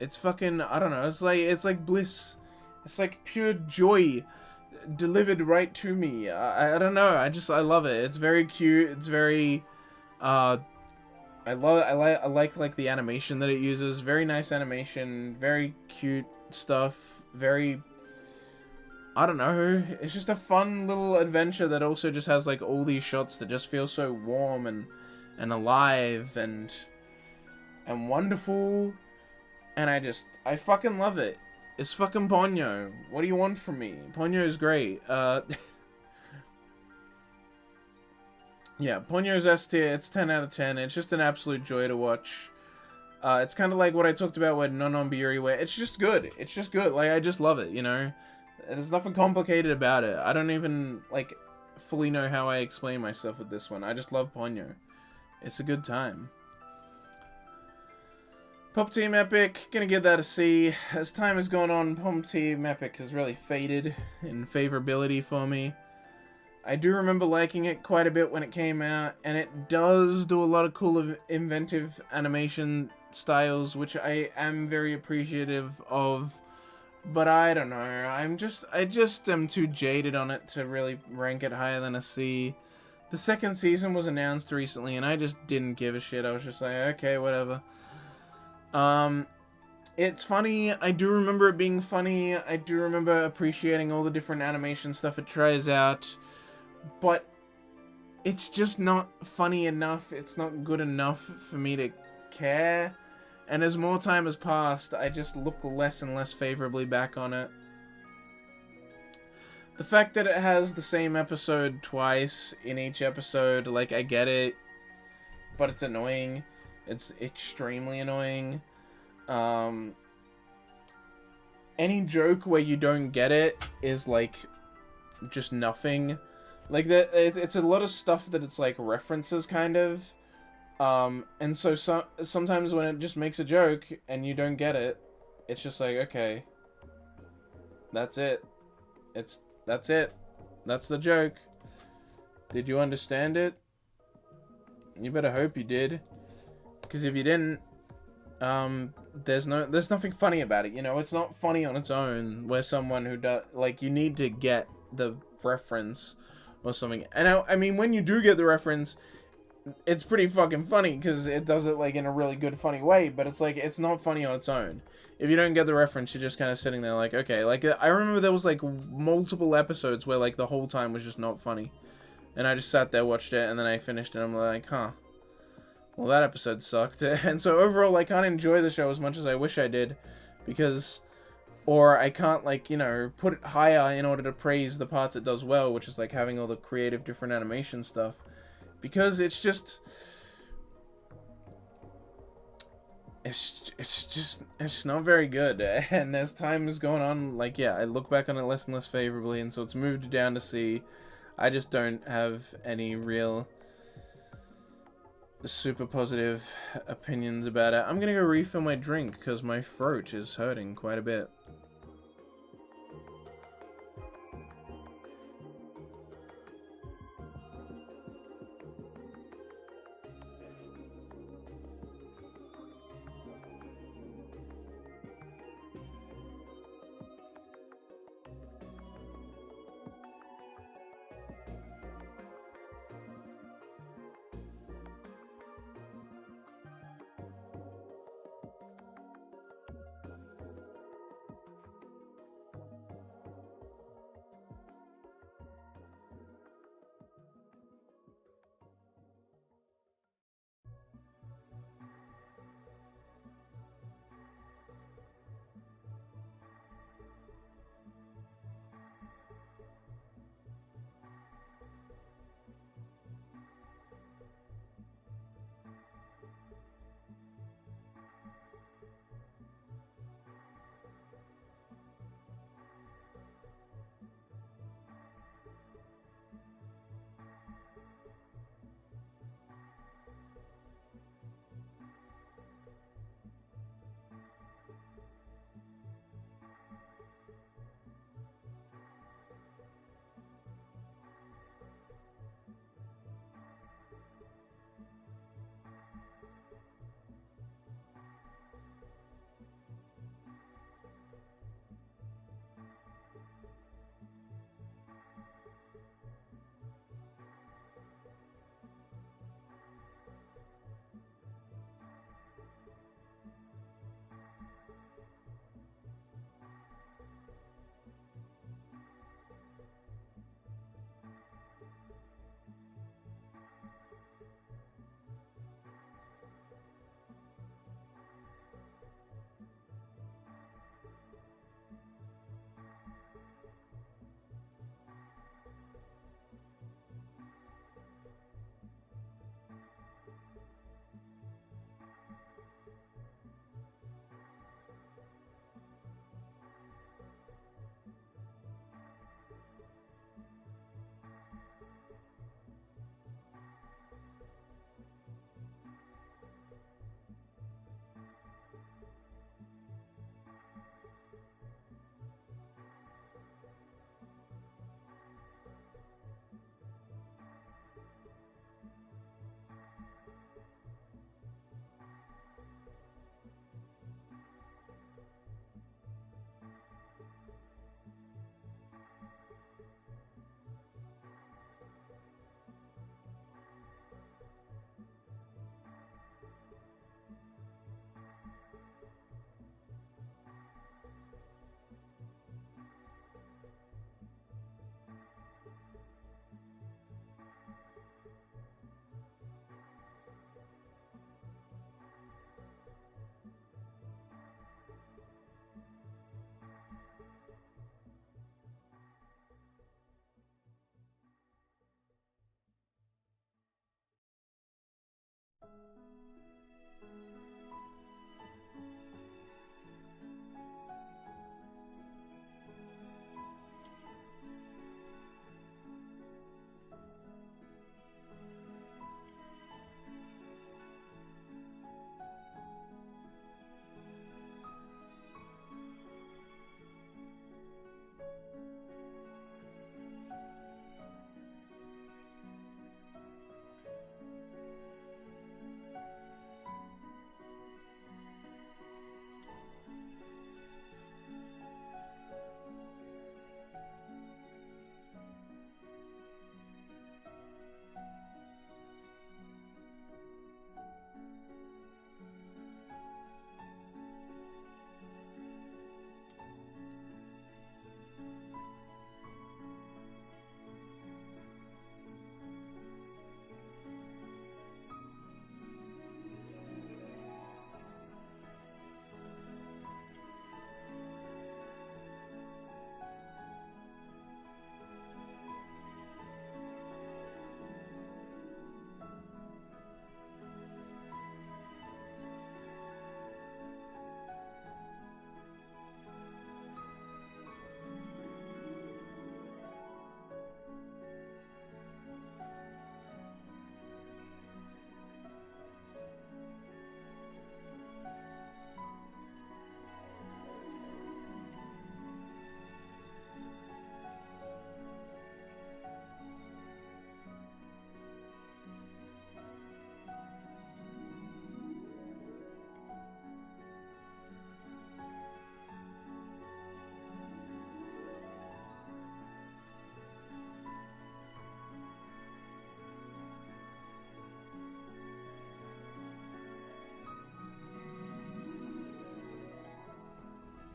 It's fucking, I don't know, it's like bliss. It's like pure joy delivered right to me. I don't know, I love it. It's very cute. It's very, I like the animation that it uses. Very nice animation, very cute stuff, very, I don't know, it's just a fun little adventure that also just has like all these shots that just feel so warm and alive and wonderful, and I fucking love it. It's fucking Ponyo. What do you want from me? Ponyo is great. Yeah, Ponyo's S tier. It's 10 out of 10. It's just an absolute joy to watch. It's kind of like what I talked about with Non-Biuri, where it's just good. It's just good. Like, I just love it, you know? There's nothing complicated about it. I don't even, like, fully know how I explain myself with this one. I just love Ponyo. It's a good time. Pop Team Epic, gonna give that a C. As time has gone on, Pop Team Epic has really faded in favorability for me. I do remember liking it quite a bit when it came out, and it does do a lot of cool, inventive animation styles, which I am very appreciative of. But I don't know, I just am too jaded on it to really rank it higher than a C. The second season was announced recently, and I just didn't give a shit. I was just like, okay, whatever. It's funny. I do remember it being funny. I do remember appreciating all the different animation stuff it tries out. But it's just not funny enough. It's not good enough for me to care. And as more time has passed, I just look less and less favorably back on it. The fact that it has the same episode twice in each episode, like, I get it. But it's annoying. It's extremely annoying. Any joke where you don't get it is, like, just nothing. Like, it's a lot of stuff that it's, like, references, kind of. And so sometimes when it just makes a joke and you don't get it, it's just like, okay. That's it. That's it. That's the joke. Did you understand it? You better hope you did. Because if you didn't, there's nothing funny about it, you know? It's not funny on its own, where someone who does, like, you need to get the reference or something. And I mean, when you do get the reference, it's pretty fucking funny, because it does it, like, in a really good, funny way, but it's, like, it's not funny on its own. If you don't get the reference, you're just kind of sitting there like, okay. Like, I remember there was, like, multiple episodes where, like, the whole time was just not funny. And I just sat there, watched it, and then I finished it, and I'm like, huh. Well, that episode sucked. And so overall, I can't enjoy the show as much as I wish I did, because, or I can't, like, you know, put it higher in order to praise the parts it does well, which is, like, having all the creative different animation stuff, because it's just, it's not very good. And as time is going on, like, yeah, I look back on it less and less favorably, and so it's moved down to C. I just don't have any real super positive opinions about it. I'm gonna go refill my drink because my throat is hurting quite a bit.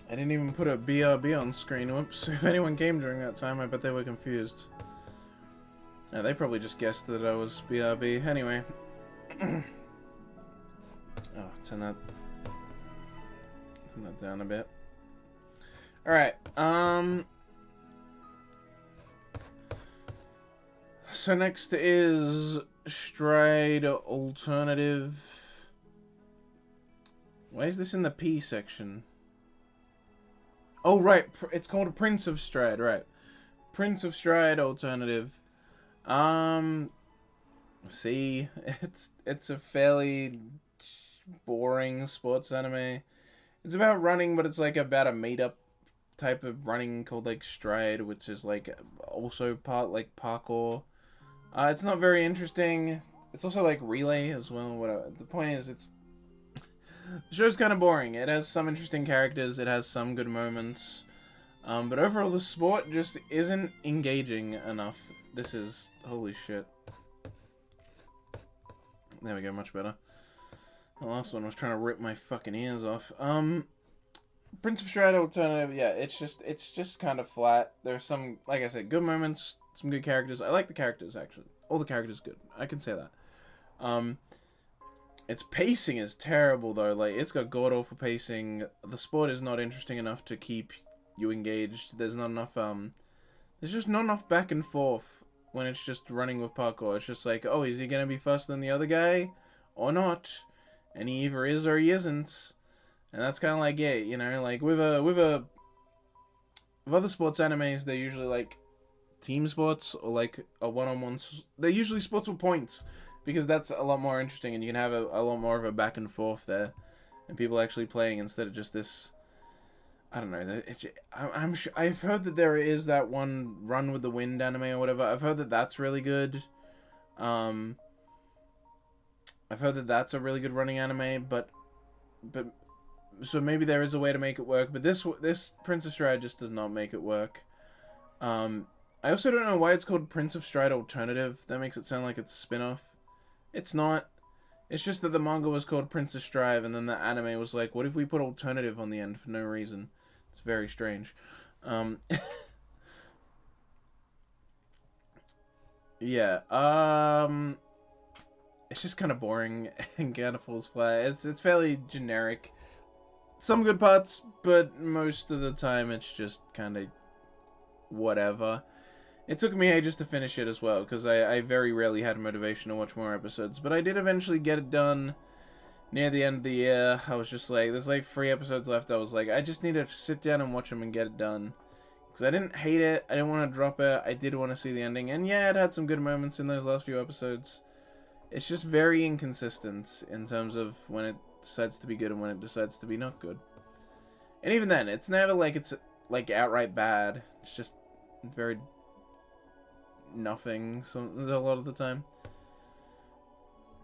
I didn't even put a BRB on screen. Whoops. If anyone came during that time, I bet they were confused. Yeah, they probably just guessed that I was BRB. Anyway. Oh, turn that down a bit. Alright, so next is Stride Alternative. Why is this in the P section? Oh, right, it's called a Prince of Stride, right. Prince of Stride Alternative. See, it's a fairly boring sports anime. It's about running, but it's like about a made-up type of running called like Stride, which is like also part like parkour. It's not very interesting. It's also like relay as well. The point is, the show's kind of boring. It has some interesting characters. It has some good moments. But overall, the sport just isn't engaging enough. This is... holy shit. There we go, much better. The last one was trying to rip my fucking ears off. Prince of Stride Alternative, yeah, it's just kind of flat. There's some, like I said, good moments, some good characters. I like the characters, actually. All the characters good. I can say that. Its pacing is terrible, though. Like, it's got god-awful pacing. The sport is not interesting enough to keep you engaged. There's not enough, there's just not enough back and forth when it's just running with parkour. It's just like, oh, is he gonna be faster than the other guy? Or not? And he either is or he isn't. And that's kind of like it, you know? Like, with other sports animes, they're usually, like, team sports or, like, a one-on-one... They're usually sports with points. Because that's a lot more interesting, and you can have a lot more of a back and forth there, and people actually playing instead of just this. I don't know. I'm sure, I've heard that there is that one Run with the Wind anime or whatever. I've heard that that's really good. I've heard that that's a really good running anime, but so maybe there is a way to make it work. But this Prince of Stride just does not make it work. I also don't know why it's called Prince of Stride Alternative. That makes it sound like it's a spin-off. It's not. It's just that the manga was called Princess Strive, and then the anime was like, what if we put alternative on the end for no reason? It's very strange. Yeah. It's just kind of boring and kind of falls flat. It's fairly generic. Some good parts, but most of the time it's just kind of whatever. It took me ages to finish it as well, because I very rarely had motivation to watch more episodes. But I did eventually get it done near the end of the year. I was just like, there's like 3 episodes left. I was like, I just need to sit down and watch them and get it done. Because I didn't hate it. I didn't want to drop it. I did want to see the ending. And yeah, it had some good moments in those last few episodes. It's just very inconsistent in terms of when it decides to be good and when it decides to be not good. And even then, it's never like it's like outright bad. It's just very nothing a lot of the time.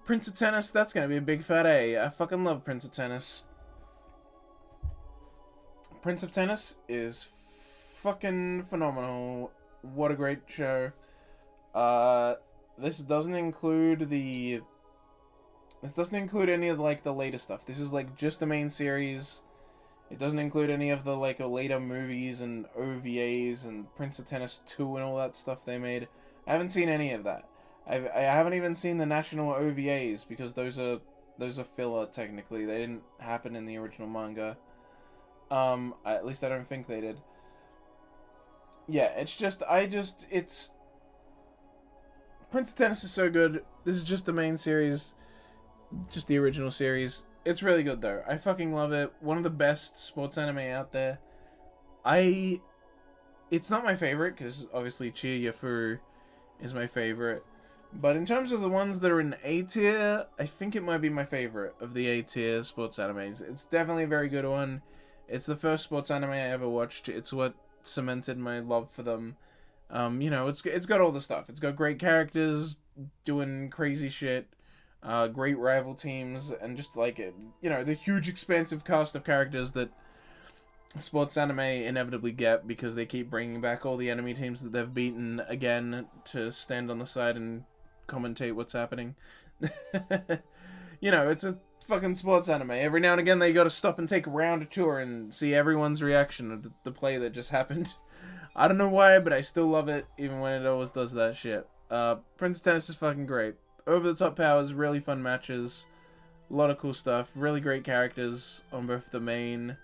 Prince of Tennis, that's gonna be a big fat A. I fucking love Prince of Tennis. Prince of Tennis is fucking phenomenal. What a great show. This doesn't include any of like the later stuff. This is like just the main series. It doesn't include any of the like later movies and OVAs and Prince of Tennis 2 and all that stuff they made. I haven't seen any of that. I haven't even seen the national OVAs because those are filler technically. They didn't happen in the original manga. At least I don't think they did. Yeah, it's Prince of Tennis is so good. This is just the main series, just the original series. It's really good though. I fucking love it. One of the best sports anime out there. It's not my favorite because obviously Chiyafuru is my favorite. But in terms of the ones that are in A tier, I think it might be my favorite of the A tier sports animes. It's definitely a very good one. It's the first sports anime I ever watched. It's what cemented my love for them. You know, it's got all the stuff. It's got great characters doing crazy shit, great rival teams, and just like you know, the huge expansive cast of characters that sports anime inevitably get because they keep bringing back all the enemy teams that they've beaten again to stand on the side and commentate what's happening. You know, it's a fucking sports anime. Every now and again they gotta stop and take a round or two and see everyone's reaction to the play that just happened. I don't know why, but I still love it, even when it always does that shit. Prince of Tennis is fucking great. Over-the-top powers, really fun matches, a lot of cool stuff, really great characters on both the main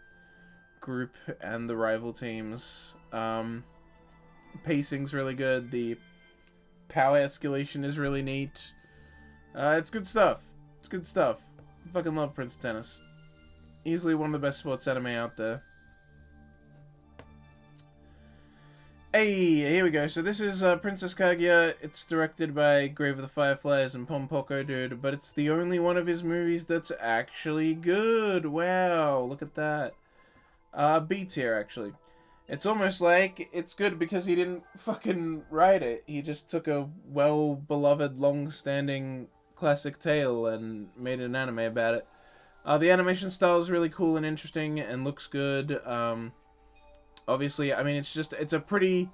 group and the rival teams. Pacing's really good, the power escalation is really neat. It's good stuff. It's good stuff. I fucking love Prince of Tennis. Easily one of the best sports anime out there. Hey, here we go. So this is Princess Kaguya. It's directed by Grave of the Fireflies and Pompoko Dude, but it's the only one of his movies that's actually good. Wow, look at that. B tier, actually. It's almost like it's good because he didn't fucking write it. He just took a well-beloved, long-standing classic tale and made an anime about it. The animation style is really cool and interesting and looks good. Obviously, I mean, it's a pretty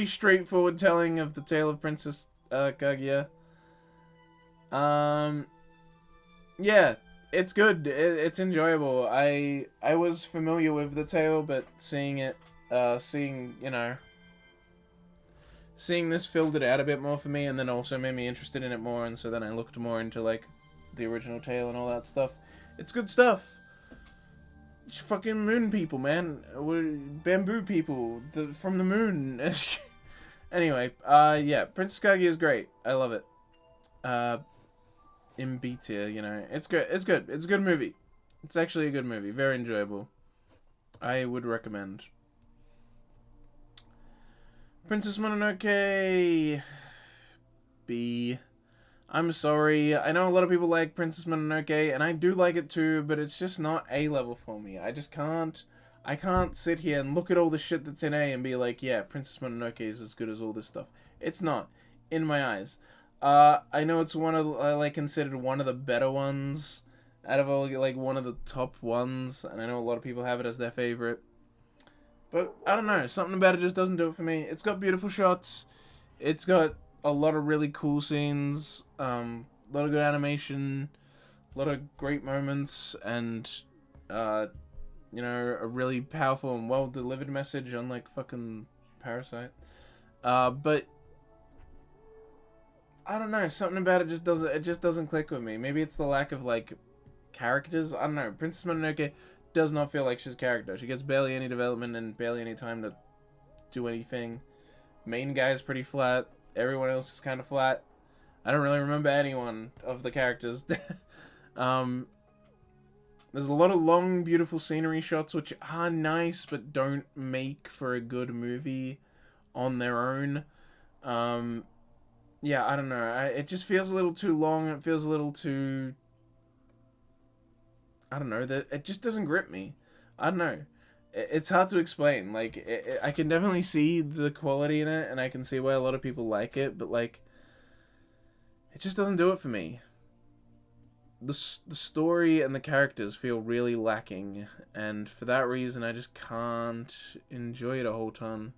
straightforward telling of the tale of Princess Kaguya. Yeah, it's good. It's enjoyable. I was familiar with the tale, but seeing this filled it out a bit more for me, and then also made me interested in it more, and so then I looked more into like the original tale and all that stuff. It's good stuff. It's fucking moon people, man. We're bamboo people from the moon. Anyway, yeah, Princess Kaguya is great. I love it. In B tier, you know, it's good. It's good. It's a good movie. It's actually a good movie. Very enjoyable. I would recommend. Princess Mononoke. B. I'm sorry. I know a lot of people like Princess Mononoke, and I do like it too, but it's just not A level for me. I just can't. I can't sit here and look at all the shit that's in A and be like, yeah, Princess Mononoke is as good as all this stuff. It's not, in my eyes. I know it's considered one of the better ones out of all, like one of the top ones, and I know a lot of people have it as their favorite. But I don't know, something about it just doesn't do it for me. It's got beautiful shots. It's got a lot of really cool scenes, a lot of good animation, a lot of great moments, and you know, a really powerful and well delivered message, unlike fucking Parasite. But I don't know, something about it just doesn't click with me. Maybe it's the lack of like characters. I don't know. Princess Mononoke does not feel like she's a character. She gets barely any development and barely any time to do anything. Main guy's pretty flat. Everyone else is kind of flat. I don't really remember anyone of the characters. um, there's a lot of long, beautiful scenery shots, which are nice, but don't make for a good movie on their own. Yeah, I don't know. It just feels a little too long. It feels a little too... I don't know. It just doesn't grip me. I don't know. It's hard to explain. Like, I can definitely see the quality in it, and I can see why a lot of people like it, but, like, it just doesn't do it for me. The story and the characters feel really lacking, and for that reason, I just can't enjoy it a whole ton.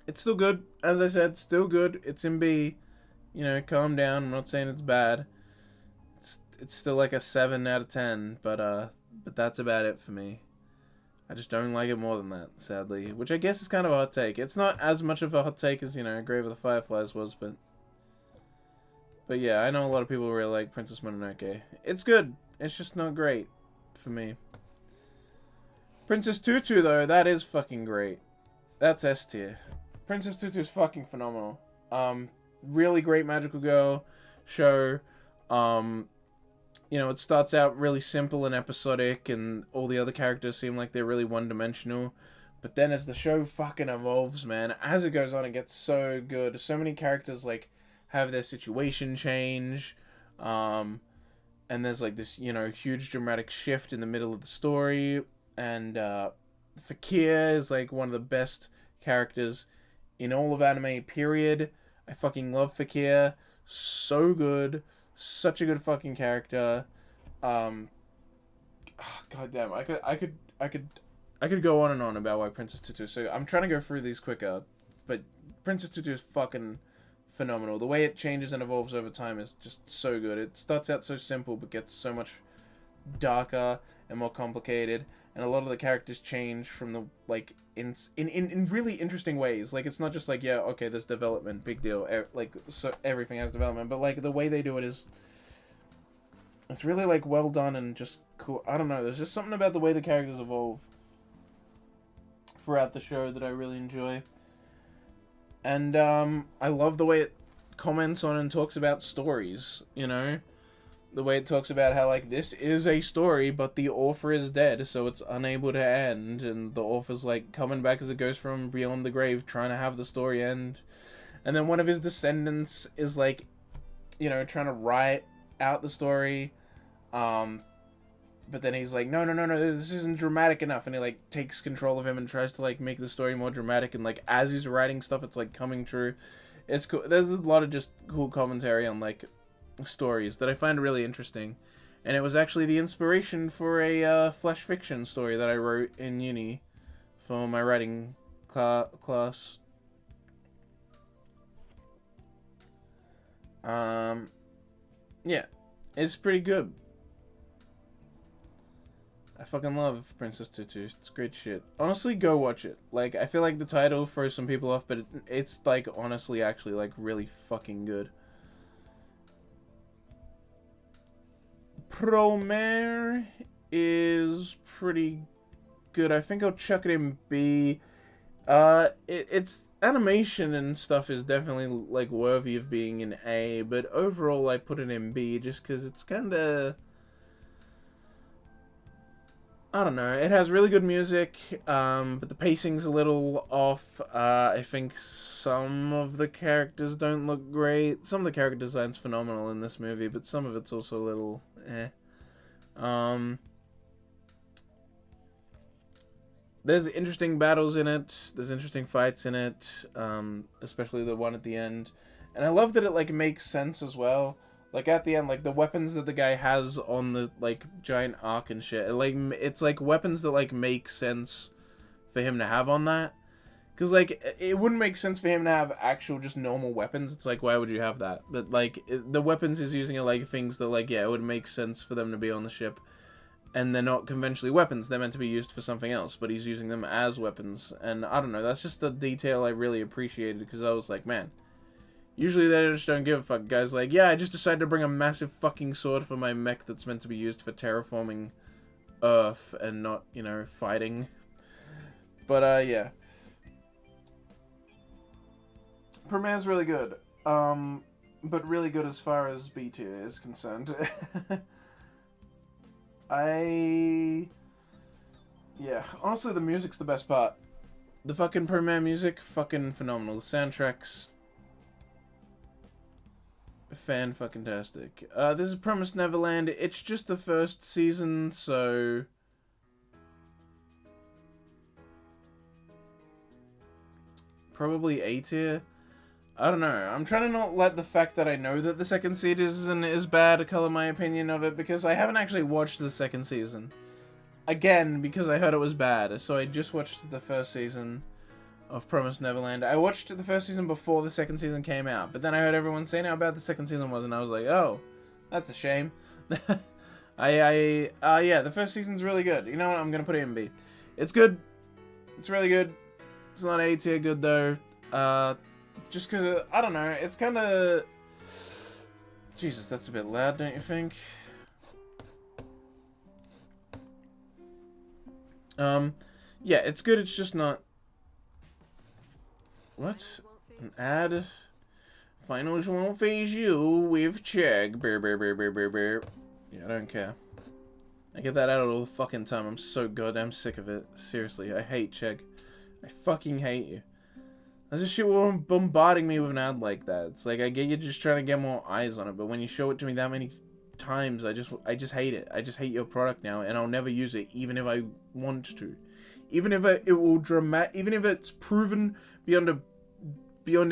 It's still good, as I said, still good. It's in B. You know, calm down. I'm not saying it's bad. It's still like a 7 out of 10, but that's about it for me. I just don't like it more than that, sadly. Which I guess is kind of a hot take. It's not as much of a hot take as, you know, Grave of the Fireflies was, but yeah, I know a lot of people really like Princess Mononoke. It's good. It's just not great for me. Princess Tutu, though, that is fucking great. That's S tier. Princess Tutu is fucking phenomenal. Really great magical girl show. You know, it starts out really simple and episodic, and all the other characters seem like they're really one-dimensional. But then as the show fucking evolves, man, as it goes on, it gets so good. So many characters, like, have their situation change. And there's, like, this, you know, huge dramatic shift in the middle of the story. And, Fakir is, like, one of the best characters in all of anime, period. I fucking love Fakir. So good. Such a good fucking character. God damn, I could go on and on about why Princess Tutu. So I'm trying to go through these quicker, but Princess Tutu is fucking phenomenal. The way it changes and evolves over time is just so good. It starts out so simple, but gets so much darker and more complicated. And a lot of the characters change from the, like, in really interesting ways. Like, it's not just like, yeah, okay, there's development, big deal. Like, so everything has development. But, like, the way they do it is... It's really, like, well done and just cool. I don't know. There's just something about the way the characters evolve throughout the show that I really enjoy. And, I love the way it comments on and talks about stories, you know? The way it talks about how, like, this is a story, but the author is dead, so it's unable to end, and the author's, like, coming back as it goes from beyond the grave, trying to have the story end. And then one of his descendants is, like, you know, trying to write out the story, but then he's like, no, this isn't dramatic enough, and he, like, takes control of him and tries to, like, make the story more dramatic, and, like, as he's writing stuff, it's, like, coming true. It's cool. There's a lot of just cool commentary on, like, stories that I find really interesting, and it was actually the inspiration for a flash fiction story that I wrote in uni for my writing class. Yeah, it's pretty good. I fucking love Princess Tutu. It's great shit. Honestly, go watch it. Like, I feel like the title throws some people off, but it's like, honestly, actually, like, really fucking good. Promare is pretty good. I think I'll chuck it in B. It's animation and stuff is definitely, like, worthy of being in A, but overall I put it in B just because it's kind of... I don't know. It has really good music, but the pacing's a little off. I think some of the characters don't look great. Some of the character design's phenomenal in this movie, but some of it's also a little eh. There's interesting battles in it. There's interesting fights in it, especially the one at the end. And I love that it, like, makes sense as well. Like, at the end, like, the weapons that the guy has on the, like, giant arc and shit, it's, like, weapons that, like, make sense for him to have on that. Because, like, it wouldn't make sense for him to have actual just normal weapons. It's like, why would you have that? But, like, the weapons he's using are, like, things that, like, yeah, it would make sense for them to be on the ship. And they're not conventionally weapons. They're meant to be used for something else. But he's using them as weapons. And, I don't know, that's just a detail I really appreciated. Because I was like, man... Usually they just don't give a fuck. Guys like, yeah, I just decided to bring a massive fucking sword for my mech that's meant to be used for terraforming Earth and not, you know, fighting. But, yeah. Premiere's really good. But really good as far as B tier is concerned. Yeah, honestly, the music's the best part. The fucking Premiere music, fucking phenomenal. The soundtrack's fan-fucking-tastic. This is Promised Neverland. It's just the first season, so... probably A tier. I don't know. I'm trying to not let the fact that I know that the second season is bad color my opinion of it, because I haven't actually watched the second season. Again, because I heard it was bad, so I just watched the first season of Promised Neverland. I watched the first season before the second season came out, but then I heard everyone saying how bad the second season was, and I was like, oh, that's a shame. Yeah, the first season's really good. You know what? I'm gonna put it in B. It's good. It's really good. It's not A tier good, though. Just because, I don't know, it's kind of... Jesus, that's a bit loud, don't you think? Yeah, it's good, it's just not... What? An ad? Finals won't phase you with check. Bear, bear, bear, bear, bear, bear. Yeah, I don't care. I get that out all the fucking time. I'm so goddamn sick of it. Seriously, I hate check. I fucking hate you. That's just shit bombarding me with an ad like that. It's like, I get you just trying to get more eyes on it, but when you show it to me that many times, I just hate it. I just hate your product now, and I'll never use it, even if I want to. Even if even if it's proven beyond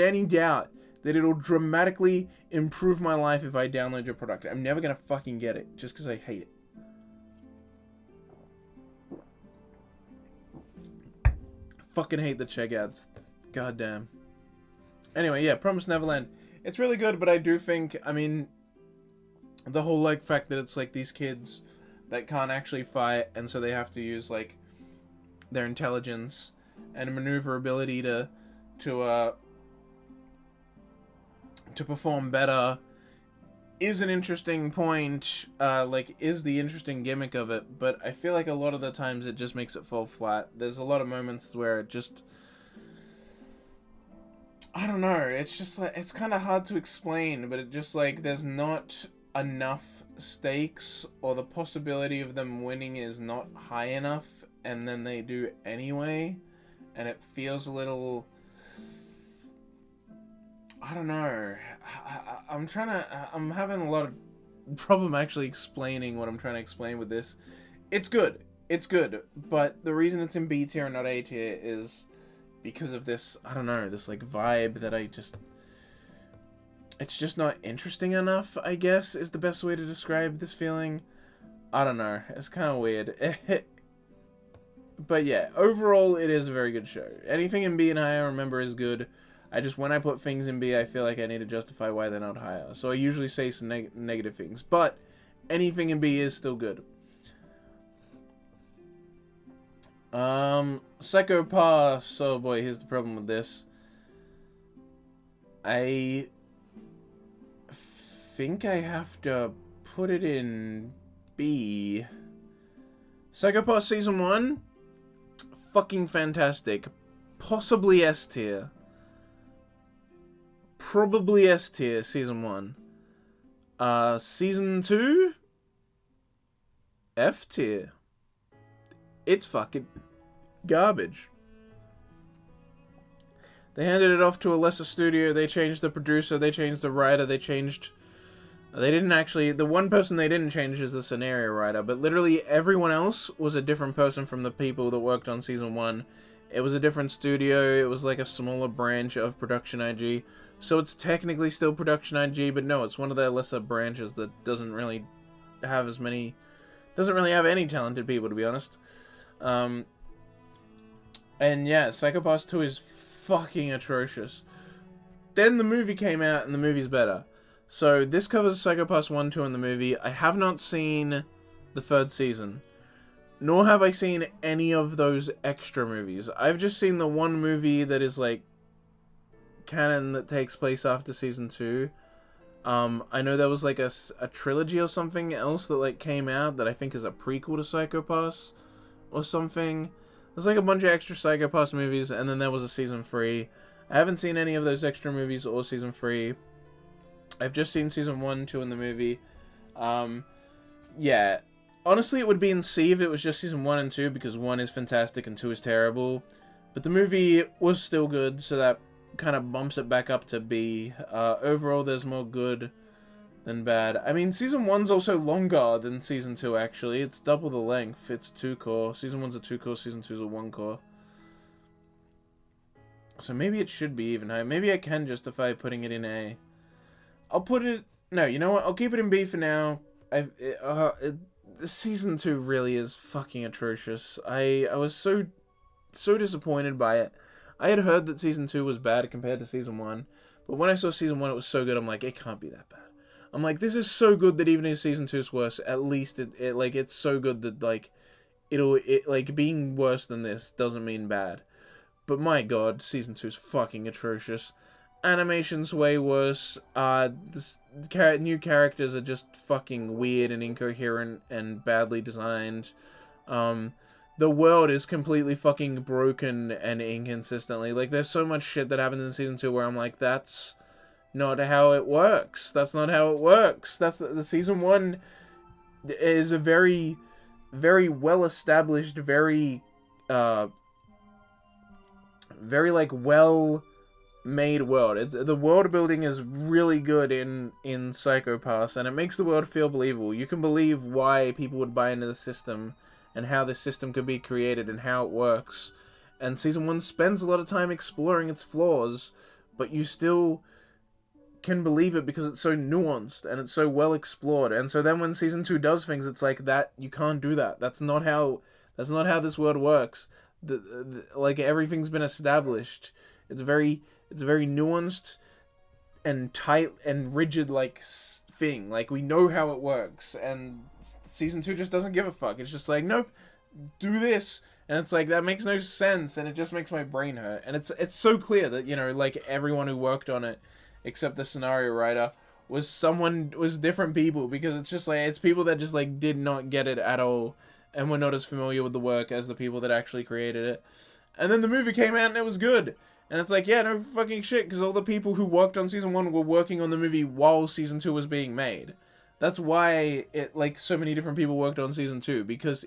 any doubt that it'll dramatically improve my life if I download your product. I'm never gonna fucking get it, just because I hate it. I fucking hate the check ads. God damn. Anyway, yeah, Promised Neverland. It's really good, but I do think, I mean, the whole, like, fact that it's, like, these kids that can't actually fight, and so they have to use, like, their intelligence and maneuverability to perform better is an interesting point, like, is the interesting gimmick of it, but I feel like a lot of the times it just makes it fall flat. There's a lot of moments where it just... I don't know, it's just like, it's kind of hard to explain, but it just like, there's not enough stakes, or the possibility of them winning is not high enough, and then they do anyway, and it feels a little, I don't know, I'm having a lot of problem actually explaining what I'm trying to explain with this. It's good, but the reason it's in B tier and not A tier is because of this, I don't know, this like vibe that it's just not interesting enough, I guess, is the best way to describe this feeling. I don't know, it's kind of weird. But yeah, overall, it is a very good show. Anything in B and higher, remember, is good. When I put things in B, I feel like I need to justify why they're not higher. So I usually say some negative things, but anything in B is still good. Psycho Pass. Oh boy, here's the problem with this. I think I have to put it in B. Psycho Pass Season 1? Fucking fantastic. Possibly S tier. Probably S tier, Season 1. Season 2? F tier. It's fucking garbage. They handed it off to a lesser studio. They changed the producer. They changed the writer. They didn't actually... The one person they didn't change is the scenario writer. But literally everyone else was a different person from the people that worked on Season 1. It was a different studio. It was like a smaller branch of Production IG. So it's technically still Production IG. But no, it's one of their lesser branches that doesn't really have as many... Doesn't really have any talented people, to be honest. And yeah, Psycho Pass 2 is fucking atrocious. Then the movie came out, and the movie's better. So this covers Psycho Pass 1, 2 in the movie. I have not seen the third season, nor have I seen any of those extra movies. I've just seen the one movie that is like canon that takes place after season 2. I know there was like a trilogy or something else that like came out that I think is a prequel to Psycho Pass or something. There's like a bunch of extra Psycho Pass movies, and then there was a season 3. I haven't seen any of those extra movies or season 3. I've just seen season 1, 2 in the movie. Yeah. Honestly, it would be in C if it was just season 1 and 2, because 1 is fantastic and 2 is terrible. But the movie was still good, so that kind of bumps it back up to B. Overall, there's more good than bad. I mean, season 1's also longer than season 2, actually. It's double the length. It's a 2-core. Season 1's a 2-core, season 2's a 1-core. So maybe it should be even higher. Maybe I can justify putting it in A. I'll put it... No, you know what? I'll keep it in B for now. Season 2 really is fucking atrocious. I was so disappointed by it. I had heard that season 2 was bad compared to season 1. But when I saw season 1, it was so good. I'm like, it can't be that bad. I'm like, this is so good that even if season 2 is worse, at least it's so good that, like, being worse than this doesn't mean bad. But my god, season 2 is fucking atrocious. Animation's way worse. New characters are just fucking weird and incoherent and badly designed. The world is completely fucking broken and inconsistently. Like, there's so much shit that happens in season 2 where I'm like, that's not how it works. That's not how it works. That's the season 1 is a very, very well established, very like well made world. The world building is really good in Psycho Pass, and it makes the world feel believable. You can believe why people would buy into the system and how this system could be created and how it works. And season 1 spends a lot of time exploring its flaws, but you still can believe it because it's so nuanced and it's so well explored. And so then when season 2 does things, it's like, that you can't do that. That's not how this world works. Like, everything's been established. It's very nuanced and tight and rigid, like, thing. Like, we know how it works, and season 2 just doesn't give a fuck. It's just like, nope, do this, and it's like, that makes no sense, and it just makes my brain hurt. And it's so clear that, you know, like, everyone who worked on it, except the scenario writer, was different people, because it's just like, it's people that just, like, did not get it at all, and were not as familiar with the work as the people that actually created it. And then the movie came out and it was good. And it's like, yeah, no fucking shit, because all the people who worked on season 1 were working on the movie while season 2 was being made. That's why so many different people worked on season 2, because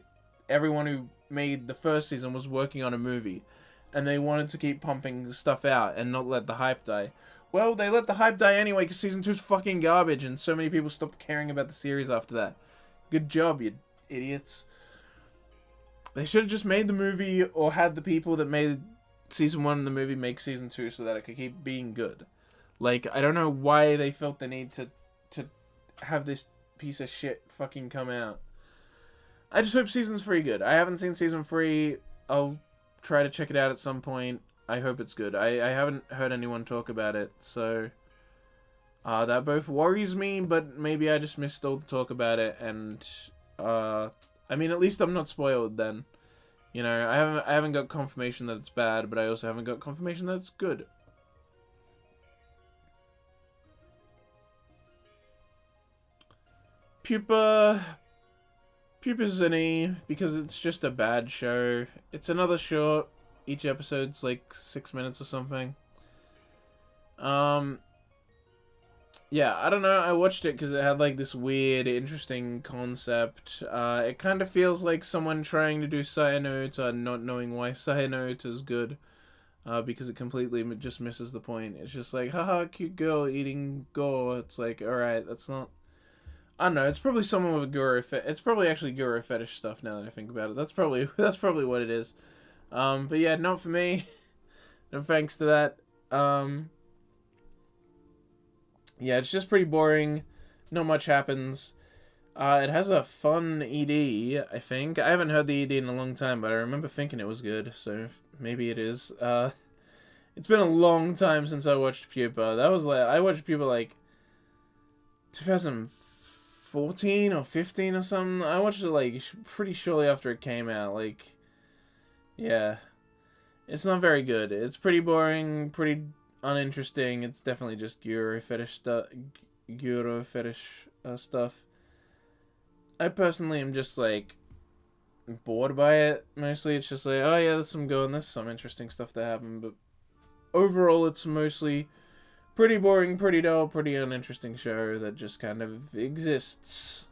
everyone who made the first season was working on a movie, and they wanted to keep pumping stuff out and not let the hype die. Well, they let the hype die anyway, because season 2's fucking garbage, and so many people stopped caring about the series after that. Good job, you idiots. They should have just made the movie, or had the people that made season 1 in the movie make season 2 so that it could keep being good. Like, I don't know why they felt the need to have this piece of shit fucking come out. I just hope season 3 good. I haven't seen season 3. I'll try to check it out at some point. I hope it's good. I haven't heard anyone talk about it, so that both worries me, but maybe I just missed all the talk about it, and I mean, at least I'm not spoiled then. You know, I haven't got confirmation that it's bad, but I also haven't got confirmation that it's good. Pupa's an E, because it's just a bad show. It's another short. Each episode's like 6 minutes or something. Yeah, I don't know. I watched it because it had like this weird, interesting concept. It kind of feels like someone trying to do Sayonota and not knowing why Sayonota is good. Because it completely just misses the point. It's just like, haha, cute girl eating gore. It's like, alright, that's not... I don't know, it's probably someone with a guru it's probably actually guru fetish stuff now that I think about it. That's probably what it is. But yeah, not for me. No thanks to that. Yeah, it's just pretty boring. Not much happens. It has a fun ED, I think. I haven't heard the ED in a long time, but I remember thinking it was good, so maybe it is. It's been a long time since I watched Pupa. That was like, I watched Pupa like 2014 or 15 or something. I watched it like pretty shortly after it came out. Like, yeah. It's not very good. It's pretty boring, pretty uninteresting. It's definitely just gyro fetish stuff. I personally am just like bored by it. Mostly it's just like, oh yeah, there's some interesting stuff that happened, but overall, it's mostly pretty boring, pretty dull, pretty uninteresting show that just kind of exists.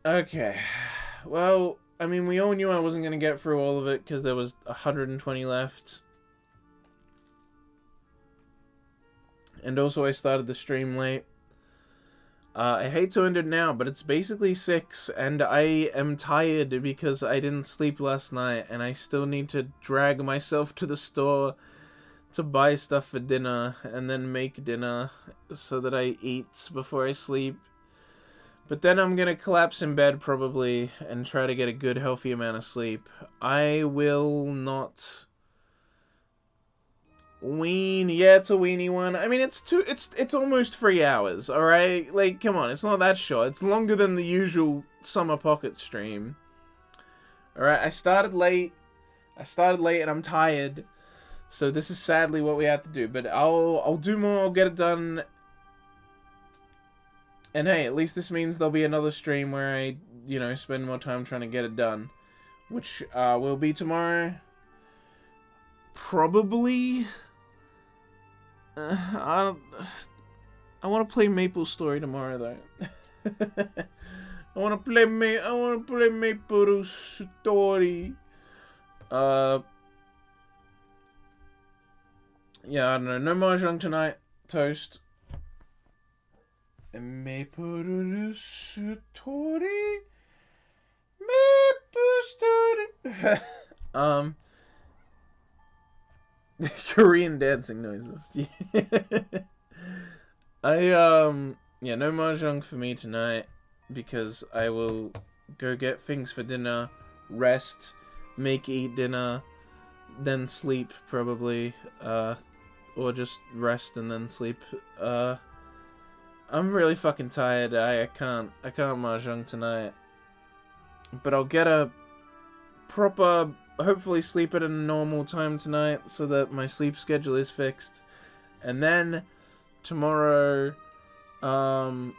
Okay. Well, I mean, we all knew I wasn't going to get through all of it because there was 120 left. And also, I started the stream late. I hate to end it now, but it's basically 6, and I am tired because I didn't sleep last night, and I still need to drag myself to the store to buy stuff for dinner, and then make dinner so that I eat before I sleep. But then I'm gonna collapse in bed probably, and try to get a good healthy amount of sleep. I will not... Ween, yeah, it's a weenie one. I mean, it's almost 3 hours, alright? Like, come on, it's not that short. It's longer than the usual Summer Pocket stream. Alright, I started late and I'm tired. So this is sadly what we have to do. But I'll do more, I'll get it done. And hey, at least this means there'll be another stream where I, you know, spend more time trying to get it done. Which, will be tomorrow. Probably... I want to play Maple Story tomorrow though. I want to play Maple Story. Yeah, I don't know. No mahjong tonight. Toast. Maple Story. Maple Story. Korean dancing noises. Yeah, no mahjong for me tonight because I will go get things for dinner, rest, eat dinner, then sleep probably, or just rest and then sleep. I'm really fucking tired. I can't mahjong tonight, but I'll get a proper. Hopefully sleep at a normal time tonight so that my sleep schedule is fixed. And then tomorrow, I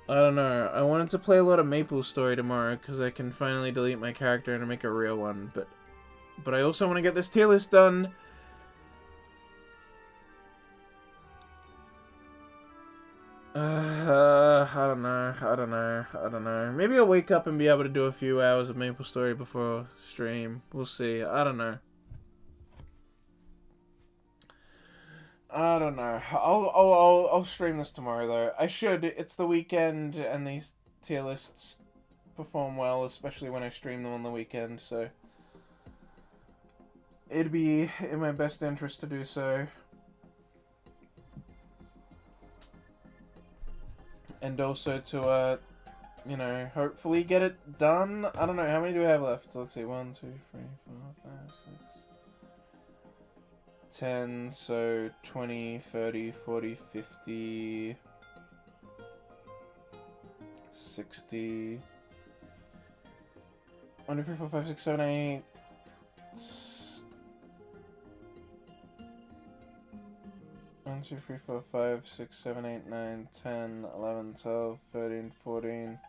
don't know. I wanted to play a lot of Maple Story tomorrow because I can finally delete my character and make a real one. But I also want to get this tier list done. I don't know. Maybe I'll wake up and be able to do a few hours of Maple Story before stream. We'll see. I don't know. I'll stream this tomorrow though. I should. It's the weekend and these tier lists perform well, especially when I stream them on the weekend, so it'd be in my best interest to do so. And also to, you know, hopefully get it done. I don't know, how many do we have left? Let's see, 1, 2, 3, 4, 5, 6, 10, so 20, 30, 40, 50, 60, 1, 2, 3, 4, 5, 6, 7, 8, 1, 2, 3, 4, 5, 6, 7, 8, 9, 10, 11, 12, 13, 14,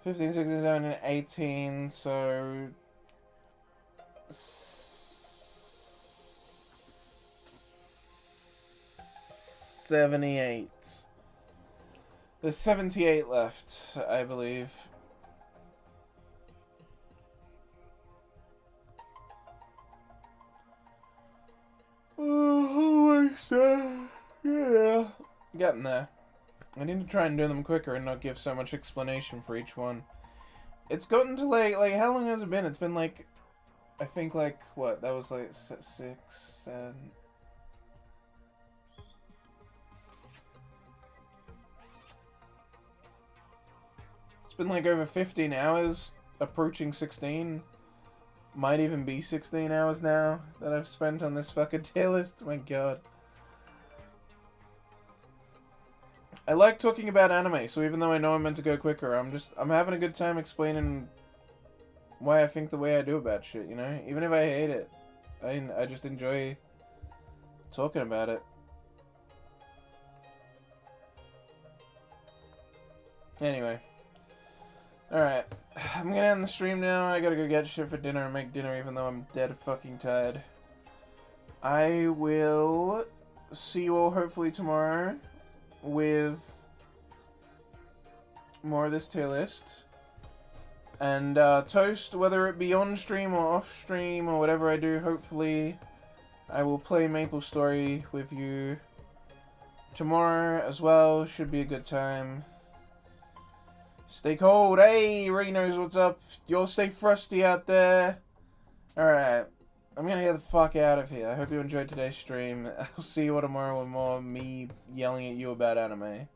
15, 16, 17, 18, so 78. There's 78 left, I believe. Oh, yeah. Getting there. I need to try and do them quicker and not give so much explanation for each one. It's gotten to like how long has it been? It's been like, I think like, what, that was like 6, 7... It's been like over 15 hours, approaching 16. Might even be 16 hours now that I've spent on this fucking tier list. My god. I like talking about anime, so even though I know I'm meant to go quicker, I'm having a good time explaining why I think the way I do about shit, you know? Even if I hate it, I just enjoy talking about it. Anyway. Alright. I'm gonna end the stream now. I gotta go get shit for dinner and make dinner even though I'm dead fucking tired. I will see you all hopefully tomorrow with more of this tier list. And Toast, whether it be on stream or off stream or whatever I do, hopefully I will play Maple Story with you tomorrow as well. Should be a good time. Stay cold. Hey, Reno's, what's up? Y'all stay frosty out there. Alright, I'm gonna get the fuck out of here. I hope you enjoyed today's stream. I'll see you all tomorrow with more me yelling at you about anime.